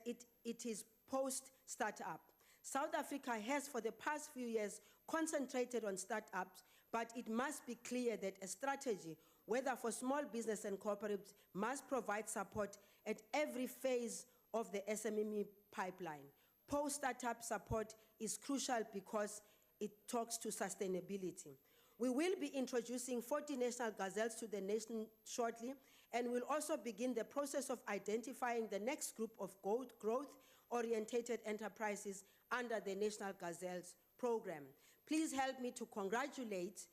it is post-startup. South Africa has for the past few years concentrated on startups, but it must be clear that a strategy, whether for small business and cooperatives, must provide support at every phase of the SMME pipeline. Post-startup support is crucial because it talks to sustainability. We will be introducing 40 National Gazelles to the nation shortly, and will also begin the process of identifying the next group of growth-oriented enterprises under the National Gazelles program. Please help me to congratulate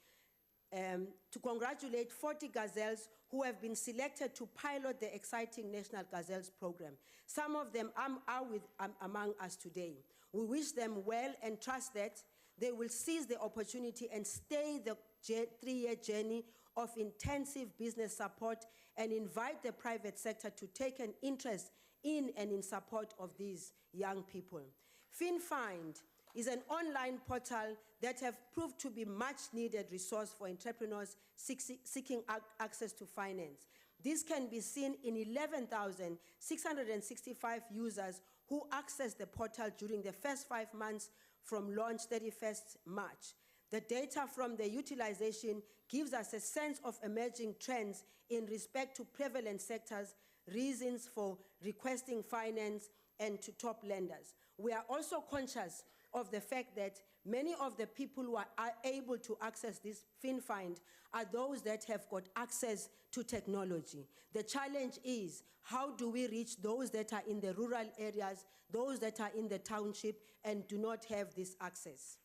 40 Gazelles who have been selected to pilot the exciting National Gazelles program. Some of them are among us today. We wish them well and trust that they will seize the opportunity and stay the 3-year journey of intensive business support and invite the private sector to take an interest in and in support of these young people. FinFind is an online portal that have proved to be much needed resource for entrepreneurs seeking access to finance. This can be seen in 11,665 users who accessed the portal during the first 5 months from launch 31st March. The data from the utilization gives us a sense of emerging trends in respect to prevalent sectors, reasons for requesting finance, and to top lenders. We are also conscious of the fact that many of the people who are able to access this FinFind are those that have got access to technology. The challenge is, how do we reach those that are in the rural areas, those that are in the township and do not have this access?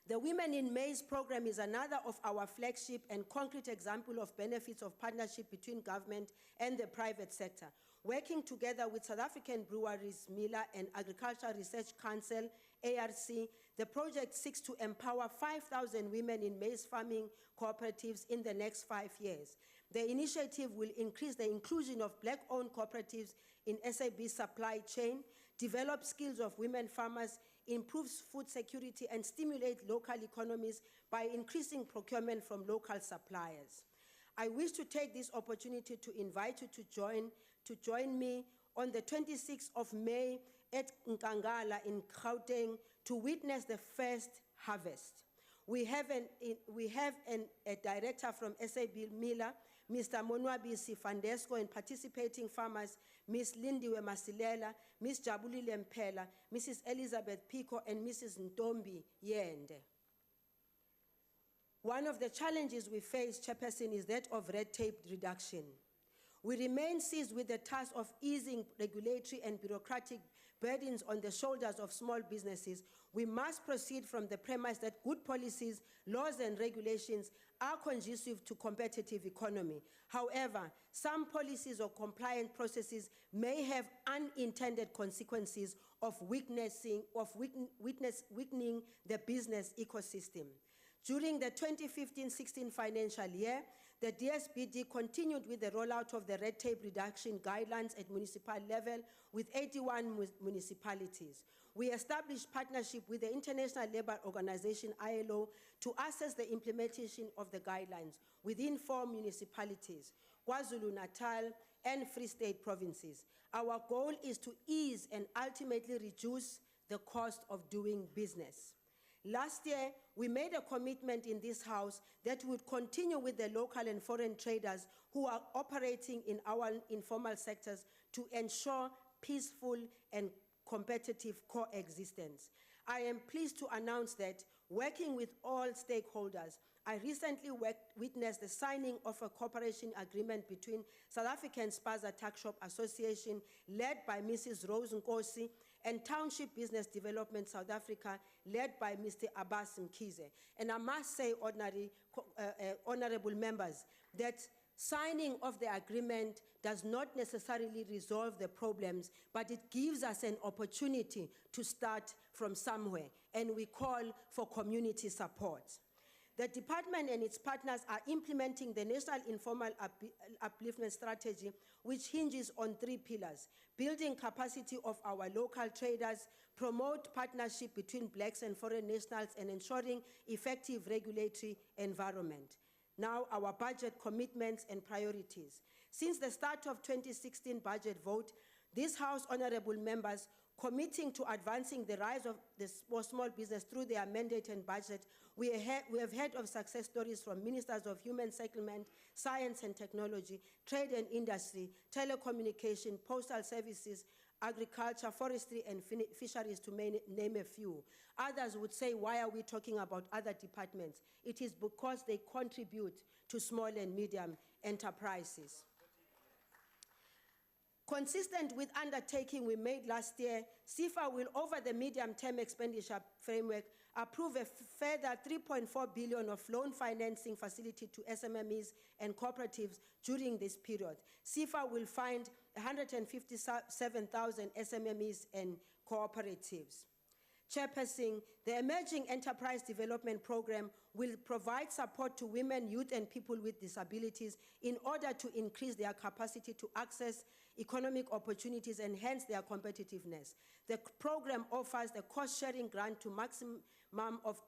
The Women in Maize program is another of our flagship and concrete example of benefits of partnership between government and the private sector. Working together with South African Breweries, Miller, and Agricultural Research Council, ARC, the project seeks to empower 5,000 women in maize farming cooperatives in the next 5 years. The initiative will increase the inclusion of Black-owned cooperatives in SAB supply chain, develop skills of women farmers, improves food security, and stimulate local economies by increasing procurement from local suppliers. I wish to take this opportunity to invite you to join me on the 26th of May at Nkangala in Gauteng to witness the first harvest. We have a director from SAB Miller, Mr. Monwabi Sifandesco, and participating farmers, Ms. Lindiwe Masilela, Ms. Jabulile Mpela, Mrs. Elizabeth Pico, and Mrs. Ntombi Yende. One of the challenges we face, Chairperson, is that of red tape reduction. We remain seized with the task of easing regulatory and bureaucratic burdens on the shoulders of small businesses. We must proceed from the premise that good policies, laws, and regulations are conducive to competitive economy. However, some policies or compliance processes may have unintended consequences of weakening the business ecosystem. During the 2015-16 financial year, the DSBD continued with the rollout of the red tape reduction guidelines at municipal level with 81 municipalities. We established partnership with the International Labour Organization, ILO, to assess the implementation of the guidelines within 4 municipalities, KwaZulu-Natal and Free State provinces. Our goal is to ease and ultimately reduce the cost of doing business. Last year, we made a commitment in this House that we would continue with the local and foreign traders who are operating in our informal sectors to ensure peaceful and competitive coexistence. I am pleased to announce that, working with all stakeholders, I recently witnessed the signing of a cooperation agreement between South African Spaza Tuck Shop Association, led by Mrs. Rose Nkosi, and Township Business Development South Africa, led by Mr. Abbas Mkhize. And I must say, honorable members, that signing of the agreement does not necessarily resolve the problems, but it gives us an opportunity to start from somewhere, and we call for community support. The department and its partners are implementing the National Informal Upliftment Strategy, which hinges on 3 pillars: building capacity of our local traders, promote partnership between Blacks and foreign nationals, and ensuring effective regulatory environment. Now, our budget commitments and priorities. Since the start of 2016 budget vote, this House, honorable members, committing to advancing the rise of the small business through their mandate and budget, we have heard of success stories from ministers of human settlement, science and technology, trade and industry, telecommunication, postal services, agriculture, forestry, and fisheries, to name a few. Others would say, why are we talking about other departments? It is because they contribute to small and medium enterprises. Consistent with undertaking we made last year, CIFA will, over the medium-term expenditure framework, approve a further 3.4 billion of loan financing facility to SMMEs and cooperatives during this period. CIFA will fund 157,000 SMMEs and cooperatives. Chairperson, the Emerging Enterprise Development Program will provide support to women, youth, and people with disabilities in order to increase their capacity to access economic opportunities and hence their competitiveness. The program offers the cost-sharing grant to maximum of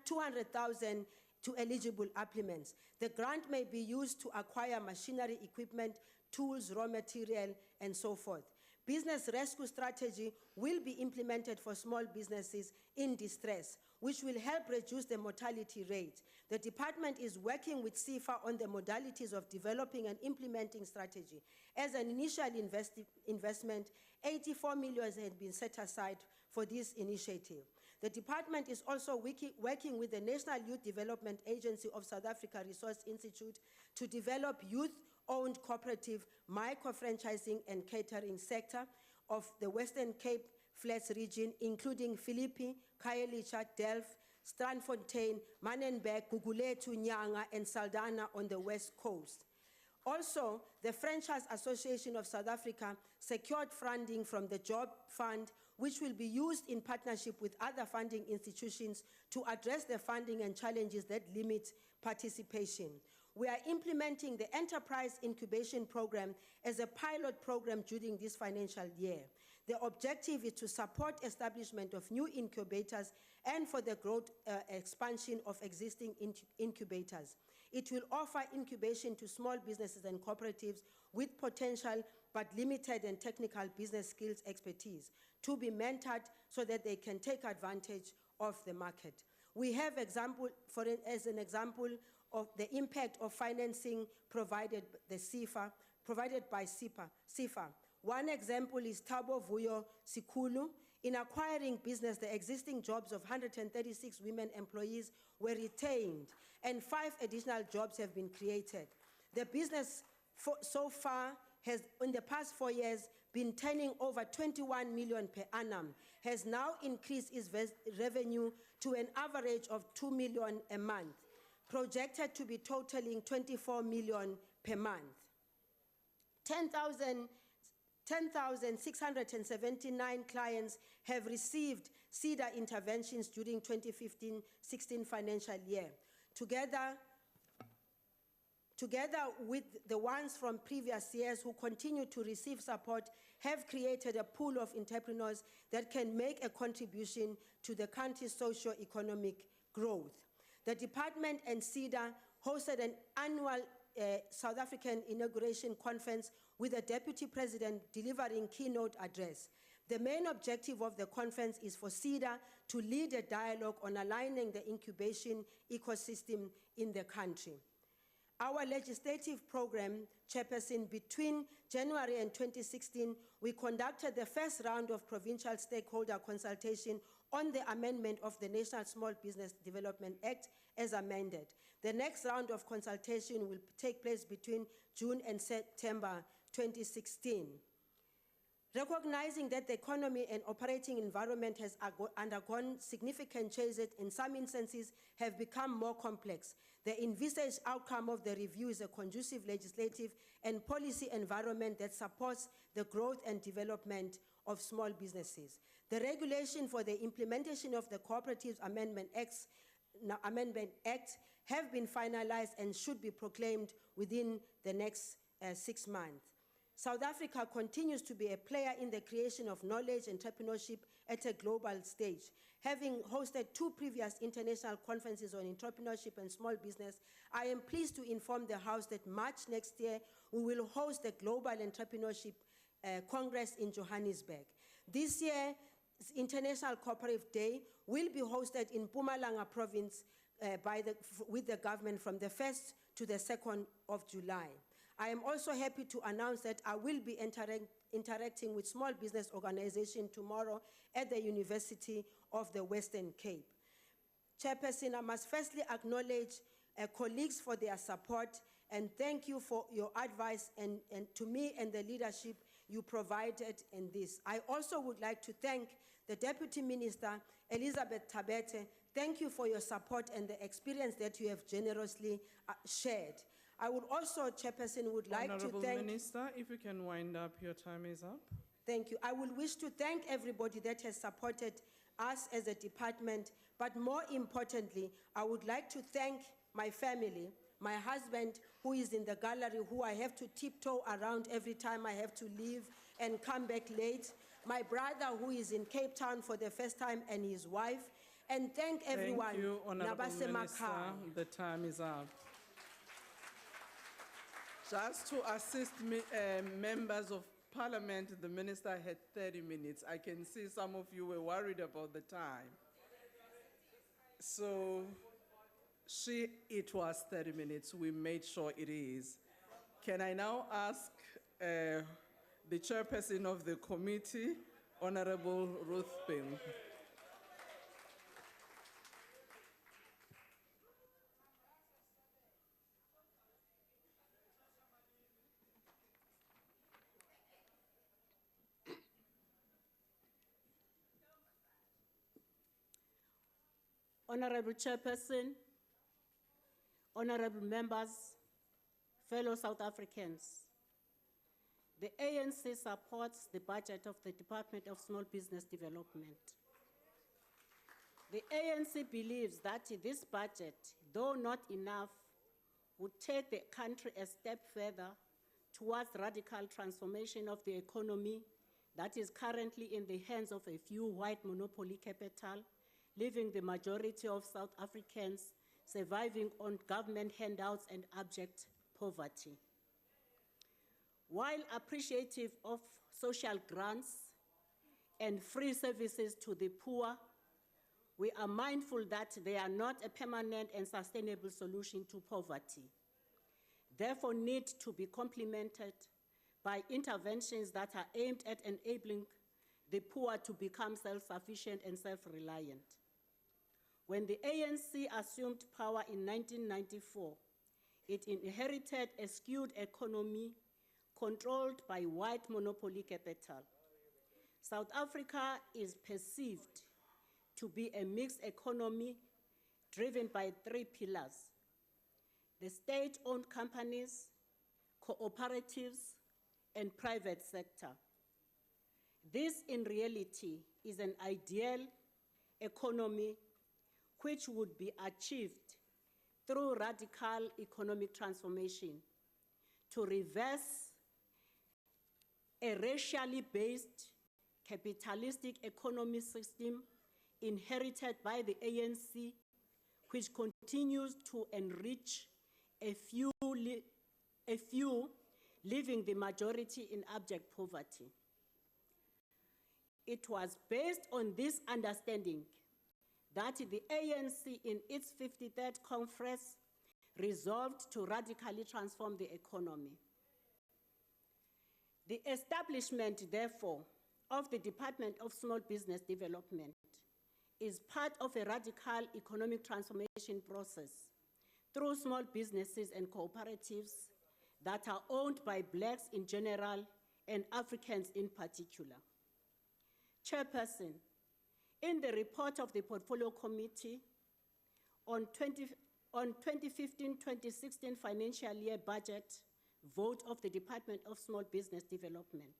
200,000 to eligible applicants. The grant may be used to acquire machinery, equipment, tools, raw material, and so forth. business rescue strategy will be implemented for small businesses in distress, which will help reduce the mortality rate. The department is working with CIFA on the modalities of developing and implementing strategy. As an initial investment, 84 million has been set aside for this initiative. The department is also working with the National Youth Development Agency of South Africa Resource Institute to develop youth-owned cooperative micro-franchising and catering sector of the Western Cape Flats region, including Philippi, Khayelitsha, Delft, Strandfontein, Manenberg, Guguletu, Nyanga, and Saldanha on the West Coast. Also, the Franchise Association of South Africa secured funding from the Job Fund, which will be used in partnership with other funding institutions to address the funding and challenges that limit participation. We are implementing the Enterprise Incubation Program as a pilot program during this financial year. The objective is to support establishment of new incubators and for the growth expansion of existing incubators. It will offer incubation to small businesses and cooperatives with potential but limited and technical business skills expertise to be mentored so that they can take advantage of the market. We have as an example of the impact of financing provided by CIFA. One example is Thabo Vuyo Sikulu. In acquiring business, the existing jobs of 136 women employees were retained and 5 additional jobs have been created. The business so far has, in the past 4 years, been turning over 21 million per annum, has now increased its revenue to an average of 2 million a month, projected to be totaling 24 million per month. 10,679 clients have received CEDA interventions during 2015-16 financial year. Together with the ones from previous years who continue to receive support, have created a pool of entrepreneurs that can make a contribution to the country's socio-economic growth. The department and CEDA hosted an annual South African inauguration conference with the Deputy President delivering keynote address. The main objective of the conference is for CEDA to lead a dialogue on aligning the incubation ecosystem in the country. Our legislative program, Chairperson, between January and 2016, we conducted the first round of provincial stakeholder consultation on the amendment of the National Small Business Development Act as amended. The next round of consultation will take place between June and September 2016. Recognizing that the economy and operating environment has undergone significant changes, in some instances have become more complex, the envisaged outcome of the review is a conducive legislative and policy environment that supports the growth and development of small businesses. The regulation for the implementation of the Cooperatives Amendment Act have been finalized and should be proclaimed within the next 6 months. South Africa continues to be a player in the creation of knowledge entrepreneurship at a global stage. Having hosted 2 previous international conferences on entrepreneurship and small business, I am pleased to inform the House that March next year, we will host the Global Entrepreneurship Congress in Johannesburg. This year's International Cooperative Day will be hosted in Mpumalanga Province with the government from the 1st to the 2nd of July. I am also happy to announce that I will be interacting with small business organizations tomorrow at the University of the Western Cape. Chairperson, I must firstly acknowledge colleagues for their support and thank you for your advice and to me and the leadership you provided in this. I also would like to thank the Deputy Minister, Elizabeth Tabete. Thank you for your support and the experience that you have generously shared. I would also, Chairperson, would like to thank... Honourable Minister, if you can wind up, your time is up. Thank you. I would wish to thank everybody that has supported us as a department, but more importantly, I would like to thank my family, my husband, who is in the gallery, who I have to tiptoe around every time I have to leave and come back late, my brother, who is in Cape Town for the first time, and his wife, and thank everyone. Thank you, Honourable Minister. The time is up. Just to assist members of Parliament, the minister had 30 minutes. I can see some of you were worried about the time. So it was 30 minutes. We made sure it is. Can I now ask the chairperson of the committee, Honorable Ruth Payne. Honorable Chairperson, honorable members, fellow South Africans, the ANC supports the budget of the Department of Small Business Development. The ANC believes that this budget, though not enough, would take the country a step further towards radical transformation of the economy that is currently in the hands of a few white monopoly capital, leaving the majority of South Africans surviving on government handouts and abject poverty. While appreciative of social grants and free services to the poor, we are mindful that they are not a permanent and sustainable solution to poverty. Therefore, need to be complemented by interventions that are aimed at enabling the poor to become self-sufficient and self-reliant. When the ANC assumed power in 1994, it inherited a skewed economy controlled by white monopoly capital. South Africa is perceived to be a mixed economy driven by three pillars: the state-owned companies, cooperatives, and private sector. This, in reality, is an ideal economy which would be achieved through radical economic transformation to reverse a racially based capitalistic economy system inherited by the ANC, which continues to enrich a few, leaving the majority in abject poverty. It was based on this understanding that the ANC in its 53rd conference resolved to radically transform the economy. The establishment, therefore, of the Department of Small Business Development is part of a radical economic transformation process through small businesses and cooperatives that are owned by Blacks in general and Africans in particular. Chairperson, in the report of the Portfolio Committee on 2015-2016 financial year budget vote of the Department of Small Business Development,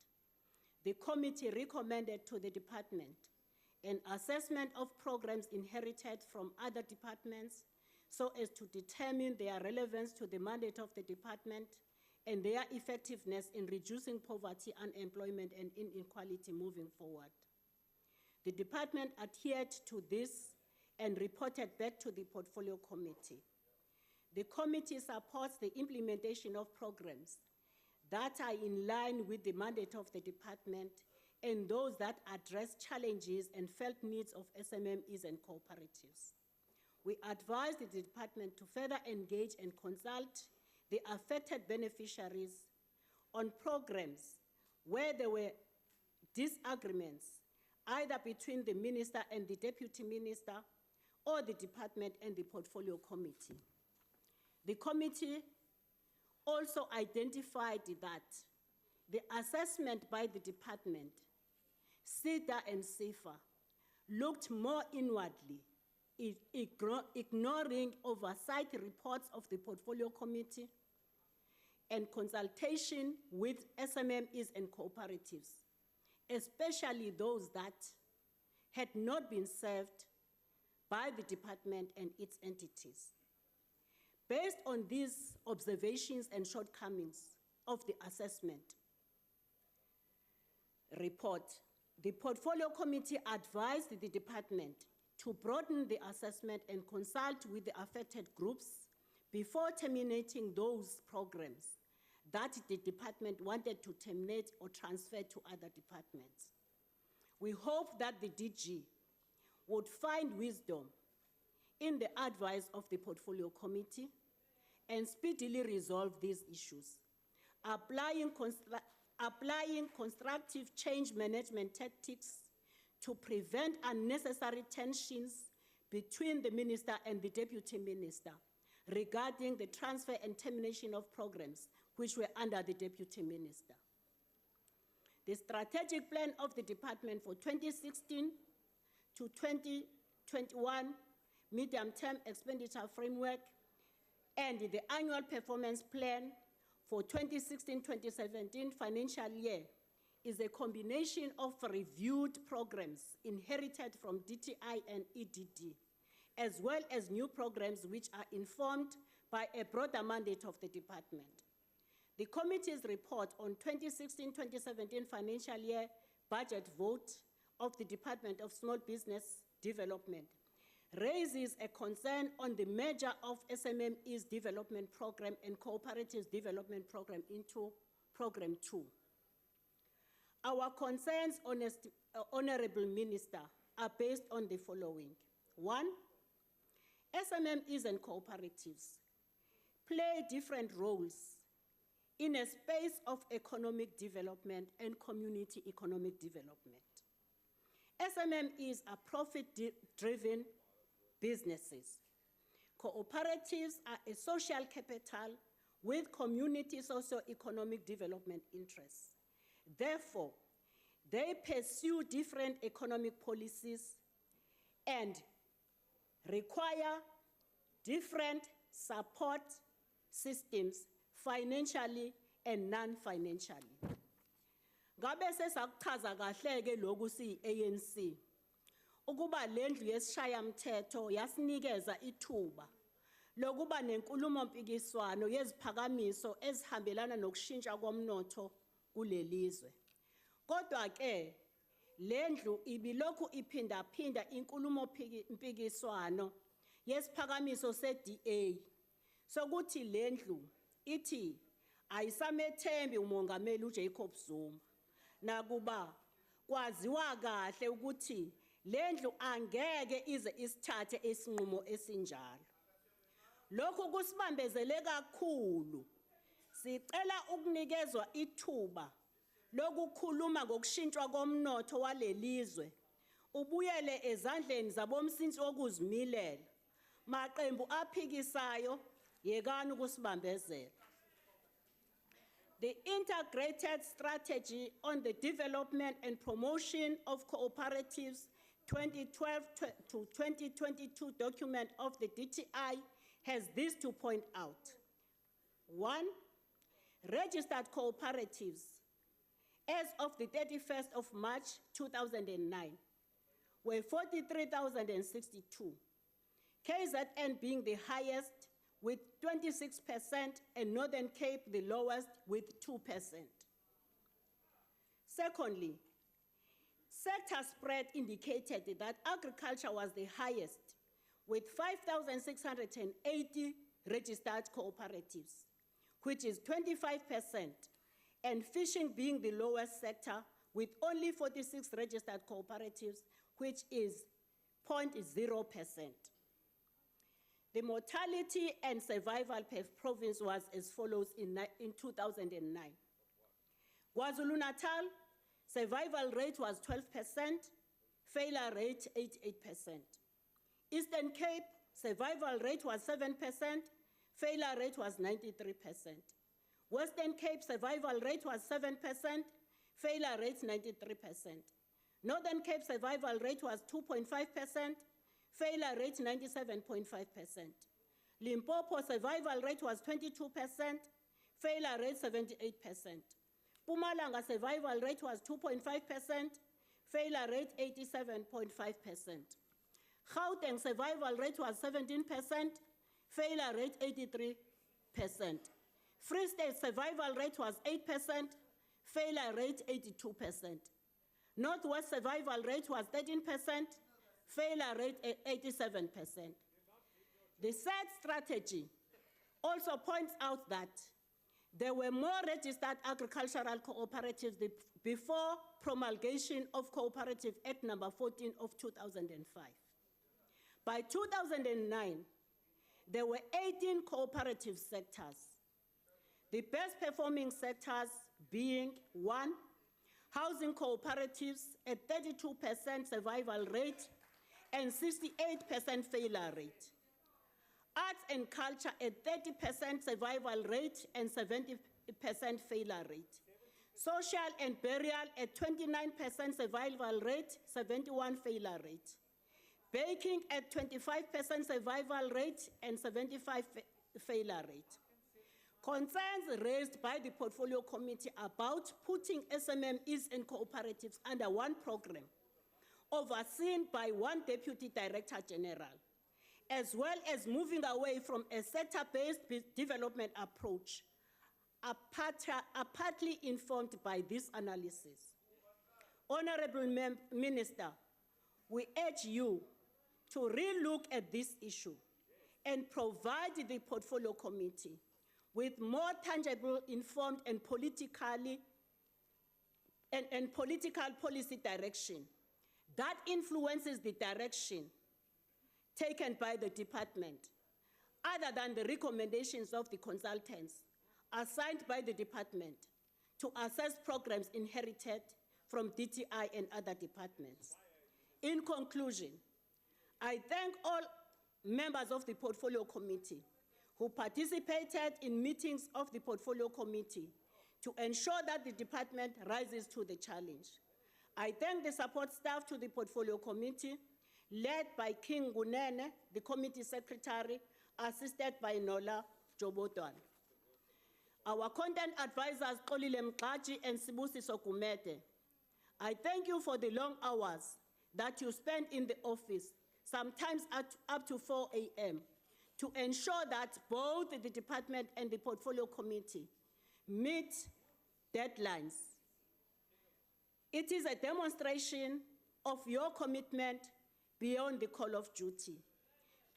the committee recommended to the department an assessment of programs inherited from other departments so as to determine their relevance to the mandate of the department and their effectiveness in reducing poverty, unemployment, and inequality moving forward. The department adhered to this and reported back to the Portfolio Committee. The committee supports the implementation of programs that are in line with the mandate of the department and those that address challenges and felt needs of SMMEs and cooperatives. We advise the department to further engage and consult the affected beneficiaries on programs where there were disagreements either between the minister and the deputy minister or the department and the Portfolio Committee. The committee also identified that the assessment by the department, SIDA and SIFA, looked more inwardly, ignoring oversight reports of the Portfolio Committee and consultation with SMMEs and cooperatives, especially those that had not been served by the department and its entities. Based on these observations and shortcomings of the assessment report, the Portfolio Committee advised the department to broaden the assessment and consult with the affected groups before terminating those programs that the department wanted to terminate or transfer to other departments. We hope that the DG would find wisdom in the advice of the Portfolio Committee and speedily resolve these issues, applying constructive change management tactics to prevent unnecessary tensions between the minister and the deputy minister regarding the transfer and termination of programs which were under the deputy minister. The strategic plan of the department for 2016 to 2021 medium-term expenditure framework and the annual performance plan for 2016-2017 financial year is a combination of reviewed programs inherited from DTI and EDD, as well as new programs which are informed by a broader mandate of the department. The committee's report on 2016-2017 financial year budget vote of the Department of Small Business Development raises a concern on the merger of SMME's development program and cooperatives development program into Program 2. Our concerns, Honorable Minister, are based on the following. One, SMMEs and cooperatives play different roles in a space of economic development and community economic development. SMMEs are profit-driven businesses. Cooperatives are a social capital with community socio-economic development interests. Therefore, they pursue different economic policies and require different support systems financially and non-financially. Ngabe sesakuchaza kahle-ke lokhu siyi-ANC ukuba lendlu yesishayamthetho yasinikeza ithuba lokuba nenkulumo mpikiswano yeziphakamiso ezihambelana nokushintsha komnotho kulelizwe. Kodwa ke lendlu ibilokhu iphinda inkulumo mpikiswano yesiphakamiso se-DA sokuthi lendlu ithi ayisamethembi umongameli uJacob Zuma nakuba kwaziwa kahle ukuthi lendlu angeke ize isithathe isinqumo esinjalo. Lokhu kusibambezele kakhulu. Sicela ukunikezwa ithuba lokukhuluma ngokushintshwa komnotho walelizwe ubuyele ezandleni zabomsinsi wokuzimilela. Maqembu aphikisayo yekani ukusibambezela. The integrated strategy on the development and promotion of cooperatives 2012 to 2022 document of the DTI has this to point out. One, registered cooperatives as of the 31st of March 2009 were 43,062, KZN being the highest with 26% and Northern Cape the lowest with 2%. Secondly, sector spread indicated that agriculture was the highest with 5,680 registered cooperatives, which is 25%, and fishing being the lowest sector with only 46 registered cooperatives, which is 0.0%. The mortality and survival per province was as follows in 2009. KwaZulu-Natal, survival rate was 12%, failure rate 88%. Eastern Cape, survival rate was 7%, failure rate was 93%. Western Cape, survival rate was 7%, failure rate 93%. Northern Cape, survival rate was 2.5%, failure rate 97.5%. Limpopo, survival rate was 22%, failure rate 78%. Mpumalanga, survival rate was 2.5%, failure rate 87.5%. Gauteng, survival rate was 17%, failure rate 83%. Free State, survival rate was 8%, failure rate 82%. Northwest, survival rate was 13%, failure rate 87%. The said strategy also points out that There were more registered agricultural cooperatives before promulgation of Cooperative Act number 14 of 2005. By 2009, there were 18 cooperative sectors. The best performing sectors being 1, housing cooperatives at 32% survival rate and 68% failure rate. Arts and culture at 30% survival rate and 70% failure rate. Social and burial at 29% survival rate, 71% failure rate. Baking at 25% survival rate and 75% failure rate. Concerns raised by the Portfolio Committee about putting SMMEs and cooperatives under one program, overseen by one Deputy Director General, as well as moving away from a sector-based development approach, are partly informed by this analysis. Honorable Minister, we urge you to relook at this issue and provide the Portfolio Committee with more tangible, informed, and political policy direction that influences the direction taken by the department, other than the recommendations of the consultants assigned by the department to assess programs inherited from DTI and other departments. In conclusion, I thank all members of the Portfolio Committee who participated in meetings of the Portfolio Committee to ensure that the department rises to the challenge. I thank the support staff to the Portfolio Committee, led by King Gunene, the committee secretary, assisted by Nola Jobodwan. Our content advisors, Kolile Mkaji and Sibusi Sokumete. I thank you for the long hours that you spend in the office, sometimes up to 4 a.m., to ensure that both the department and the Portfolio Committee meet deadlines. It is a demonstration of your commitment beyond the call of duty.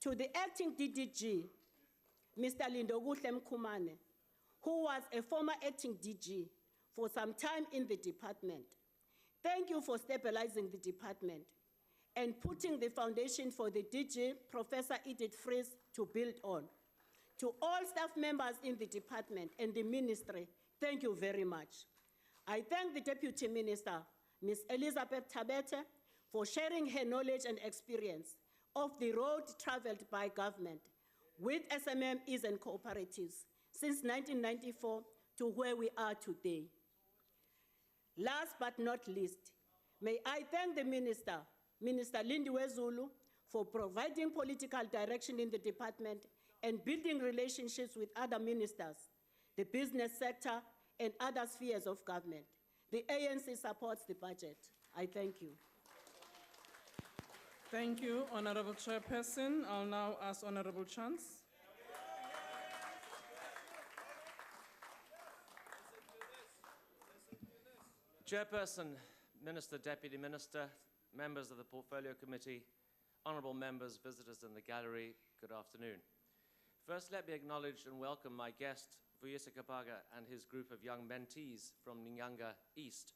To the acting DDG, Mr. Lindoguhle Mkhumane, who was a former acting DG for some time in the department, thank you for stabilizing the department and putting the foundation for the DG, Professor Edith Fries, to build on. To all staff members in the department and the ministry, thank you very much. I thank the Deputy Minister, Ms. Elizabeth Tabete, for sharing her knowledge and experience of the road traveled by government with SMMEs and cooperatives since 1994 to where we are today. Last but not least, may I thank the Minister, Minister Lindiwe Zulu, for providing political direction in the department and building relationships with other ministers, the business sector, and other spheres of government. The ANC supports the budget. I thank you. Thank you, Honorable Chairperson. I'll now ask Honorable Chance. Chairperson, Minister, Deputy Minister, members of the Portfolio Committee, honourable members, visitors in the gallery, good afternoon. First, let me acknowledge and welcome my guest, Vuyisa Kapaga, and his group of young mentees from Nyanga East.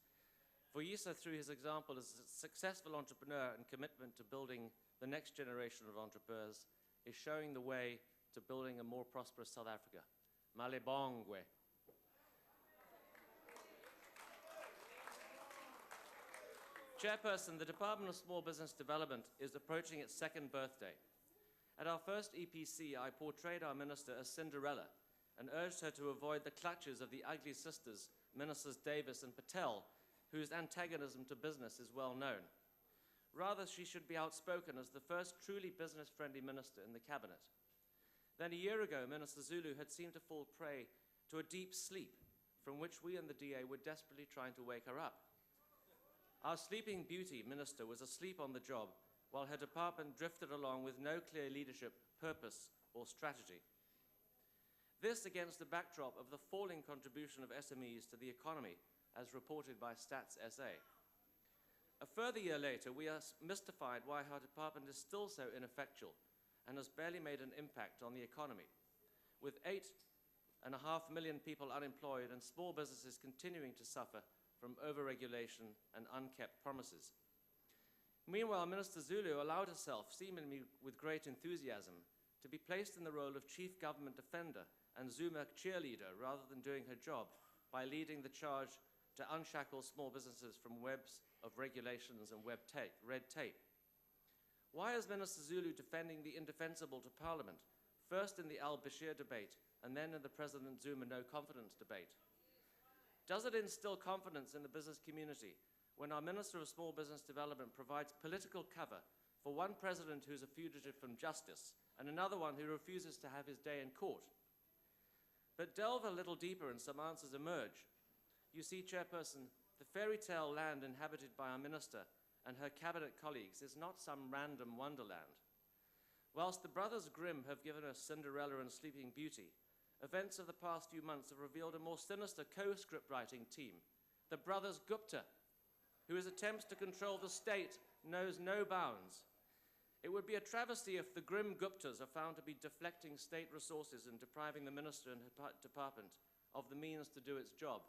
Vuyisa, through his example as a successful entrepreneur and commitment to building the next generation of entrepreneurs, is showing the way to building a more prosperous South Africa. Malebongwe. Chairperson, the Department of Small Business Development is approaching its second birthday. At our first EPC, I portrayed our minister as Cinderella and urged her to avoid the clutches of the ugly sisters, Ministers Davis and Patel, whose antagonism to business is well known. Rather, she should be outspoken as the first truly business-friendly minister in the cabinet. Then a year ago, Minister Zulu had seemed to fall prey to a deep sleep from which we and the DA were desperately trying to wake her up. Our sleeping beauty minister was asleep on the job while her department drifted along with no clear leadership, purpose, or strategy. This against the backdrop of the falling contribution of SMEs to the economy, as reported by Stats SA. A further year later, we are mystified why her department is still so ineffectual and has barely made an impact on the economy, with 8 and 500,000 people unemployed, and small businesses continuing to suffer from overregulation and unkept promises. Meanwhile, Minister Zulu allowed herself, seemingly with great enthusiasm, to be placed in the role of chief government defender and Zuma cheerleader rather than doing her job by leading the charge to unshackle small businesses from webs of regulations and red tape. Why is Minister Zulu defending the indefensible to Parliament, first in the al-Bashir debate and then in the President Zuma no-confidence debate? Does it instill confidence in the business community when our Minister of Small Business Development provides political cover for one president who's a fugitive from justice and another one who refuses to have his day in court? But delve a little deeper and some answers emerge. You see, Chairperson, the fairy tale land inhabited by our Minister and her cabinet colleagues is not some random wonderland. Whilst the Brothers Grimm have given us Cinderella and Sleeping Beauty, events of the past few months have revealed a more sinister co-script writing team, the Brothers Gupta, whose attempts to control the state knows no bounds. It would be a travesty if the Grimm Guptas are found to be deflecting state resources and depriving the Minister and her department of the means to do its job.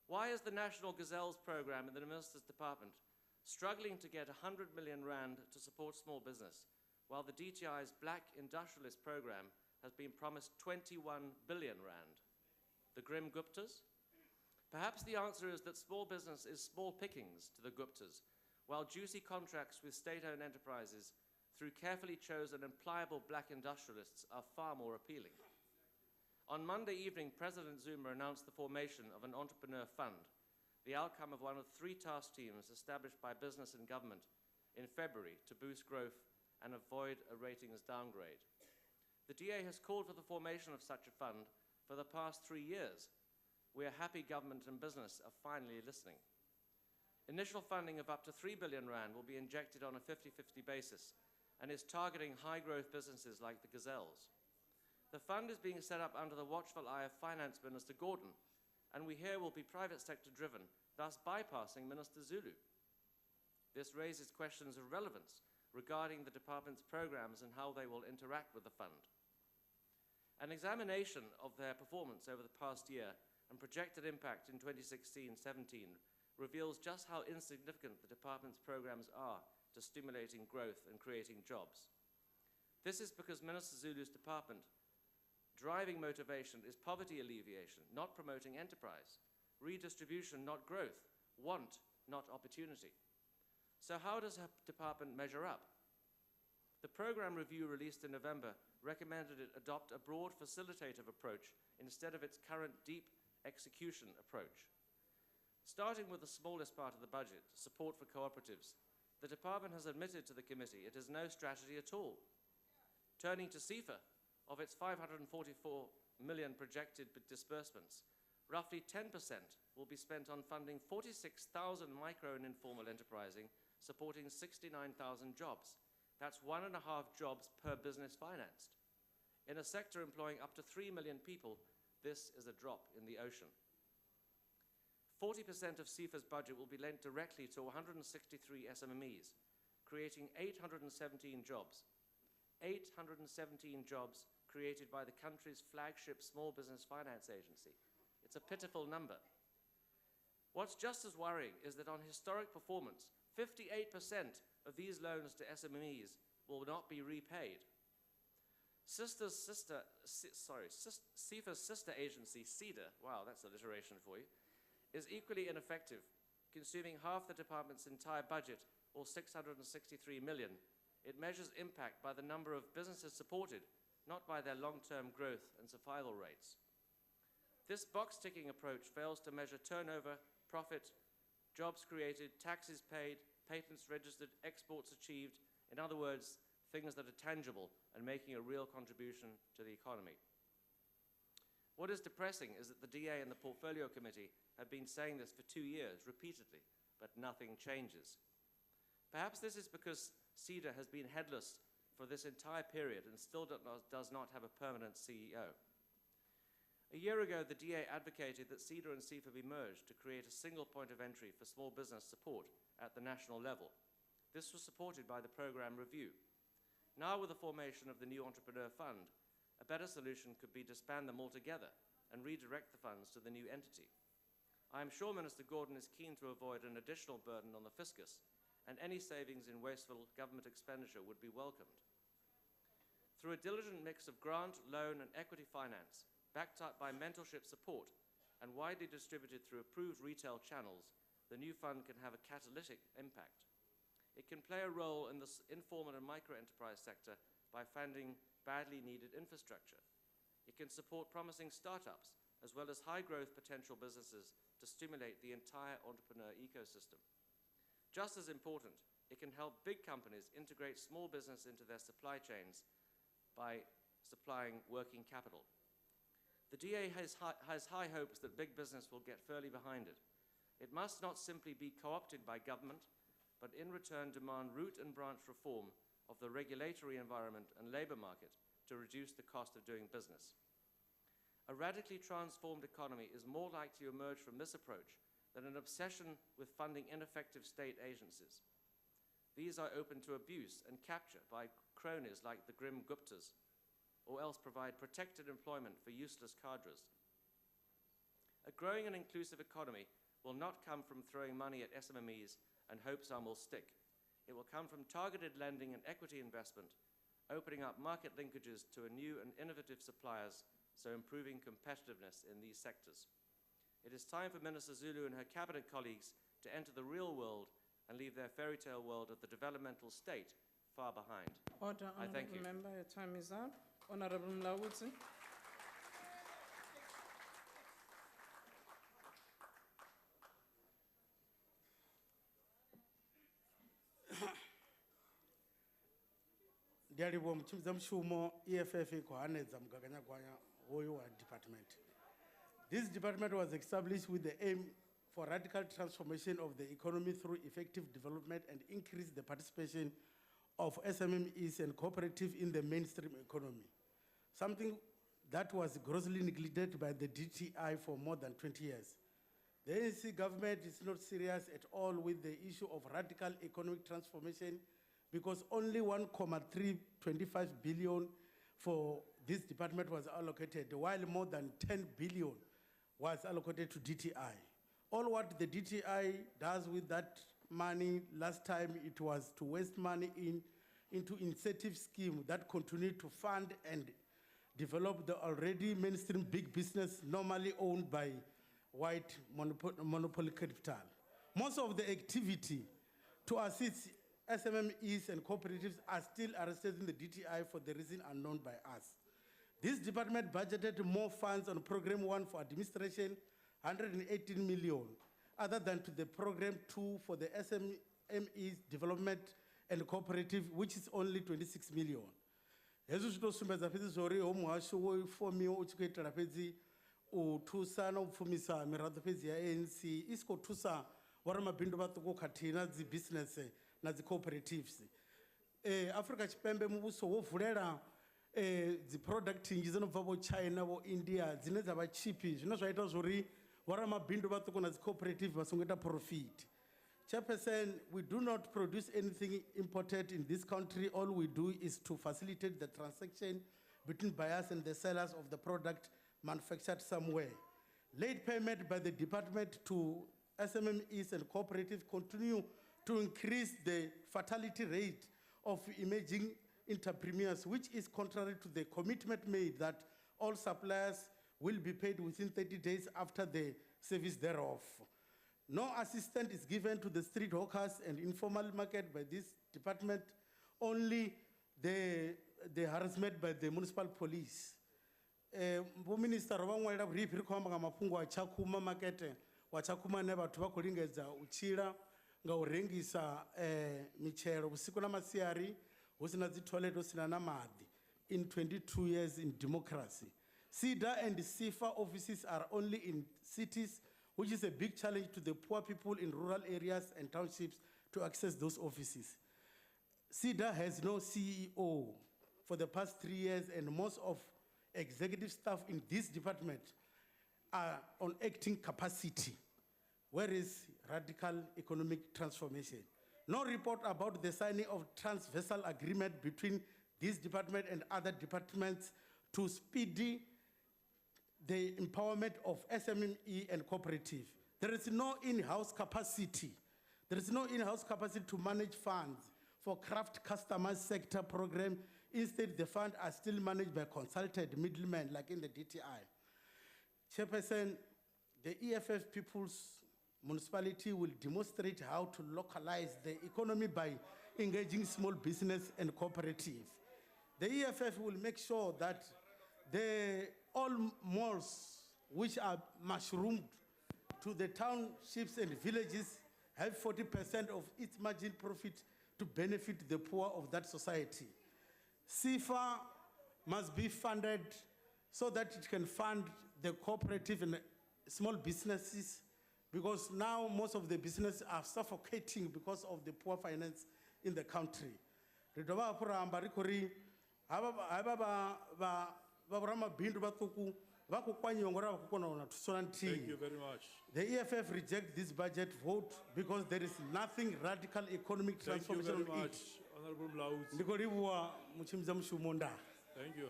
Why is the National Gazelles program in the Minister's department struggling to get 100 million rand to support small business, while the DTI's Black Industrialist program has been promised 21 billion rand? The Grimm Guptas? Perhaps the answer is that small business is small pickings to the Guptas, while juicy contracts with state-owned enterprises through carefully chosen and pliable black industrialists are far more appealing. On Monday evening, President Zuma announced the formation of an entrepreneur fund, the outcome of one of 3 task teams established by business and government in February to boost growth and avoid a ratings downgrade. The DA has called for the formation of such a fund for the past 3 years. We are happy government and business are finally listening. Initial funding of up to 3 billion rand will be injected on a 50-50 basis and is targeting high-growth businesses like the Gazelles. The fund is being set up under the watchful eye of Finance Minister Gordon, and we hear will be private sector driven, thus bypassing Minister Zulu. This raises questions of relevance regarding the department's programs and how they will interact with the fund. An examination of their performance over the past year and projected impact in 2016-17 reveals just how insignificant the department's programs are to stimulating growth and creating jobs. This is because Minister Zulu's department driving motivation is poverty alleviation, not promoting enterprise, redistribution, not growth, want, not opportunity. So how does her department measure up? The program review released in November recommended it adopt a broad facilitative approach instead of its current deep execution approach. Starting with the smallest part of the budget, support for cooperatives, the department has admitted to the committee it has no strategy at all. Turning to CIFA, of its 544 million projected disbursements, roughly 10% will be spent on funding 46,000 micro and informal enterprising, supporting 69,000 jobs. That's 1.5 jobs per business financed. In a sector employing up to 3 million people, this is a drop in the ocean. 40% of CIFA's budget will be lent directly to 163 SMMEs, creating 817 jobs. 817 jobs created by the country's flagship small business finance agency. It's a pitiful number. What's just as worrying is that on historic performance, 58% of these loans to SMMEs will not be repaid. CIFA's sister agency, CEDA, wow, that's alliteration for you, is equally ineffective, consuming half the department's entire budget, or 663 million. It measures impact by the number of businesses supported, not by their long-term growth and survival rates. This box-ticking approach fails to measure turnover, profit, jobs created, taxes paid, patents registered, exports achieved, in other words, things that are tangible and making a real contribution to the economy. What is depressing is that the DA and the Portfolio Committee have been saying this for 2 years, repeatedly, but nothing changes. Perhaps this is because CEDA has been headless for this entire period and still does not have a permanent CEO. A year ago, the DA advocated that CEDA and CIFA be merged to create a single point of entry for small business support at the national level. This was supported by the program review. Now, with the formation of the new Entrepreneur Fund, A better solution could be to disband them altogether and redirect the funds to the new entity. I am sure Minister Gordon is keen to avoid an additional burden on the fiscus, and any savings in wasteful government expenditure would be welcomed. Through a diligent mix of grant, loan, and equity finance, backed up by mentorship support, and widely distributed through approved retail channels, the new fund can have a catalytic impact. It can play a role in the informal and micro-enterprise sector by funding badly needed infrastructure. It can support promising startups, as well as high-growth potential businesses to stimulate the entire entrepreneur ecosystem. Just as important, it can help big companies integrate small business into their supply chains by supplying working capital. The DA has high hopes that big business will get fairly behind it. It must not simply be co-opted by government, but in return demand root and branch reform of the regulatory environment and labour market to reduce the cost of doing business. A radically transformed economy is more likely to emerge from this approach than an obsession with funding ineffective state agencies. These are open to abuse and capture by cronies like the grim Guptas, or else provide protected employment for useless cadres. A growing and inclusive economy will not come from throwing money at SMMEs and hope some will stick. It will come from targeted lending and equity investment, opening up market linkages to a new and innovative suppliers, so improving competitiveness in these sectors. It is time for Minister Zulu and her cabinet colleagues to enter the real world and leave their fairy tale world of the developmental state far behind. Order, I thank you. Member, your time is up. Honorable Mlawuti. Ndiyalibonga mchimbiza mshumo EFF ikuhanedza mugaganyagwanya hoyo wa department. This department was established with the aim for radical transformation of the economy through effective development and increase the participation of SMMEs and cooperatives in the mainstream economy, something that was grossly neglected by the DTI for more than 20 years. The ANC government is not serious at all with the issue of radical economic transformation because only 1.325 billion for this department was allocated, while more than 10 billion was allocated to DTI. All what the DTI does with that money, last time it was to waste money into incentive scheme that continue to fund and develop the already mainstream big business normally owned by white monopoly capital. Most of the activity to assist SMMEs and cooperatives are still arrested in the DTI for the reason unknown by us. This department budgeted more funds on Program 1 for administration, 118 million, other than to the Program 2 for the SMMEs development and cooperative, which is only 26 million. Hezwi zvinosumbedza fhedzi zvori muhasho wofomiwa uchikuitira fhedzi uthusa na upfumisa miraḓo fhedzi ya ANC isi khou thusa vhoramabindu vhaṱuku khathihi na dzi business na dzi cooperatives. Afrika Tshipembe muvhuso wo vulela dzi product nnzhi dzo no bva vho China vho India dzine dza vha cheap, zwine zwa ita zwori vhoramabindu vhaṱuku na dzi cooperative vha songo ita profit. Chairperson, we do not produce anything imported in this country. All we do is to facilitate the transaction between buyers and the sellers of the product manufactured somewhere. Late payment by the department to SMMEs and cooperatives continue to increase the fatality rate of emerging entrepreneurs, which is contrary to the commitment made that all suppliers will be paid within 30 days after the service thereof. No assistance is given to the street hawkers and informal market by this department, only the harassment by the municipal police. Minister vangwalela brief ri khou amba nga mafhungo a Tshakhuma market wa Tshakhuma ne vhathu vha khou lingedza u tshila nga u rengisa mitshelo vhusiku na masiari hu sina dzi toilet hu sina na maḓi. In 22 years in democracy, SIDA and SIFA offices are only in cities, which is a big challenge to the poor people in rural areas and townships to access those offices. SIDA has no CEO for the past 3 years, and most of executive staff in this department are on acting capacity. Where is radical economic transformation? No report about the signing of transversal agreement between this department and other departments to speed the empowerment of SME and cooperative. There is no in-house capacity. There is no in-house capacity to manage funds for craft customized sector program. Instead, the funds are still managed by consulted middlemen like in the DTI. Chairperson, the EFF People's Municipality will demonstrate how to localize the economy by engaging small business and cooperative. The EFF will make sure that all malls which are mushroomed to the townships and villages have 40% of its margin profit to benefit the poor of that society. CIFA must be funded so that it can fund the cooperative and small businesses, because now most of the businesses are suffocating because of the poor finance in the country. Thank you very much. The EFF rejects this budget vote because there is nothing radical economic transformation Thank you very in much, Honorable it. Thank you.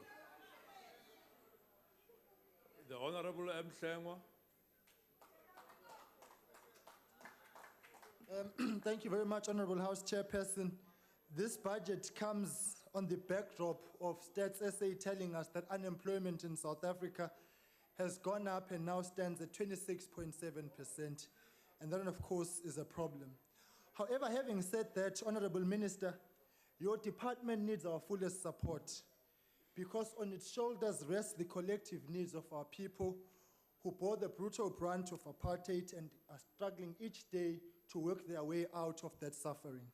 The Honorable M. Sengwa. Thank you very much, Honorable House Chairperson. This budget comes on the backdrop of Stats SA telling us that unemployment in South Africa has gone up and now stands at 26.7%. And that, of course, is a problem. However, having said that, Honorable Minister, your department needs our fullest support, because on its shoulders rest the collective needs of our people who bore the brutal brunt of apartheid and are struggling each day to work their way out of that suffering.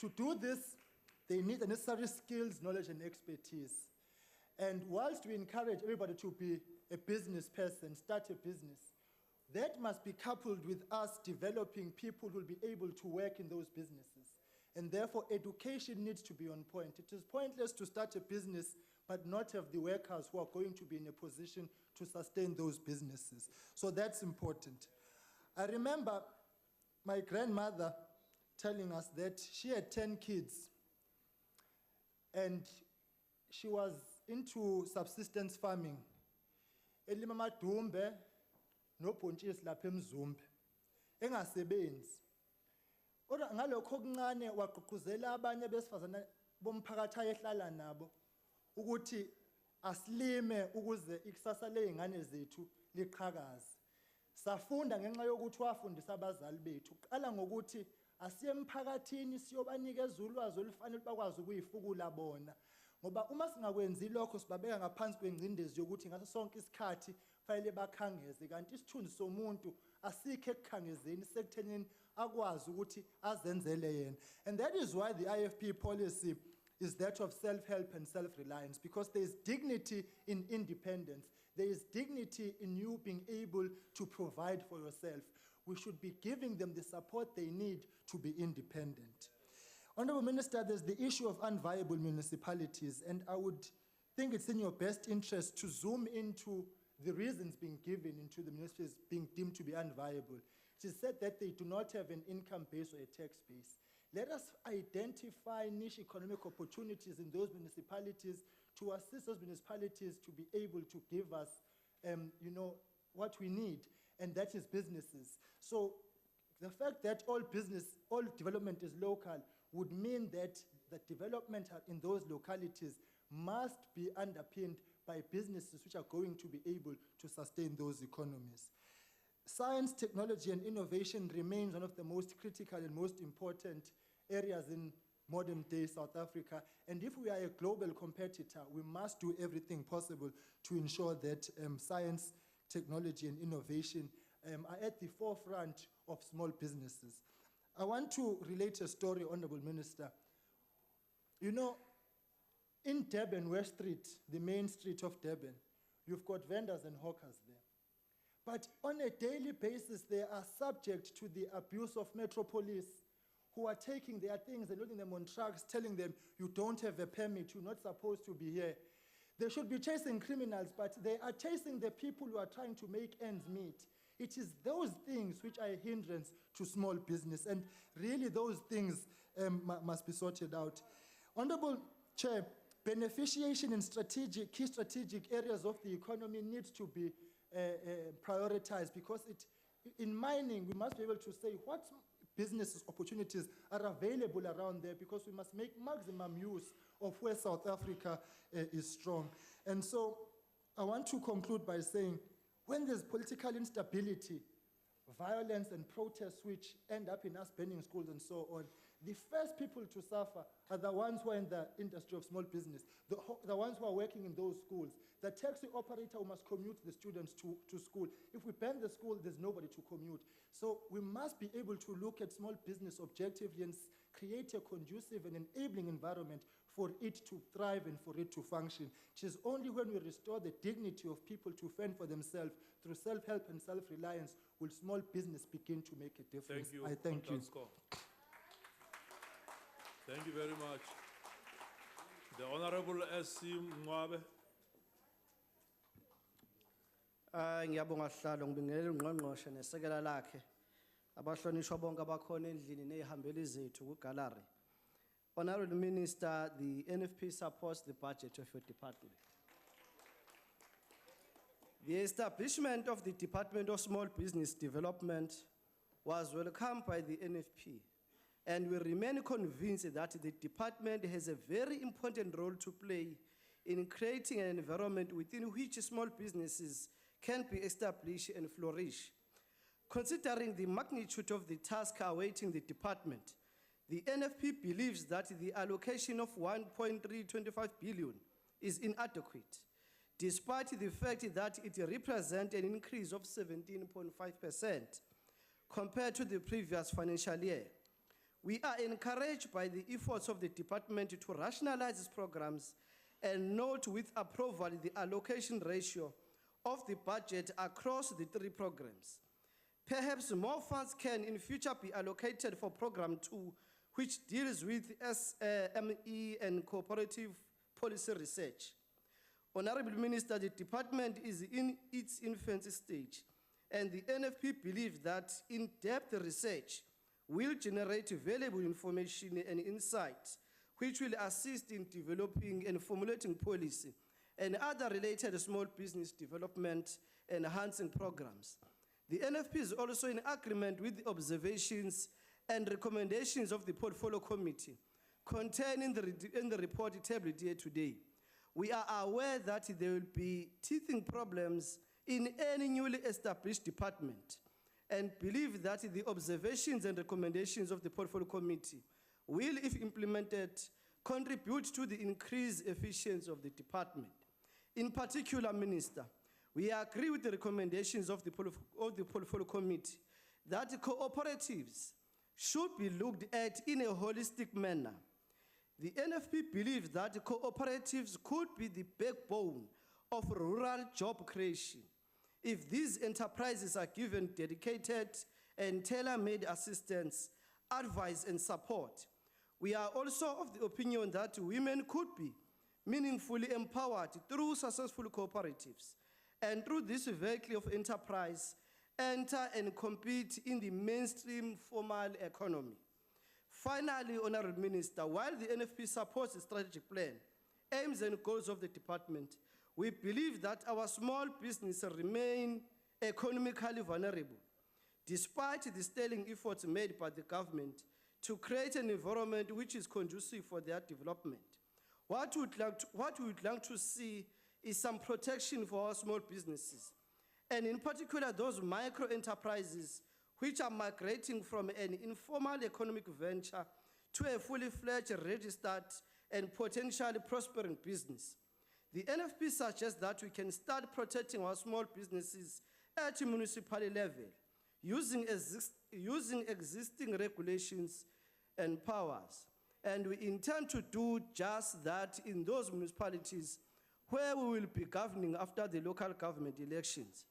To do this, they need the necessary skills, knowledge, and expertise. And whilst we encourage everybody to be a business person, start a business, that must be coupled with us developing people who will be able to work in those businesses. And therefore, education needs to be on point. It is pointless to start a business but not have the workers who are going to be in a position to sustain those businesses. So that's important. I remember my grandmother telling us that she had 10 kids and she was into subsistence farming. Elima amadumbe nobhontshisi lapha eMzumbe engasebenzi. Kodwa ngalokho okuncane wagqugquzela abanye besifazana bomphakathi ayehlala nabo ukuthi asilime ukuze ikusasa lezingane zethu liqhakaze. Safunda ngenxa yokuthi wafundisa abazali bethu. Qala ngokuthi asiye emphakathini siyobanikeza ulwazi olufanele bakwazi ukuyifukula bona. Ngoba uma singakwenzi lokho sibabeka ngaphansi kwengcindezi yokuthi ngaso sonke isikhathi fanele bakhangeze, kanti isithunzi somuntu asikho ekukhangezeni sekuthenini akwazi ukuthi azenzele yena. And that is why the IFP policy is that of self-help and self-reliance, because there is dignity in independence. There is dignity in you being able to provide for yourself. We should be giving them the support they need to be independent. Honorable Minister, there's the issue of unviable municipalities, and I would think it's in your best interest to zoom into the reasons being given into the municipalities being deemed to be unviable. It is said that they do not have an income base or a tax base. Let us identify niche economic opportunities in those municipalities to assist those municipalities to be able to give us, what we need, and that is businesses. So the fact that all development is local would mean that the development in those localities must be underpinned by businesses which are going to be able to sustain those economies. Science, technology, and innovation remains one of the most critical and most important areas in modern day South Africa. And if we are a global competitor, we must do everything possible to ensure that science, technology, and innovation are at the forefront of small businesses. I want to relate a story, Honorable Minister. You know, in Durban, West Street, the main street of Durban, you've got vendors and hawkers there. But on a daily basis, they are subject to the abuse of Metro Police, who are taking their things and loading them on trucks, telling them, you don't have a permit, you're not supposed to be here. They should be chasing criminals, but they are chasing the people who are trying to make ends meet. It is those things which are a hindrance to small business, and really those things must be sorted out. Honorable Chair, beneficiation in key strategic areas of the economy needs to be prioritized, because in mining, we must be able to say what business opportunities are available around there, because we must make maximum use of where South Africa is strong. And so I want to conclude by saying, when there's political instability, violence and protests which end up in us burning schools and so on, the first people to suffer are the ones who are in the industry of small business, the ones who are working in those schools. The taxi operator who must commute the students to school. If we ban the school, there's nobody to commute. So we must be able to look at small business objectively and create a conducive and enabling environment for it to thrive and for it to function. It is only when we restore the dignity of people to fend for themselves through self-help and self-reliance will small business begin to make a difference. Thank you. I thank you. Thank you very much. The Honorable S.C. Mwabe. Ngiyabonga sihlalo ngibingelela ungqongqoshe nesekela lakhe. Abahlonishwa bonke abakhona endlini nezihambeli zethu ku gallery. Honorable Minister, the NFP supports the budget of your department. The establishment of the Department of Small Business Development was welcomed by the NFP, and we remain convinced that the department has a very important role to play in creating an environment within which small businesses can be established and flourish. Considering the magnitude of the task awaiting the department, the NFP believes that the allocation of 1.325 billion is inadequate, despite the fact that it represents an increase of 17.5% compared to the previous financial year. We are encouraged by the efforts of the department to rationalize its programs and note with approval the allocation ratio of the budget across the 3 programs. Perhaps more funds can in future be allocated for Program 2, which deals with SME and cooperative policy research. Honorable Minister, the department is in its infancy stage, and the NFP believes that in-depth research will generate valuable information and insights, which will assist in developing and formulating policy and other related small business development enhancing programs. The NFP is also in agreement with the observations and recommendations of the Portfolio Committee contained in the report tabled here today. We are aware that there will be teething problems in any newly established department, and believe that the observations and recommendations of the Portfolio Committee will, if implemented, contribute to the increased efficiency of the department. In particular, Minister, we agree with the recommendations of the Portfolio Committee that cooperatives should be looked at in a holistic manner. The NFP believes that cooperatives could be the backbone of rural job creation if these enterprises are given dedicated and tailor-made assistance, advice, and support. We are also of the opinion that women could be meaningfully empowered through successful cooperatives, and through this vehicle of enterprise, enter and compete in the mainstream formal economy. Finally, Honorable Minister, while the NFP supports the strategic plan, aims and goals of the department, we believe that our small businesses remain economically vulnerable, despite the sterling efforts made by the government to create an environment which is conducive for their development. What we would like to see is some protection for our small businesses, and in particular those micro enterprises which are migrating from an informal economic venture to a fully fledged, registered, and potentially prospering business. The NFP suggests that we can start protecting our small businesses at a municipal level, using existing regulations and powers. And we intend to do just that in those municipalities where we will be governing after the local government elections.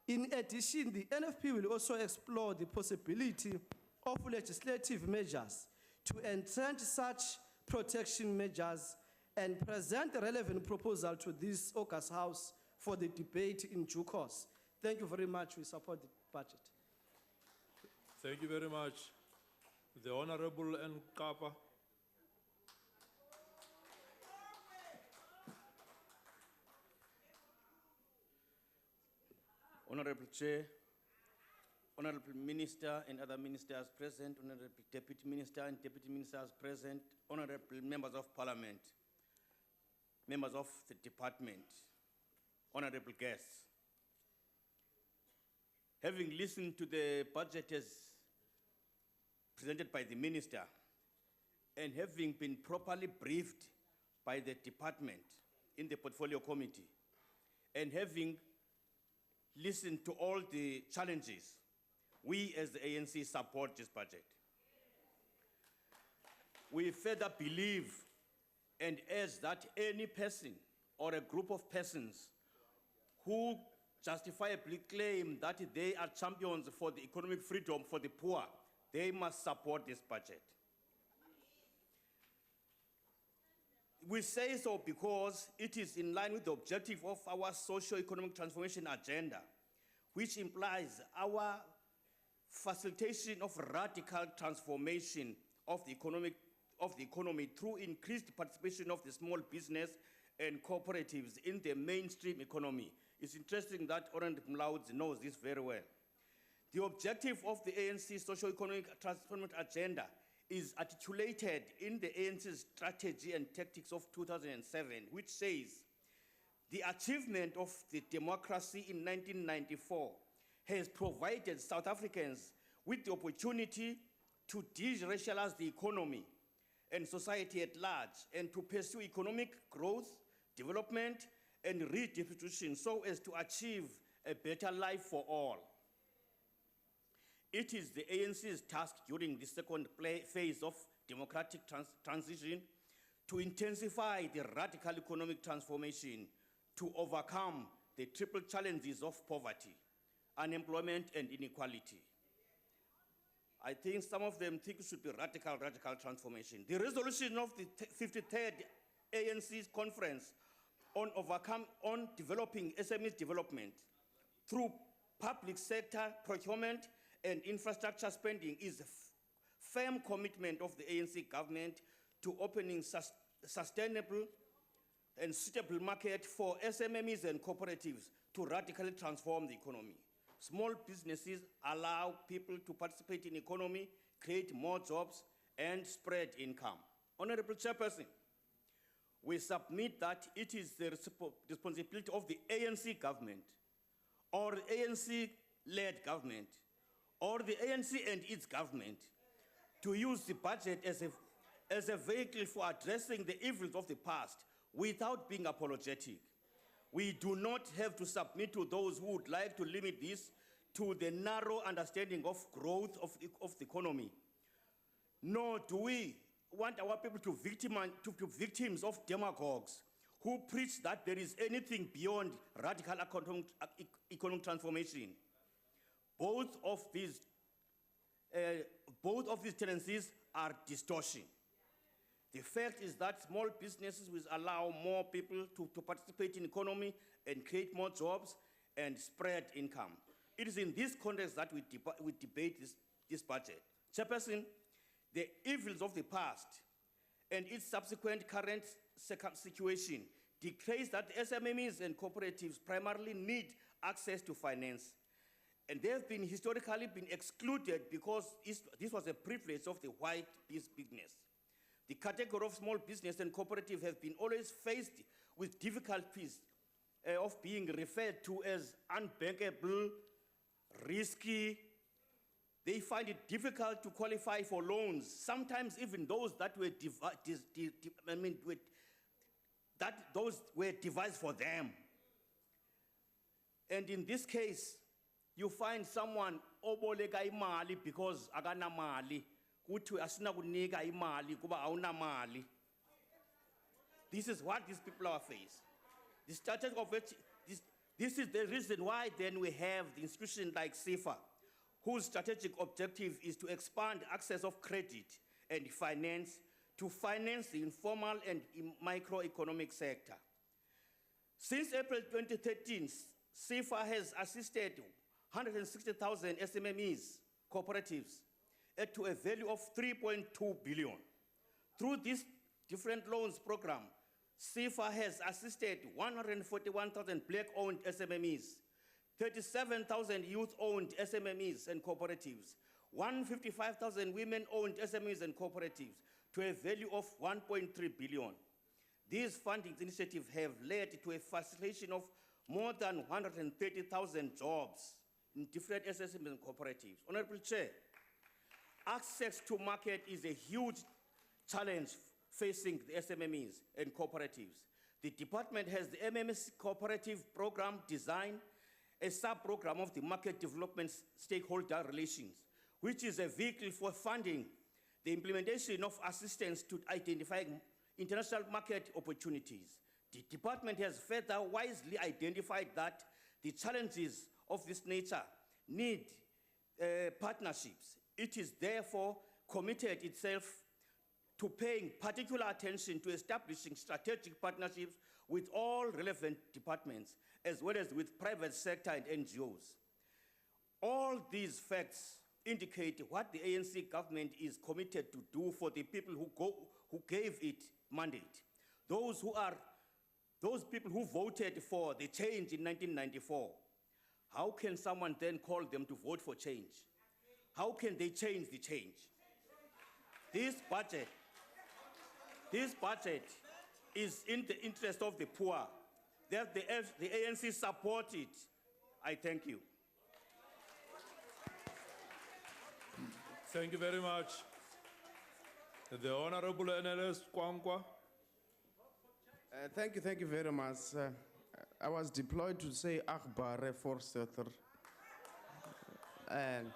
In addition, the NFP will also explore the possibility of legislative measures to entrench such protection measures and present a relevant proposal to this August House for the debate in due course. Thank you very much. We support the budget. Thank you very much. The Honorable Nkapa. Honorable Chair, Honorable Minister and other ministers present, Honorable Deputy Minister and Deputy Ministers present, Honorable Members of Parliament, members of the Department, Honorable guests. Having listened to the budget as presented by the Minister and having been properly briefed by the Department in the Portfolio Committee and having listened to all the challenges, we as the ANC support this budget. We further believe and urge that any person or a group of persons who justifiably claim that they are champions for the economic freedom for the poor, they must support this budget. We say so because it is in line with the objective of our socio-economic transformation agenda, which implies our facilitation of radical transformation of the economy through increased participation of the small business and cooperatives in the mainstream economy. It's interesting that Honorable Mlaudzi knows this very well. The objective of the ANC socio-economic transformation agenda is articulated in the ANC's strategy and tactics of 2007, which says, the achievement of the democracy in 1994 has provided South Africans with the opportunity to de-racialize the economy and society at large and to pursue economic growth, development, and redistribution so as to achieve a better life for all. It is the ANC's task during the second phase of democratic transition to intensify the radical economic transformation to overcome the triple challenges of poverty, unemployment, and inequality. I think some of them think it should be radical transformation. The resolution of the 53rd ANC conference on developing SMEs development through public sector procurement and infrastructure spending is a firm commitment of the ANC government to opening sustainable and suitable market for SMEs and cooperatives to radically transform the economy. Small businesses allow people to participate in the economy, create more jobs, and spread income. Honorable Chairperson, we submit that it is the responsibility of the ANC government or the ANC-led government or the ANC and its government to use the budget as a vehicle for addressing the evils of the past without being apologetic. We do not have to submit to those who would like to limit this to the narrow understanding of growth of the economy. Nor do we want our people to be victims of demagogues who preach that there is anything beyond radical economic transformation. Both of these tendencies are distortion. The fact is that small businesses will allow more people to participate in the economy and create more jobs and spread income. It is in this context that we debate this budget. Chairperson, the evils of the past and its subsequent current situation declares that SMEs and cooperatives primarily need access to finance. And they have been historically been excluded because this was a privilege of the white business. The category of small business and cooperative have been always faced with difficulties of being referred to as unbankable, risky. They find it difficult to qualify for loans. Sometimes even those that were those were devised for them. And in this case, you find someone oboleka imali because akana mali. Kuthi asina kunika imali kuba awuna mali. This is what these people are faced. The strategy of it, this is the reason why then we have the institution like SEFA, whose strategic objective is to expand access of credit and finance to finance the informal and microeconomic sector. Since April 2013, SEFA has assisted 160,000 SMEs, cooperatives, to a value of 3.2 billion. Through this different loans program, CIFA has assisted 141,000 black-owned SMMEs, 37,000 youth-owned SMMEs and cooperatives, 155,000 women-owned SMEs and cooperatives to a value of 1.3 billion. These funding initiatives have led to a facilitation of more than 130,000 jobs in different SMEs and cooperatives. Honorable Chair, access to market is a huge challenge facing the SMMEs and cooperatives. The department has the MMS Cooperative Program designed, a sub-program of the Market Development Stakeholder Relations, which is a vehicle for funding the implementation of assistance to identify international market opportunities. The department has further wisely identified that the challenges of this nature need partnerships. It is therefore committed itself to paying particular attention to establishing strategic partnerships with all relevant departments, as well as with private sector and NGOs. All these facts indicate what the ANC government is committed to do for the people who gave it mandate. Those people who voted for the change in 1994. How can someone then call them to vote for change? How can they change the change? This budget is in the interest of the poor. That the ANC support it. I thank you. Thank you very much. The Honorable Analyst Kwankwa. Thank you very much. I was deployed to say Akbare Forstetter. And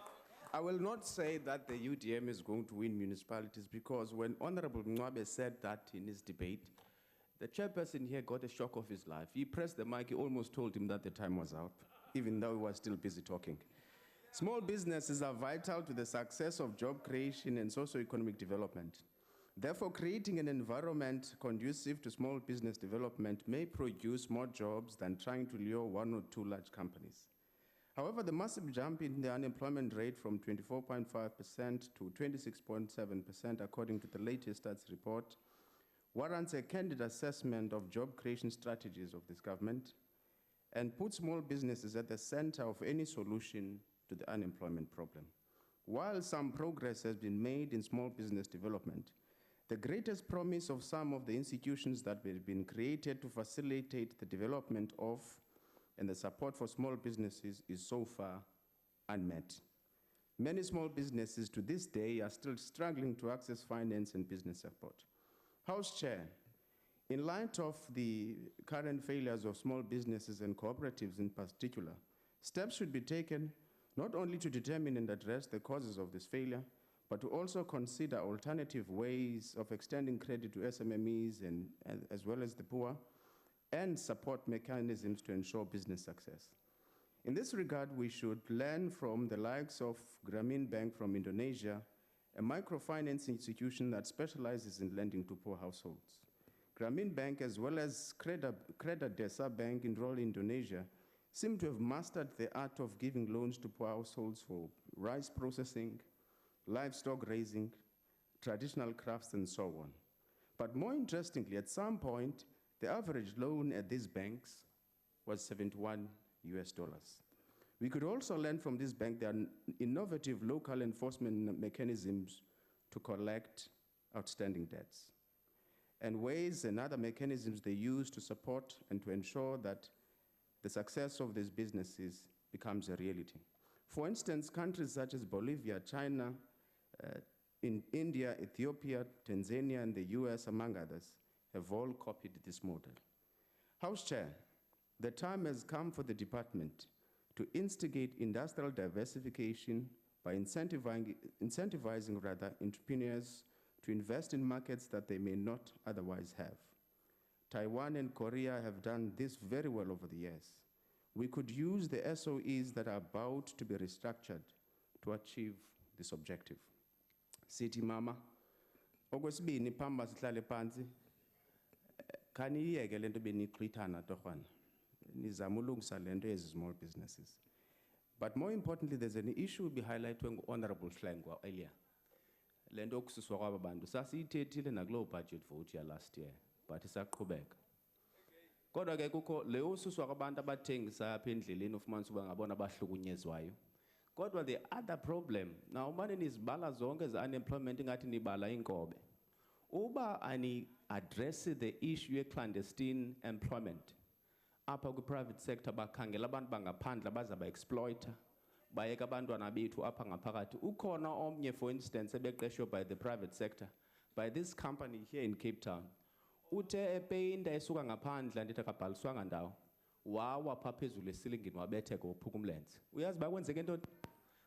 I will not say that the UDM is going to win municipalities, because when Honorable Mwabe said that in his debate, the chairperson here got a shock of his life. He pressed the mic, he almost told him that the time was out, even though he was still busy talking. Small businesses are vital to the success of job creation and socio-economic development. Therefore, creating an environment conducive to small business development may produce more jobs than trying to lure one or two large companies. However, the massive jump in the unemployment rate from 24.5% to 26.7%, according to the latest stats report, warrants a candid assessment of job creation strategies of this government and puts small businesses at the center of any solution to the unemployment problem. While some progress has been made in small business development, the greatest promise of some of the institutions that have been created to facilitate the development of and the support for small businesses is so far unmet. Many small businesses to this day are still struggling to access finance and business support. House Chair, in light of the current failures of small businesses and cooperatives in particular, steps should be taken not only to determine and address the causes of this failure, but to also consider alternative ways of extending credit to SMMEs and as well as the poor, and support mechanisms to ensure business success. In this regard, we should learn from the likes of Grameen Bank from Indonesia, a microfinance institution that specializes in lending to poor households. Grameen Bank, as well as Credit Desa Bank in rural Indonesia, seem to have mastered the art of giving loans to poor households for rice processing, livestock raising, traditional crafts, and so on. But more interestingly, at some point, the average loan at these banks was $71 US. We could also learn from this bank their innovative local enforcement mechanisms to collect outstanding debts, and ways and other mechanisms they use to support and to ensure that the success of these businesses becomes a reality. For instance, countries such as Bolivia, China, in India, Ethiopia, Tanzania, and the US, among others, have all copied this model. House Chair, the time has come for the department to instigate industrial diversification by incentivizing entrepreneurs to invest in markets that they may not otherwise have. Taiwan and Korea have done this very well over the years. We could use the SOEs that are about to be restructured to achieve this objective. City Mama, okwesibini phamba sihlale phansi kaniyeke lento benixhwithana torhwana nizama ulungisa lento ezi small businesses. But more importantly, there's an issue be highlighted by Honorable Schlengwa earlier. Le nto yokususwa kwaba bantu sasiyithethile nakuloo budget vote ya last year, but isaqhubeka. Kodwa ke kukho le ususwa kwabantu abathengisa apha endleleni ufumanisa uba ngabona abahlukunyezwayo. Kodwa the other problem, now umane nizibala zonke ezi-unemployment ingathi nibala inkobe. Uba ani-address the issue ye-clandestine employment, apha kwi-private sector bakhangela abantu bangaphandle abazaba-exploiter, bayeka abantwana bethu apha ngaphakathi. Ukhona omnye, for instance, ebeqeshwe by the private sector, by this company here in Cape Town. Ute epeyinta esuka ngaphandle andithi akabhaliswanga ndawo. Wawa phaa phezulu esilingini wabetheka wophuka umlenze. Uyazi bakwenzeke ntoni?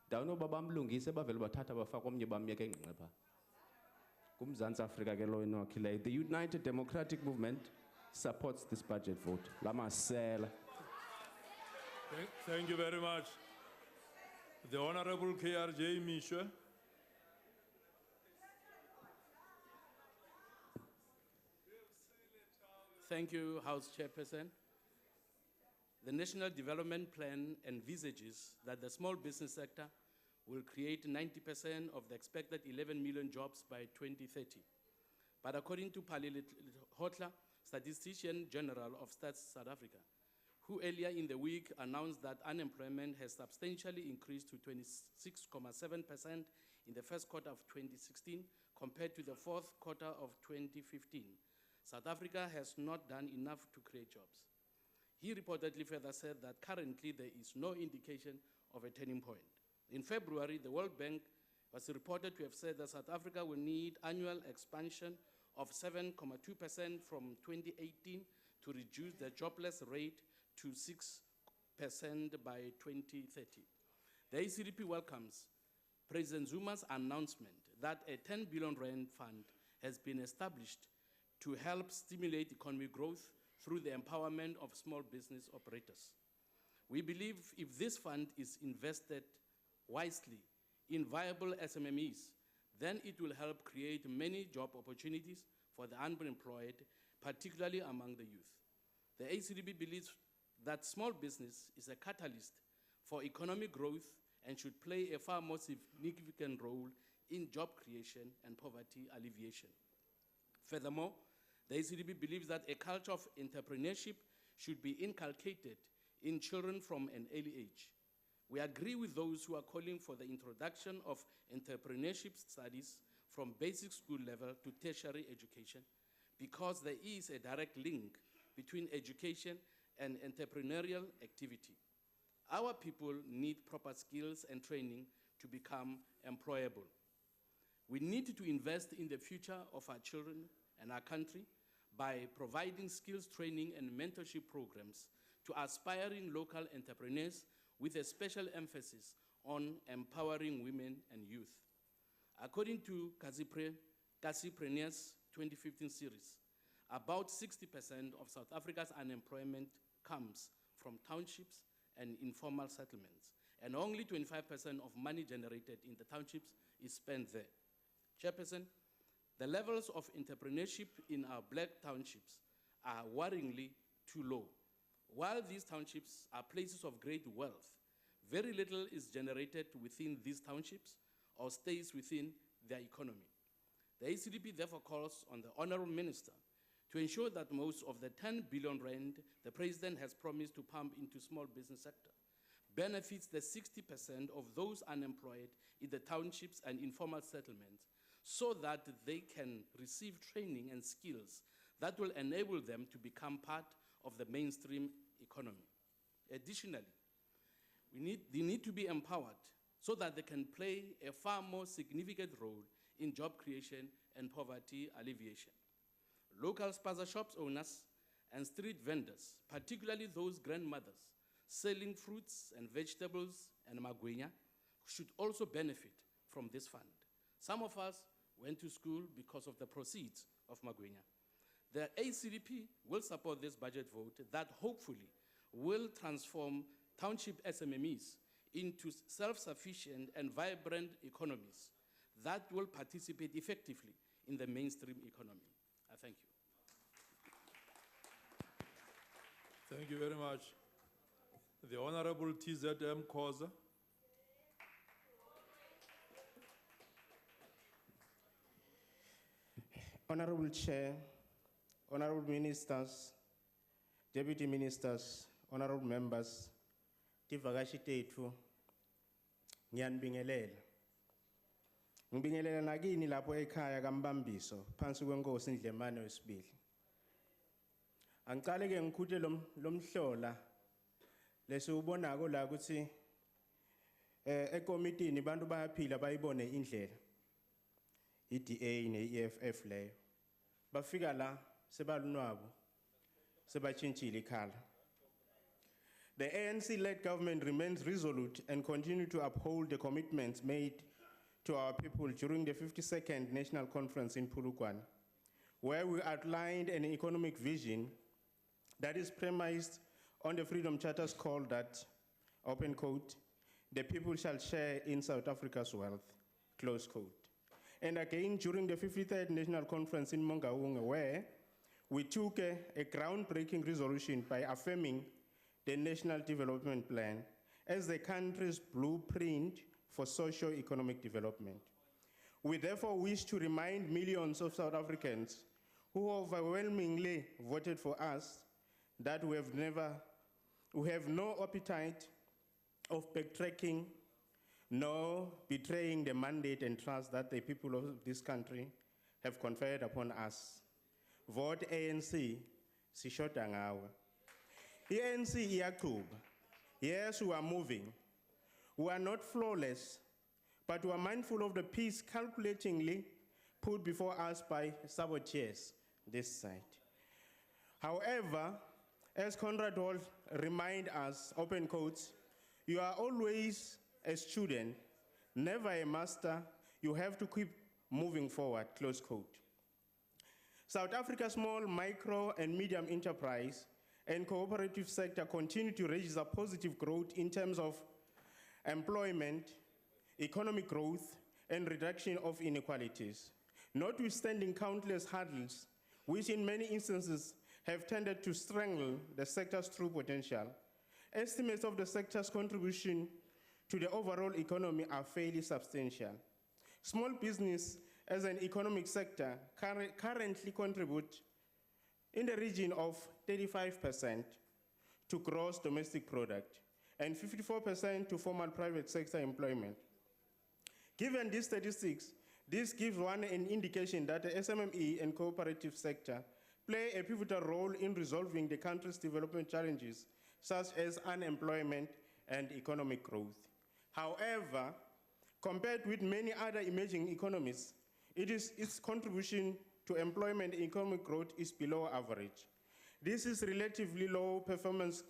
Ndawunoba bamlungise bavele bathatha bafaka omnye bamyeka engqinqe phaa. KuMzantsi Afrika ke lo enokhileyo. The United Democratic Movement supports this budget vote. Lamasela. Thank you very much. The Honorable KRJ Mishwe. Thank you, House Chairperson. The National Development Plan envisages that the small business sector will create 90% of the expected 11 million jobs by 2030. But according to Hotla, Statistician General of Stats South Africa, who earlier in the week announced that unemployment has substantially increased to 26.7% in the first quarter of 2016 compared to the fourth quarter of 2015. South Africa has not done enough to create jobs. He reportedly further said that currently there is no indication of a turning point. In February, the World Bank was reported to have said that South Africa will need annual expansion of 7.2% from 2018 to reduce the jobless rate to 6% by 2030. The ACDP welcomes President Zuma's announcement that a 10 billion rand fund has been established to help stimulate economic growth through the empowerment of small business operators. We believe if this fund is invested wisely in viable SMMEs, then it will help create many job opportunities for the unemployed, particularly among the youth. The ACDB believes that small business is a catalyst for economic growth and should play a far more significant role in job creation and poverty alleviation. Furthermore, the ACDB believes that a culture of entrepreneurship should be inculcated in children from an early age. We agree with those who are calling for the introduction of entrepreneurship studies from basic school level to tertiary education because there is a direct link between education and entrepreneurial activity. Our people need proper skills and training to become employable. We need to invest in the future of our children and our country by providing skills training and mentorship programs to aspiring local entrepreneurs with a special emphasis on empowering women and youth. According to Kasipreneurs 2015 series, about 60% of South Africa's unemployment comes from townships and informal settlements, and only 25% of money generated in the townships is spent there. Chairperson, the levels of entrepreneurship in our black townships are worryingly too low. While these townships are places of great wealth, very little is generated within these townships or stays within their economy. The ACDP therefore calls on the Honorable Minister to ensure that most of the 10 billion rand the President has promised to pump into small business sector benefits the 60% of those unemployed in the townships and informal settlements so that they can receive training and skills that will enable them to become part of the mainstream economy. Additionally, they need to be empowered so that they can play a far more significant role in job creation and poverty alleviation. Local spaza shops owners and street vendors, particularly those grandmothers selling fruits and vegetables and magwenya, should also benefit from this fund. Some of us went to school because of the proceeds of magwenya. The ACDP will support this budget vote that hopefully will transform township SMMEs into self-sufficient and vibrant economies that will participate effectively in the mainstream economy. I thank you. Thank you very much. The Honorable TZM Khoza. Honorable Chair, Honorable Ministers, Deputy Ministers, Honorable Members, tivakashi tethu, ngiyanibingelela. Ngibingelela nakini lapho ekhaya kaMbambiso, phansi kwenkosi Ndlemane wesibili. Angicale ke ngikhuthe lomhlola lesiubonako la ukuthi ekomitini bantu bayaphila bayibone indlela. EDA ne-EFF leyo. Bafika la sebalunwabo sebachintshile ikhala. The ANC-led government remains resolute and continue to uphold the commitments made to our people during the 52nd National Conference in Polokwane, where we outlined an economic vision that is premised on the Freedom Charter's call that, open quote, the people shall share in South Africa's wealth, close quote. And again, during the 53rd National Conference in Mangaung, where we took a groundbreaking resolution by affirming the National Development Plan as the country's blueprint for socio-economic development. We therefore wish to remind millions of South Africans who overwhelmingly voted for us that we have no appetite of backtracking, nor betraying the mandate and trust that the people of this country have conferred upon us. Vote ANC, sishoda ngawe. ANC iyaqhuba. Yes, we are moving. We are not flawless, but we are mindful of the peace calculatingly put before us by saboteurs this side. However, as Conrad Hall remind us, open quotes, you are always a student, never a master. You have to keep moving forward, close quote. South Africa's small, micro, and medium enterprise and cooperative sector continue to register positive growth in terms of employment, economic growth, and reduction of inequalities, notwithstanding countless hurdles, which in many instances have tended to strangle the sector's true potential. Estimates of the sector's contribution to the overall economy are fairly substantial. Small business as an economic sector currently contribute in the region of 35% to gross domestic product and 54% to formal private sector employment. Given these statistics, this gives one an indication that the SMME and cooperative sector play a pivotal role in resolving the country's development challenges, such as unemployment and economic growth. However, compared with many other emerging economies, its contribution to employment and economic growth is below average. This is relatively low performance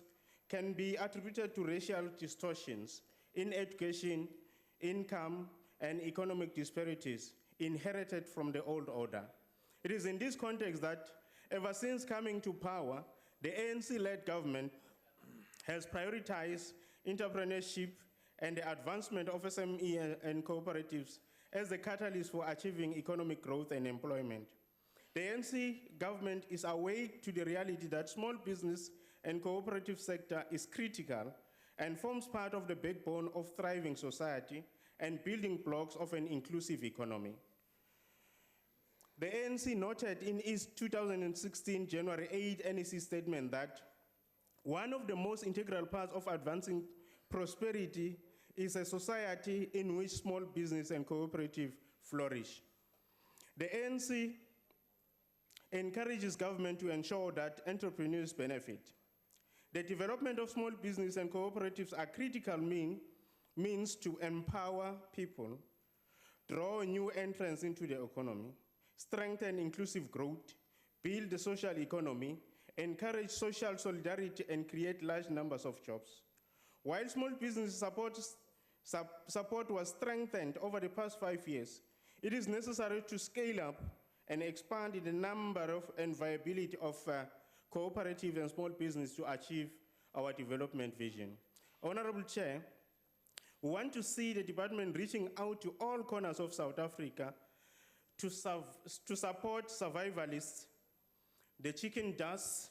can be attributed to racial distortions in education, income, and economic disparities inherited from the old order. It is in this context that ever since coming to power, the ANC-led government has prioritized entrepreneurship and the advancement of SME and cooperatives as the catalyst for achieving economic growth and employment. The ANC government is awake to the reality that small business and cooperative sector is critical and forms part of the backbone of thriving society and building blocks of an inclusive economy. The ANC noted in its 2016 January 8 NEC statement that one of the most integral parts of advancing prosperity is a society in which small business and cooperative flourish. The ANC encourages government to ensure that entrepreneurs benefit. The development of small business and cooperatives are critical means to empower people, draw new entrants into the economy, strengthen inclusive growth, build the social economy, encourage social solidarity, and create large numbers of jobs. While small business support was strengthened over the past 5 years, it is necessary to scale up and expand the number of and viability of cooperative and small business to achieve our development vision. Honorable Chair, we want to see the department reaching out to all corners of South Africa to support survivalists, the chicken dust,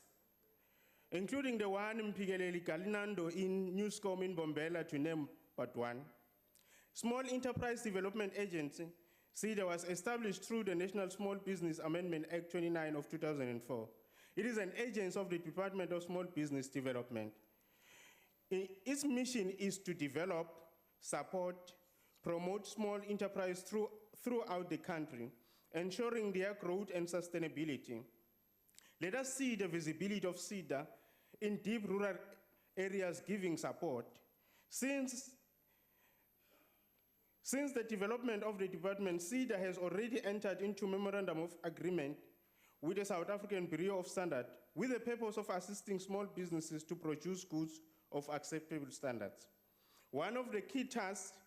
including the one in Mpigeleli Galinando in Newscom in Bombela, to name but one. Small Enterprise Development Agency SEDA was established through the National Small Business Amendment Act 29 of 2004. It is an agency of the Department of Small Business Development. Its mission is to develop, support, promote small enterprise throughout the country, ensuring their growth and sustainability. Let us see the visibility of SEDA in deep rural areas giving support. Since the development of the department, SEDA has already entered into memorandum of agreement with the South African Bureau of Standards with the purpose of assisting small businesses to produce goods of acceptable standards. One of the key tasks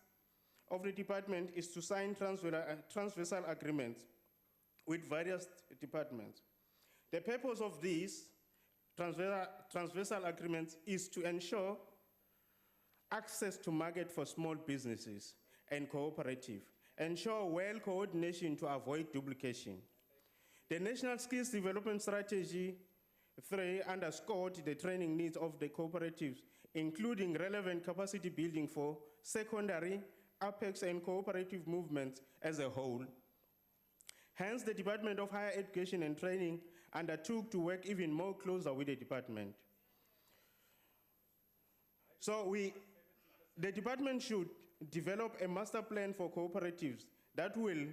of the department is to sign transversal agreements with various departments. The purpose of these transversal agreements is to ensure access to market for small businesses and cooperative, ensure well coordination to avoid duplication. The National Skills Development Strategy 3 underscored the training needs of the cooperatives, including relevant capacity building for secondary, apex, and cooperative movements as a whole. Hence, the Department of Higher Education and Training undertook to work even more closer with the department. So the department should develop a master plan for cooperatives that will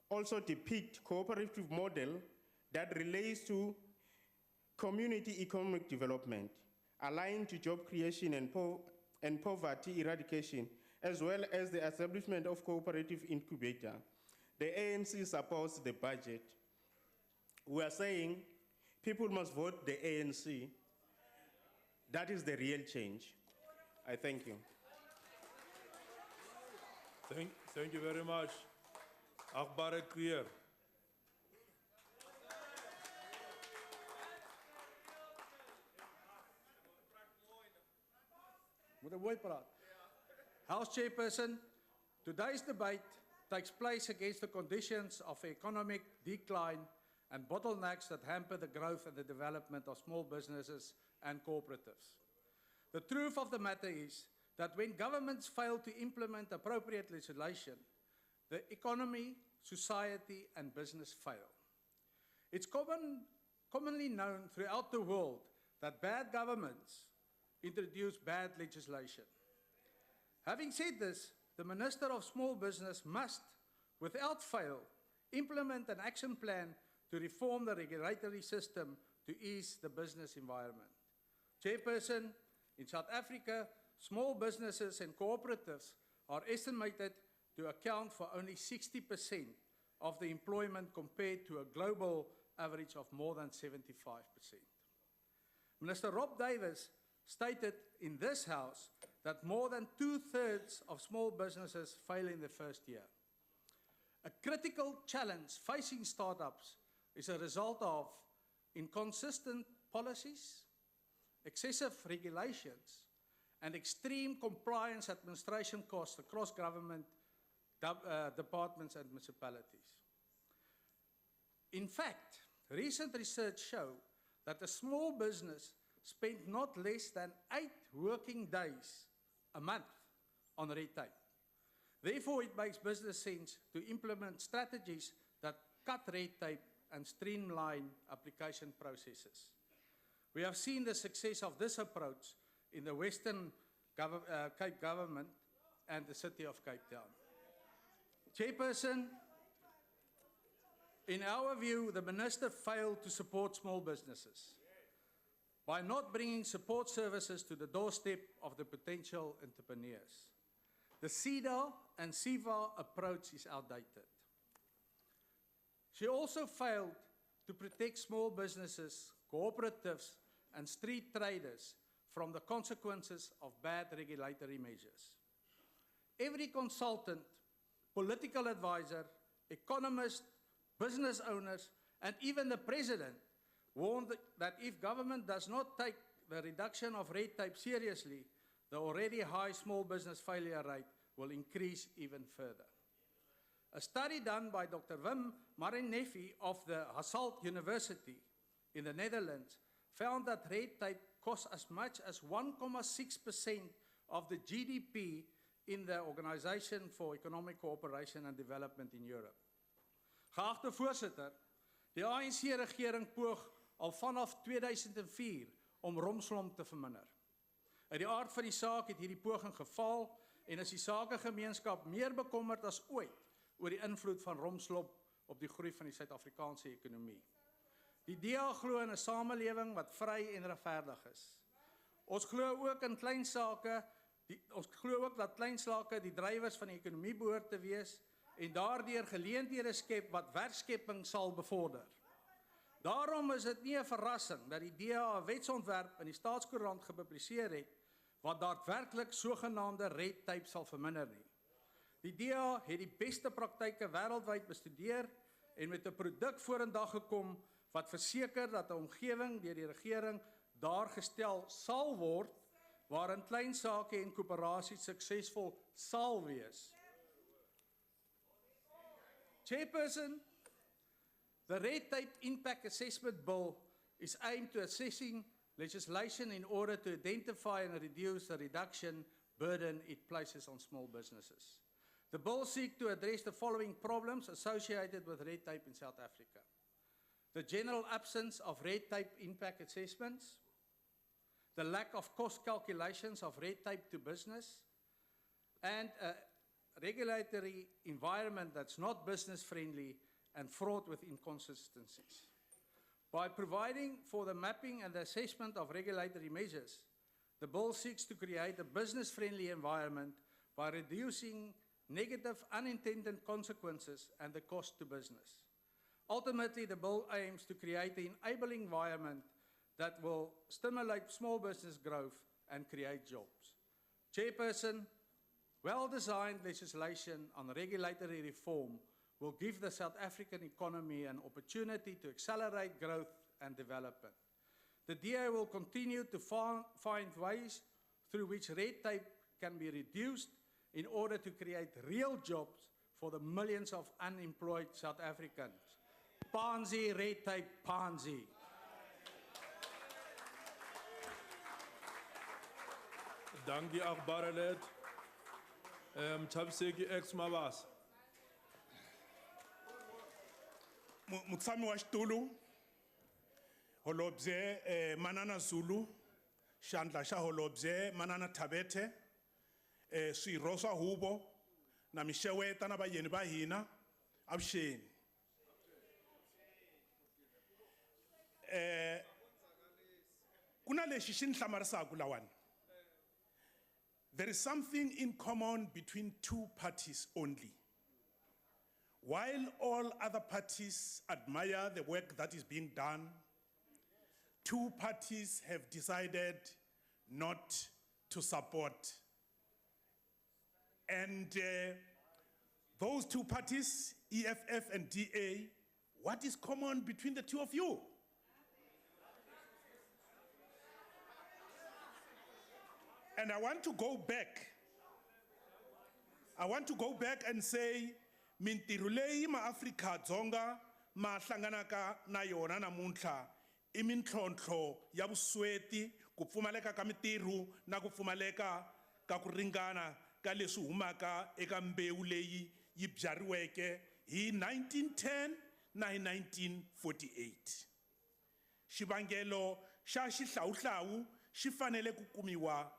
also depict cooperative model that relates to community economic development, aligned to job creation and poverty eradication, as well as the establishment of cooperative incubator. The ANC supports the budget. We are saying people must vote the ANC. That is the real change. I thank you. Thank you very much. Akbar clear. House Chairperson, today's debate takes place against the conditions of economic decline and bottlenecks that hamper the growth and the development of small businesses and cooperatives. The truth of the matter is that when governments fail to implement appropriate legislation, the economy, society, and business fail. It's commonly known throughout the world that bad governments introduce bad legislation. Having said this, the Minister of Small Business must, without fail, implement an action plan to reform the regulatory system to ease the business environment. Chairperson, in South Africa, small businesses and cooperatives are estimated to account for only 60% of the employment compared to a global average of more than 75%. Minister Rob Davis stated in this House that more than 2/3 of small businesses fail in the first year. A critical challenge facing startups is a result of inconsistent policies, excessive regulations, and extreme compliance administration costs across government departments and municipalities. In fact, recent research shows that a small business spends not less than 8 working days a month on red tape. Therefore, it makes business sense to implement strategies that cut red tape and streamline application processes. We have seen the success of this approach in the Western Cape government and the city of Cape Town. Chairperson, in our view, the minister failed to support small businesses by not bringing support services to the doorstep of the potential entrepreneurs. The SEDA and SEVA approach is outdated. She also failed to protect small businesses, cooperatives, and street traders from the consequences of bad regulatory measures. Every consultant, political advisor, economist, business owners, and even the president warned that if government does not take the reduction of red tape seriously, the already high small business failure rate will increase even further. A study done by Dr. Wim Marinefi of the Hasselt University in the Netherlands found that red tape costs as much as 1.6% of the GDP in the Organization for Economic Cooperation and Development in Europe. Geachte voorsitter, die ANC-regering poog al vanaf 2004 om romslomp te verminder. Uit die aard van die saak het hierdie poging gefaal en is die sakegemeenskap meer bekommerd as ooit oor die invloed van romslomp op die groei van die Suid-Afrikaanse ekonomie. Die DA glo in 'n samelewing wat vry en regverdig is. Ons glo ook in ons glo ook dat kleinsake die drywers van die ekonomie behoort te wees en daardeur geleenthede skep wat werkskepping sal bevorder. Daarom is dit nie 'n verrassing dat die DA 'n wetsontwerp in die Staatskoerant gepubliseer het wat daadwerklik sogenaamde red tape sal verminder nie. Die DA het die beste praktyke wêreldwyd bestudeer en met 'n produk vorendag gekom wat verseker dat 'n omgewing deur die regering daar gestel sal word waarin klein sake en koöperasies suksesvol sal wees. Chairperson, the Red Tape Impact Assessment Bill is aimed to assessing legislation in order to identify and reduce the reduction burden it places on small businesses. The bill seeks to address the following problems associated with red tape in South Africa. The general absence of red tape impact assessments, the lack of cost calculations of red tape to business, and a regulatory environment that's not business friendly and fraught with inconsistencies. By providing for the mapping and the assessment of regulatory measures, the bill seeks to create a business-friendly environment by reducing negative unintended consequences and the cost to business. Ultimately, the bill aims to create an enabling environment that will stimulate small business growth and create jobs. Chairperson, well-designed legislation on regulatory reform will give the South African economy an opportunity to accelerate growth and development. The DA will continue to find ways through which red tape can be reduced in order to create real jobs for the millions of unemployed South Africans. Pansy, red tape, pansy. Dank die achtbare lid. Mthabiseki ex Mabasa. Mutsami wa xitulu holobye Manana Zulu xandla xa holobye Manana Thabethe swirho swa huvo na mixeweta na vayeni va hina avuxeni kuna lexi xi ni hlamarisaka lawani. There is something in common between two parties only. While all other parties admire the work that is being done, two parties have decided not to support. And those two parties, EFF and DA, what is common between the two of you? And I want to go back. I want to go back and say, mintirho leyi maAfrika-Dzonga ma hlanganaka na yona namuntlha I mintlhontlho ya vusweti, ku pfumaleka ka mintirho na ku pfumaleka ka ku ringana ka leswi humaka eka mbewu leyi yi byariweke hi 1910 na hi 1948. Xivangelo xa xihlawuhlawu xi fanele ku kumiwa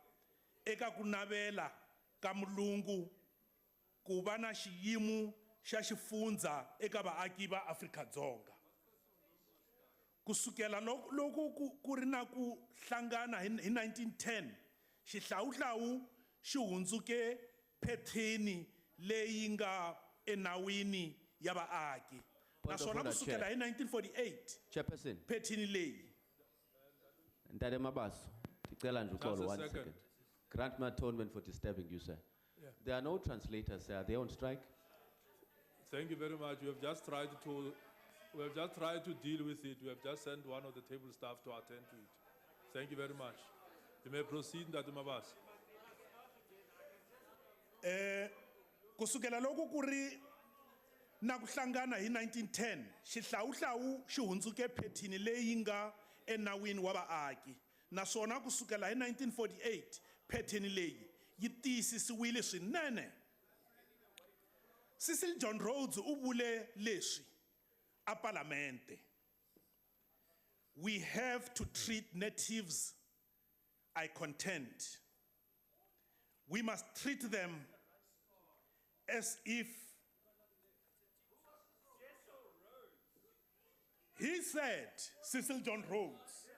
eka ku navela ka mulungu ku va na xiyimo xa xifundza eka vaaki va Afrika-Dzonga. Kusukela loko ku ri na ku hlangana hi 1910, xihlawuhlawu xi hundzuke phetheni leyi nga enawini ya vaaki. Naswona kusukela hi 1948, Chairperson. phetheni leyi. Ntade Mabaso, ticela nje uxolo, Just a 1 second. second. Grant me atonement for disturbing you, sir. Yeah. There are no translators, sir. Are they on strike? Thank you very much. We have just tried to deal with it. We have just sent one of the table staff to attend to it. Thank you very much. You may proceed, Ndade Mabasa. Kusukela loko ku ri na ku hlangana hi 1910, xihlawuhlawu xi hundzuke phethini leyi nga enawini wa vaaki. Naswona kusukela hi 1948, phetheni leyi yi tiyisisiwile swinene. Cecil John Rhodes u vule leswi a Parliamente. We have to treat natives, I contend. We must treat them as if he said, Cecil John Rhodes,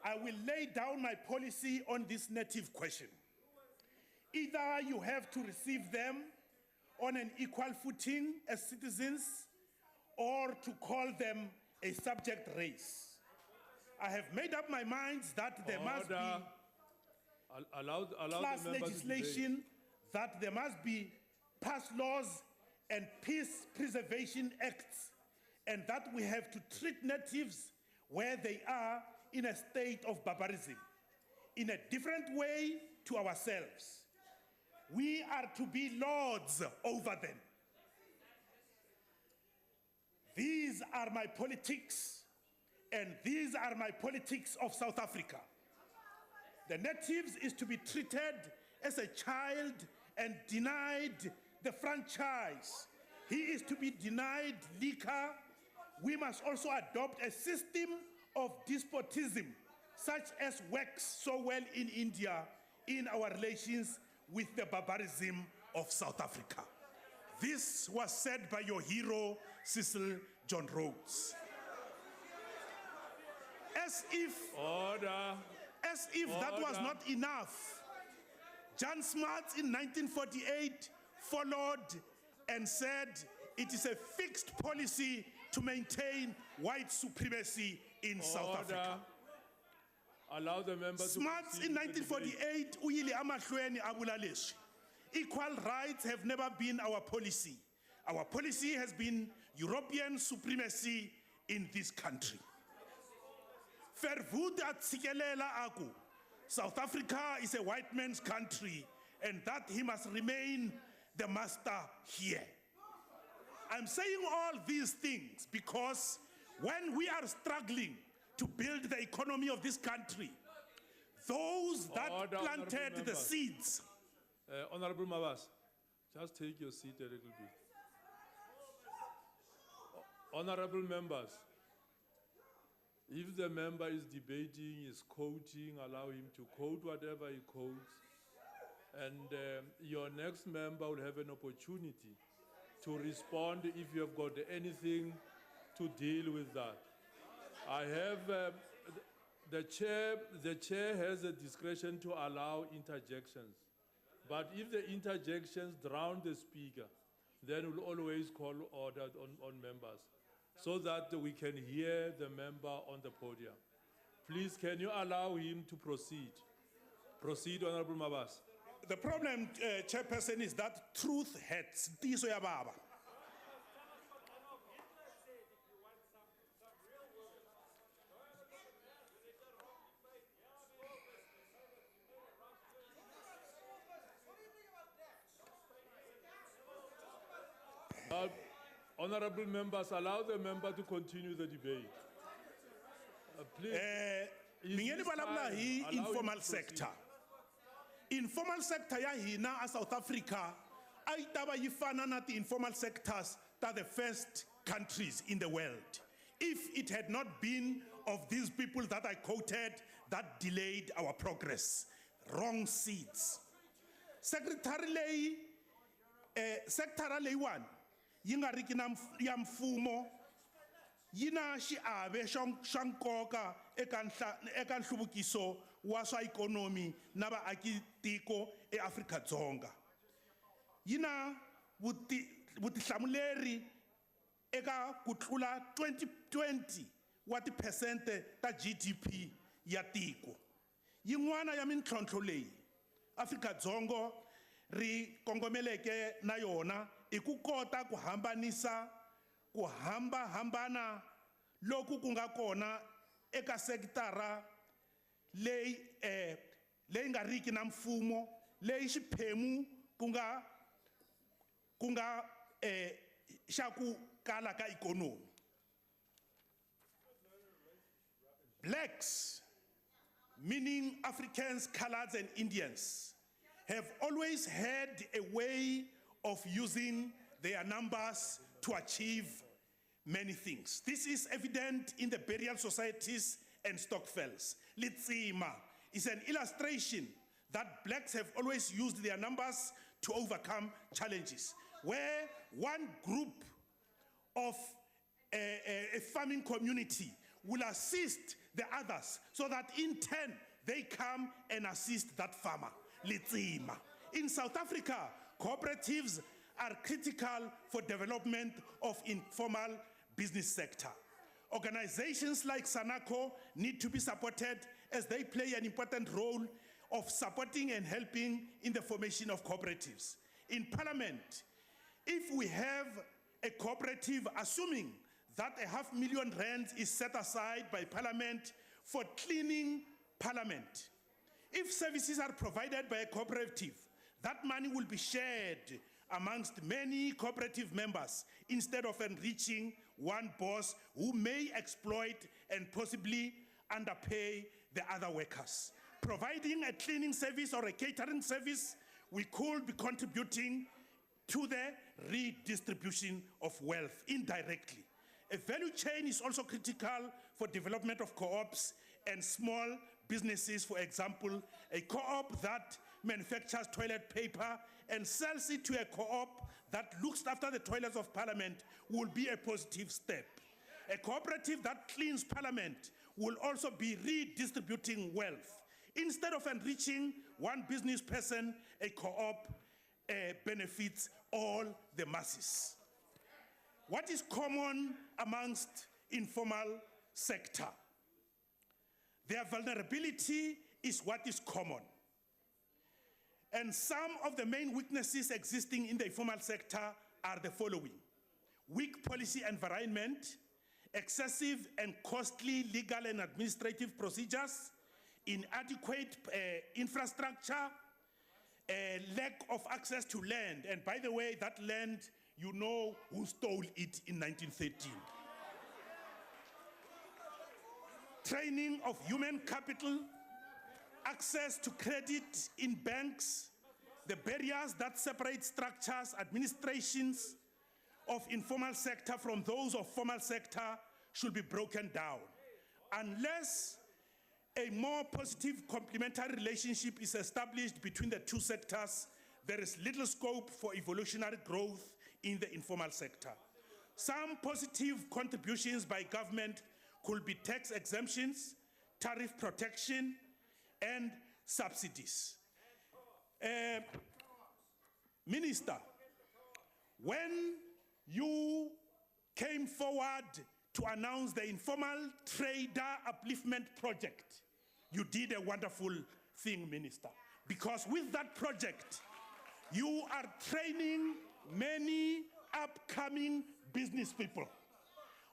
I will lay down my policy on this native question. Either you have to receive them on an equal footing as citizens or to call them a subject race. I have made up my mind that there must be class legislation, that there must be passed laws and peace preservation acts, and that we have to treat natives where they are in a state of barbarism, in a different way to ourselves. We are to be lords over them. These are my politics, and these are my politics of South Africa. The natives is to be treated as a child and denied the franchise. He is to be denied liquor. We must also adopt a system of despotism, such as works so well in India in our relations with the barbarism of South Africa. This was said by your hero, Cecil John Rhodes. As if that was not enough, John Smuts in 1948 followed and said it is a fixed policy to maintain white supremacy in South Africa. Allow the member to Smuts in 1948 uyile amahlweni abula leswi. Equal rights have never been our policy. Our policy has been European supremacy in this country. Verwoerd atsikelela aku, South Africa is a white man's country and that he must remain the master here. I'm saying all these things because when we are struggling to build the economy of this country, those that planted the seeds. Honorable Mabas, just take your seat a little bit. Honorable members, if the member is debating, is quoting, allow him to quote whatever he quotes. And your next member will have an opportunity to respond if you have got anything to deal with that. I have, the chair has a discretion to allow interjections. But if the interjections drown the speaker, then we'll always call order on members so that we can hear the member on the podium. Please, can you allow him to proceed? Proceed, Honorable Mabas. The problem, Chairperson, is that truth hurts. Tiso ya baba. Honorable members, allow the member to continue the debate. Please. Mingeni balabla hi informal sector. Informal sector ya hina a South Africa ay taba yifana na the informal sectors that the first countries in the world. If it had not been of these people that I quoted that delayed our progress. Wrong seeds. Secretary one. Yinga riki ya mfumo yina xiave xa nkoka eka nhluvukiso wa swa ikonomi na vaakitiko eAfrika-Dzonga. Yina vutihlamuleri eka ku tlula 20 wa tiphesente ta GDP ya tiko. Yin'wana ya mintlhontlho leyi Afrika-Dzonga ri kongomeleke na yona ikukota ku hambanisa ku hambana loku ku nga kona eka sekitara leyi nga riki na mfumo leyi xiphemu ku nga xa ku kala ka ikonomi. Blacks, meaning Africans, coloreds and Indians, have always had a way of using their numbers to achieve many things. This is evident in the burial societies and stokvels. Litsima is an illustration that blacks have always used their numbers to overcome challenges, where one group of a farming community will assist the others so that in turn they come and assist that farmer. Litsima. In South Africa, cooperatives are critical for development of informal business sector. Organizations like Sanako need to be supported as they play an important role of supporting and helping in the formation of cooperatives. In Parliament, if we have a cooperative, assuming that R500,000 is set aside by Parliament for cleaning Parliament, if services are provided by a cooperative, that money will be shared amongst many cooperative members instead of enriching one boss who may exploit and possibly underpay the other workers. Providing a cleaning service or a catering service, we could be contributing to the redistribution of wealth indirectly. A value chain is also critical for development of co-ops and small businesses. For example, a co-op that manufactures toilet paper and sells it to a co-op that looks after the toilets of Parliament will be a positive step. A cooperative that cleans Parliament will also be redistributing wealth. Instead of enriching one business person, a co-op benefits all the masses. What is common amongst informal sector? Their vulnerability is what is common. And some of the main weaknesses existing in the informal sector are the following: weak policy environment, excessive and costly legal and administrative procedures, inadequate infrastructure, lack of access to land. And by the way, that land, you know who stole it in 1913. Training of human capital, access to credit in banks, the barriers that separate structures, administrations of informal sector from those of formal sector should be broken down. Unless a more positive complementary relationship is established between the two sectors, there is little scope for evolutionary growth in the informal sector. Some positive contributions by government could be tax exemptions, tariff protection, and subsidies. Minister, when you came forward to announce the informal trader upliftment project, you did a wonderful thing, Minister, because with that project, you are training many upcoming business people.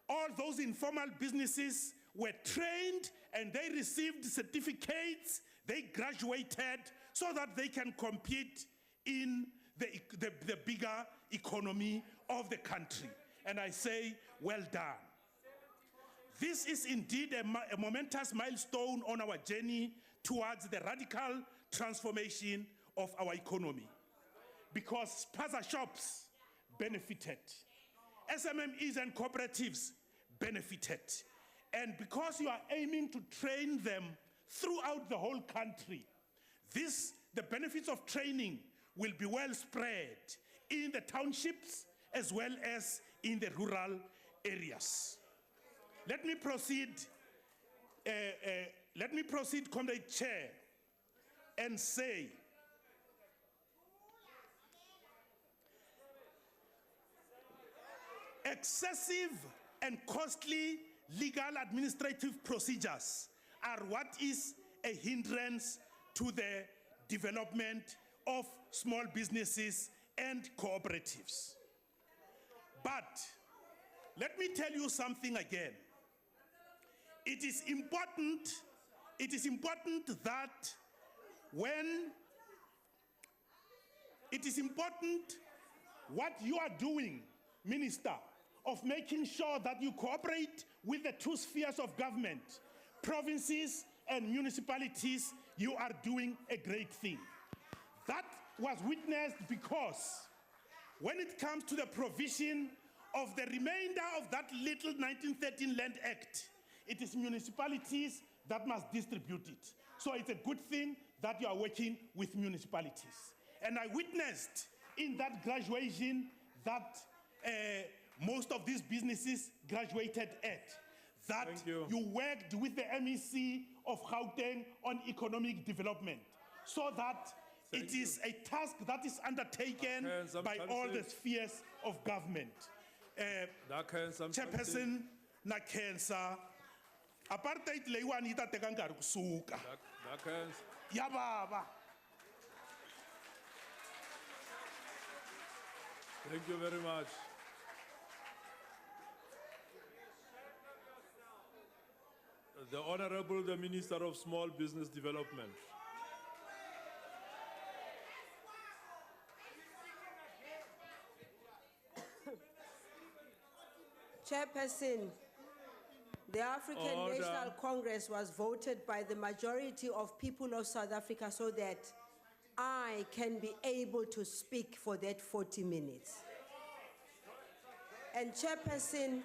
All those informal businesses were trained and they received certificates, they graduated so that they can compete in the bigger economy of the country. And I say, well done. This is indeed a momentous milestone on our journey towards the radical transformation of our economy, because spaza shops benefited, SMMEs and cooperatives benefited, and because you are aiming to train them throughout the whole country, the benefits of training will be well spread in the townships as well as in the rural areas. Let me proceed, Comrade Chair, and say, excessive and costly legal administrative procedures are what is a hindrance to the development of small businesses and cooperatives. But let me tell you something again. It is important that what you are doing, Minister, of making sure that you cooperate with the two spheres of government, provinces and municipalities, you are doing a great thing. That was witnessed because when it comes to the provision of the remainder of that little 1913 Land Act, it is municipalities that must distribute it. So it's a good thing that you are working with municipalities. And I witnessed in that graduation that most of these businesses graduated at, that you worked with the MEC of Gauteng on economic development, so that it is a task that is undertaken by all the spheres of government. Chairperson na cancer, apartheid leyiwani yi ta teka nkarhi kusuka. Ya baba. Thank you very much. The Honorable, the Minister of Small Business Development. Chairperson, the African National Congress was voted by the majority of people of South Africa so that I can be able to speak for that 40 minutes. And Chairperson,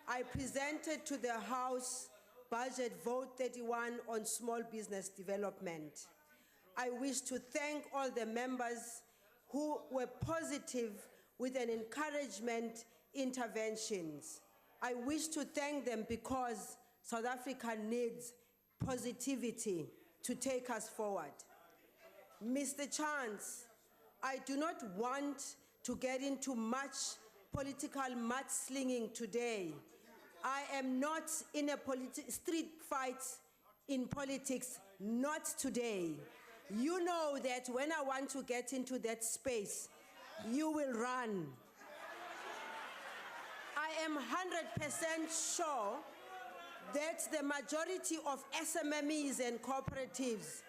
I presented to the House Budget Vote 31 on small business development. I wish to thank all the members who were positive with an encouragement interventions. I wish to thank them because South Africa needs positivity to take us forward. Mr. Chance, I do not want to get into much political mudslinging today. I am not in a street fight in politics, not today. You know that when I want to get into that space, you will run. I am 100% sure that the majority of SMMEs and cooperatives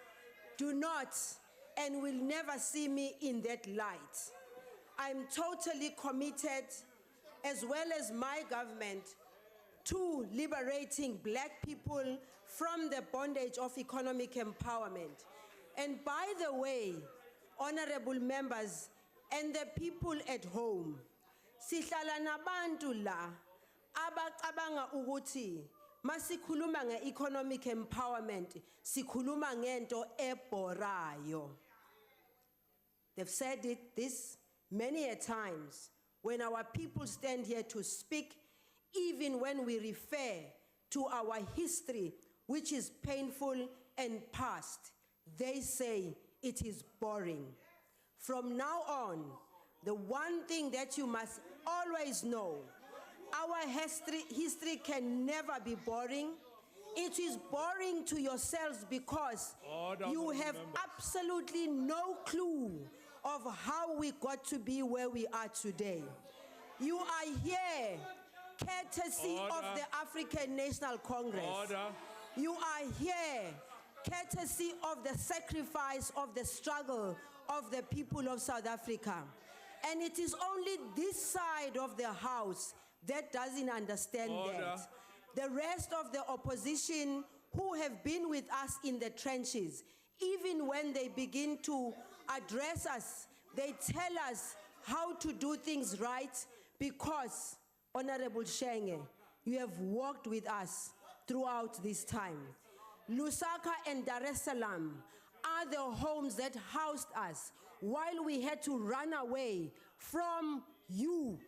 do not and will never see me in that light. I'm totally committed, as well as my government, to liberating black people from the bondage of economic empowerment. And by the way, honorable members and the people at home, sihlala nabantu la abacabanga ukuthi masikhuluma nge-economic empowerment sikhuluma ngento ebhorayo. They've said this many a times when our people stand here to speak, even when we refer to our history, which is painful and past, they say it is boring. From now on, the one thing that you must always know, our history can never be boring. It is boring to yourselves because you have absolutely no clue of how we got to be where we are today. You are here courtesy of the African National Congress. You are here courtesy of the sacrifice of the struggle of the people of South Africa. And it is only this side of the House that doesn't understand that. The rest of the opposition who have been with us in the trenches, even when they begin to address us, they tell us how to do things right because, Honorable Shenge, you have walked with us throughout this time. Lusaka and Dar es Salaam are the homes that housed us while we had to run away from you.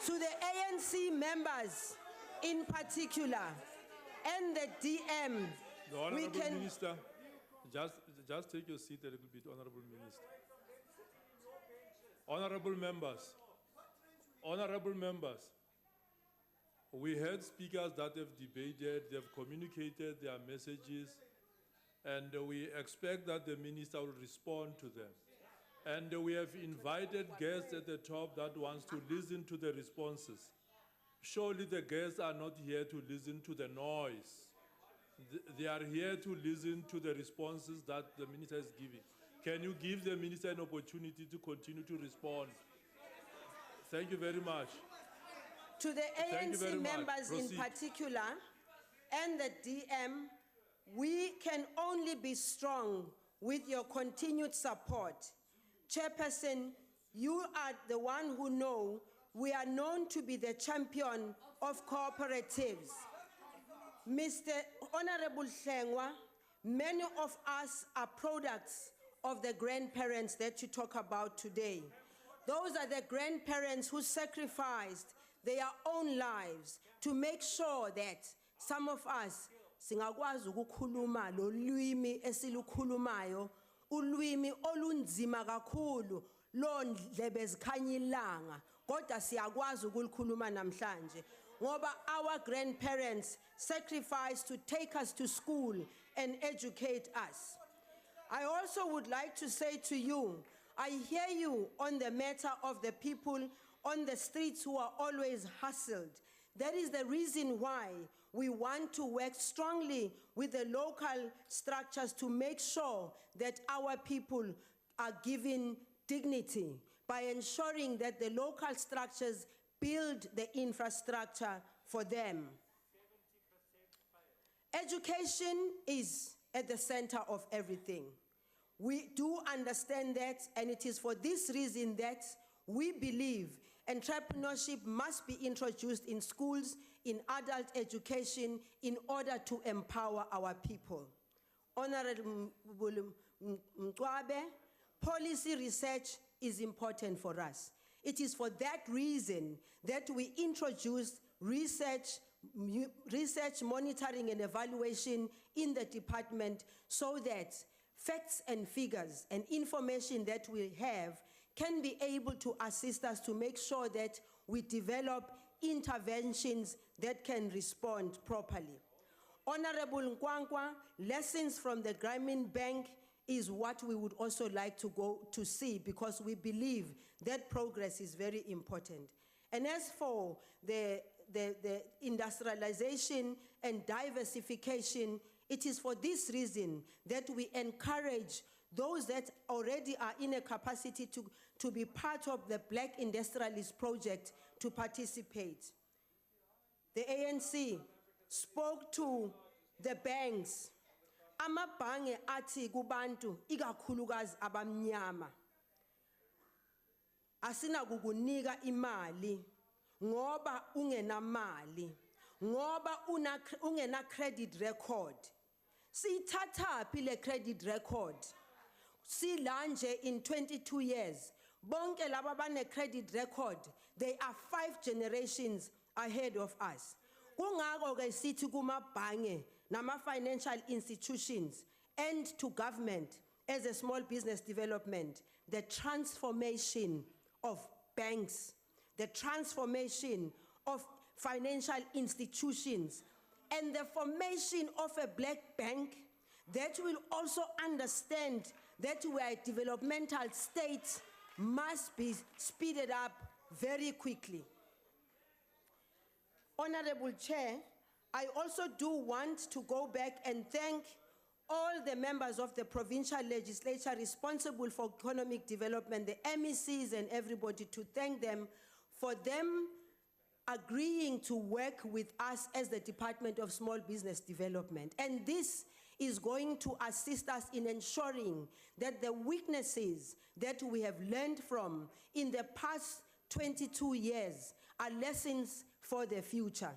To the ANC members in particular, and the DM, the Honorable Minister, just take your seat a little bit, Honorable Minister. Honorable members, we heard speakers that have debated, they've communicated their messages, and we expect that the minister will respond to them. And we have invited guests at the top that wants to listen to the responses. Surely the guests are not here to listen to the noise. They are here to listen to the responses that the minister is giving. Can you give the minister an opportunity to continue to respond? Thank you very much. To the ANC members in particular, and the DM, we can only be strong with your continued support. Chairperson, you are the one who know we are known to be the champion of cooperatives. Mr. Honorable Hlengwa, many of us are products of the grandparents that you talk about today. Those are the grandparents who sacrificed their own lives to make sure that some of us singakwazi ukukhuluma lo lwimi esilukhulumayo, ulwimi olunzima kakhulu, lo ndlebe zikhanya ilanga, kodwa siyakwazi ukulikhuluma namhlanje. Ngoba our grandparents sacrificed to take us to school and educate us. I also would like to say to you, I hear you on the matter of the people on the streets who are always hustled. That is the reason why we want to work strongly with the local structures to make sure that our people are given dignity by ensuring that the local structures build the infrastructure for them. Education is at the center of everything. We do understand that, and it is for this reason that we believe entrepreneurship must be introduced in schools, in adult education, in order to empower our people. Honorable Mcwabe, policy research is important for us. It is for that reason that we introduced research monitoring and evaluation in the department so that facts and figures and information that we have can be able to assist us to make sure that we develop interventions that can respond properly. Honorable Nkwankwa, lessons from the Grameen Bank is what we would also like to go to see, because we believe that progress is very important. And as for the industrialization and diversification, it is for this reason that we encourage those that already are in a capacity to be part of the Black Industrialist Project to participate. The ANC spoke to the banks. Amabhange athi kubantu ikakhulukazi abamnyama, asinakukunika imali ngoba ungenamali, ngoba ungena credit record. Siyithathaphi le credit record? Silanje in 22 years, bonke laba bane credit record, they are 5 generations ahead of us. Kungako ke sithi kumabhange nama financial institutions and to government as a small business development, the transformation of banks, the transformation of financial institutions, and the formation of a black bank that will also understand that we are a developmental state must be speeded up very quickly. Honorable Chair, I also do want to go back and thank all the members of the provincial legislature responsible for economic development, the MECs and everybody, to thank them for them agreeing to work with us as the Department of Small Business Development. And this is going to assist us in ensuring that the weaknesses that we have learned from in the past 22 years are lessons for the future.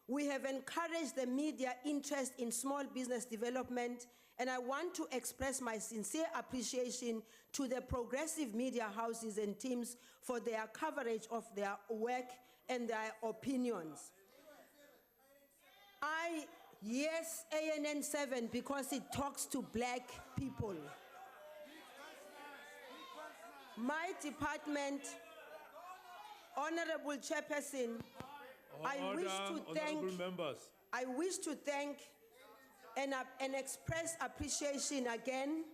We have encouraged the media interest in small business development, and I want to express my sincere appreciation to the progressive media houses and teams for their coverage of their work and their opinions. Yes, ANN 7, because it talks to black people. My department, Honorable Chairperson, I wish to thank and express appreciation again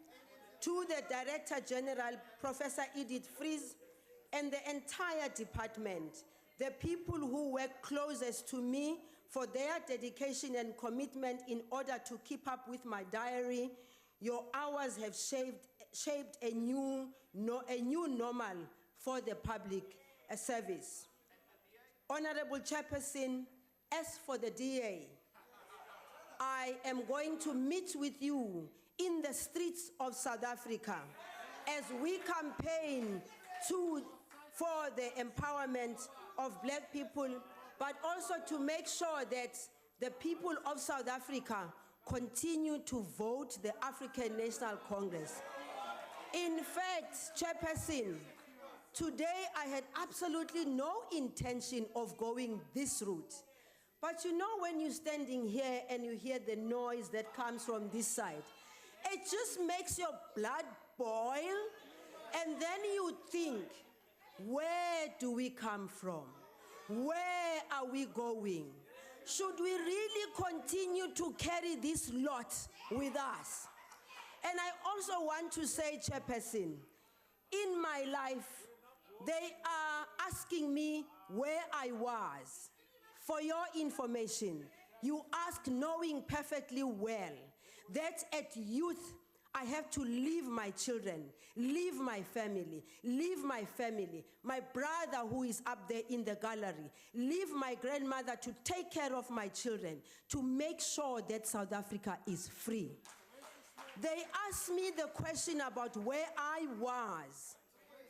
to the Director General, Professor Edith Fries, and the entire department, the people who work closest to me for their dedication and commitment in order to keep up with my diary. Your hours have shaped a new normal for the public service. Honorable Chairperson, as for the DA, I am going to meet with you in the streets of South Africa as we campaign for the empowerment of black people, but also to make sure that the people of South Africa continue to vote the African National Congress. In fact, Chairperson, today I had absolutely no intention of going this route. But you know, when you're standing here and you hear the noise that comes from this side, it just makes your blood boil, and then you think, where do we come from? Where are we going? Should we really continue to carry this lot with us? And I also want to say, Chairperson, in my life, they are asking me where I was. For your information, you ask knowing perfectly well that at youth, I have to leave my children, leave my family, my brother who is up there in the gallery, leave my grandmother to take care of my children, to make sure that South Africa is free. They asked me the question about where I was.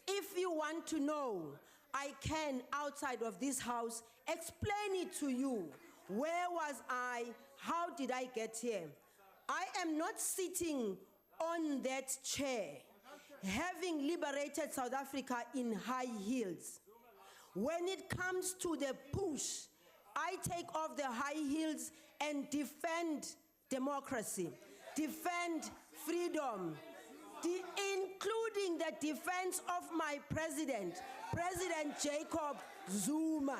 If you want to know, I can, outside of this house, explain it to you. Where was I? How did I get here? I am not sitting on that chair, having liberated South Africa in high heels. When it comes to the push, I take off the high heels and defend democracy, defend freedom, including the defense of my president, President Jacob Zuma.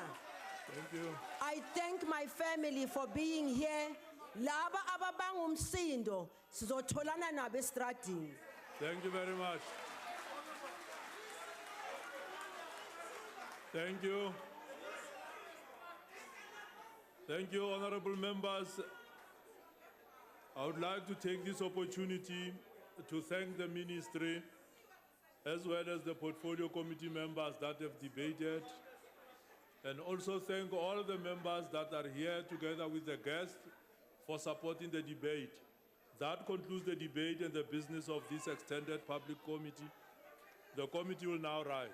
Thank you. I thank my family for being here. Laba ababanga umsindo sizotholana nabo estradini. Thank you very much. Thank you. Thank you, honorable members. I would like to take this opportunity to thank the ministry as well as the portfolio committee members that have debated, and also thank all the members that are here together with the guests for supporting the debate. That concludes the debate and the business of this extended public committee. The committee will now rise.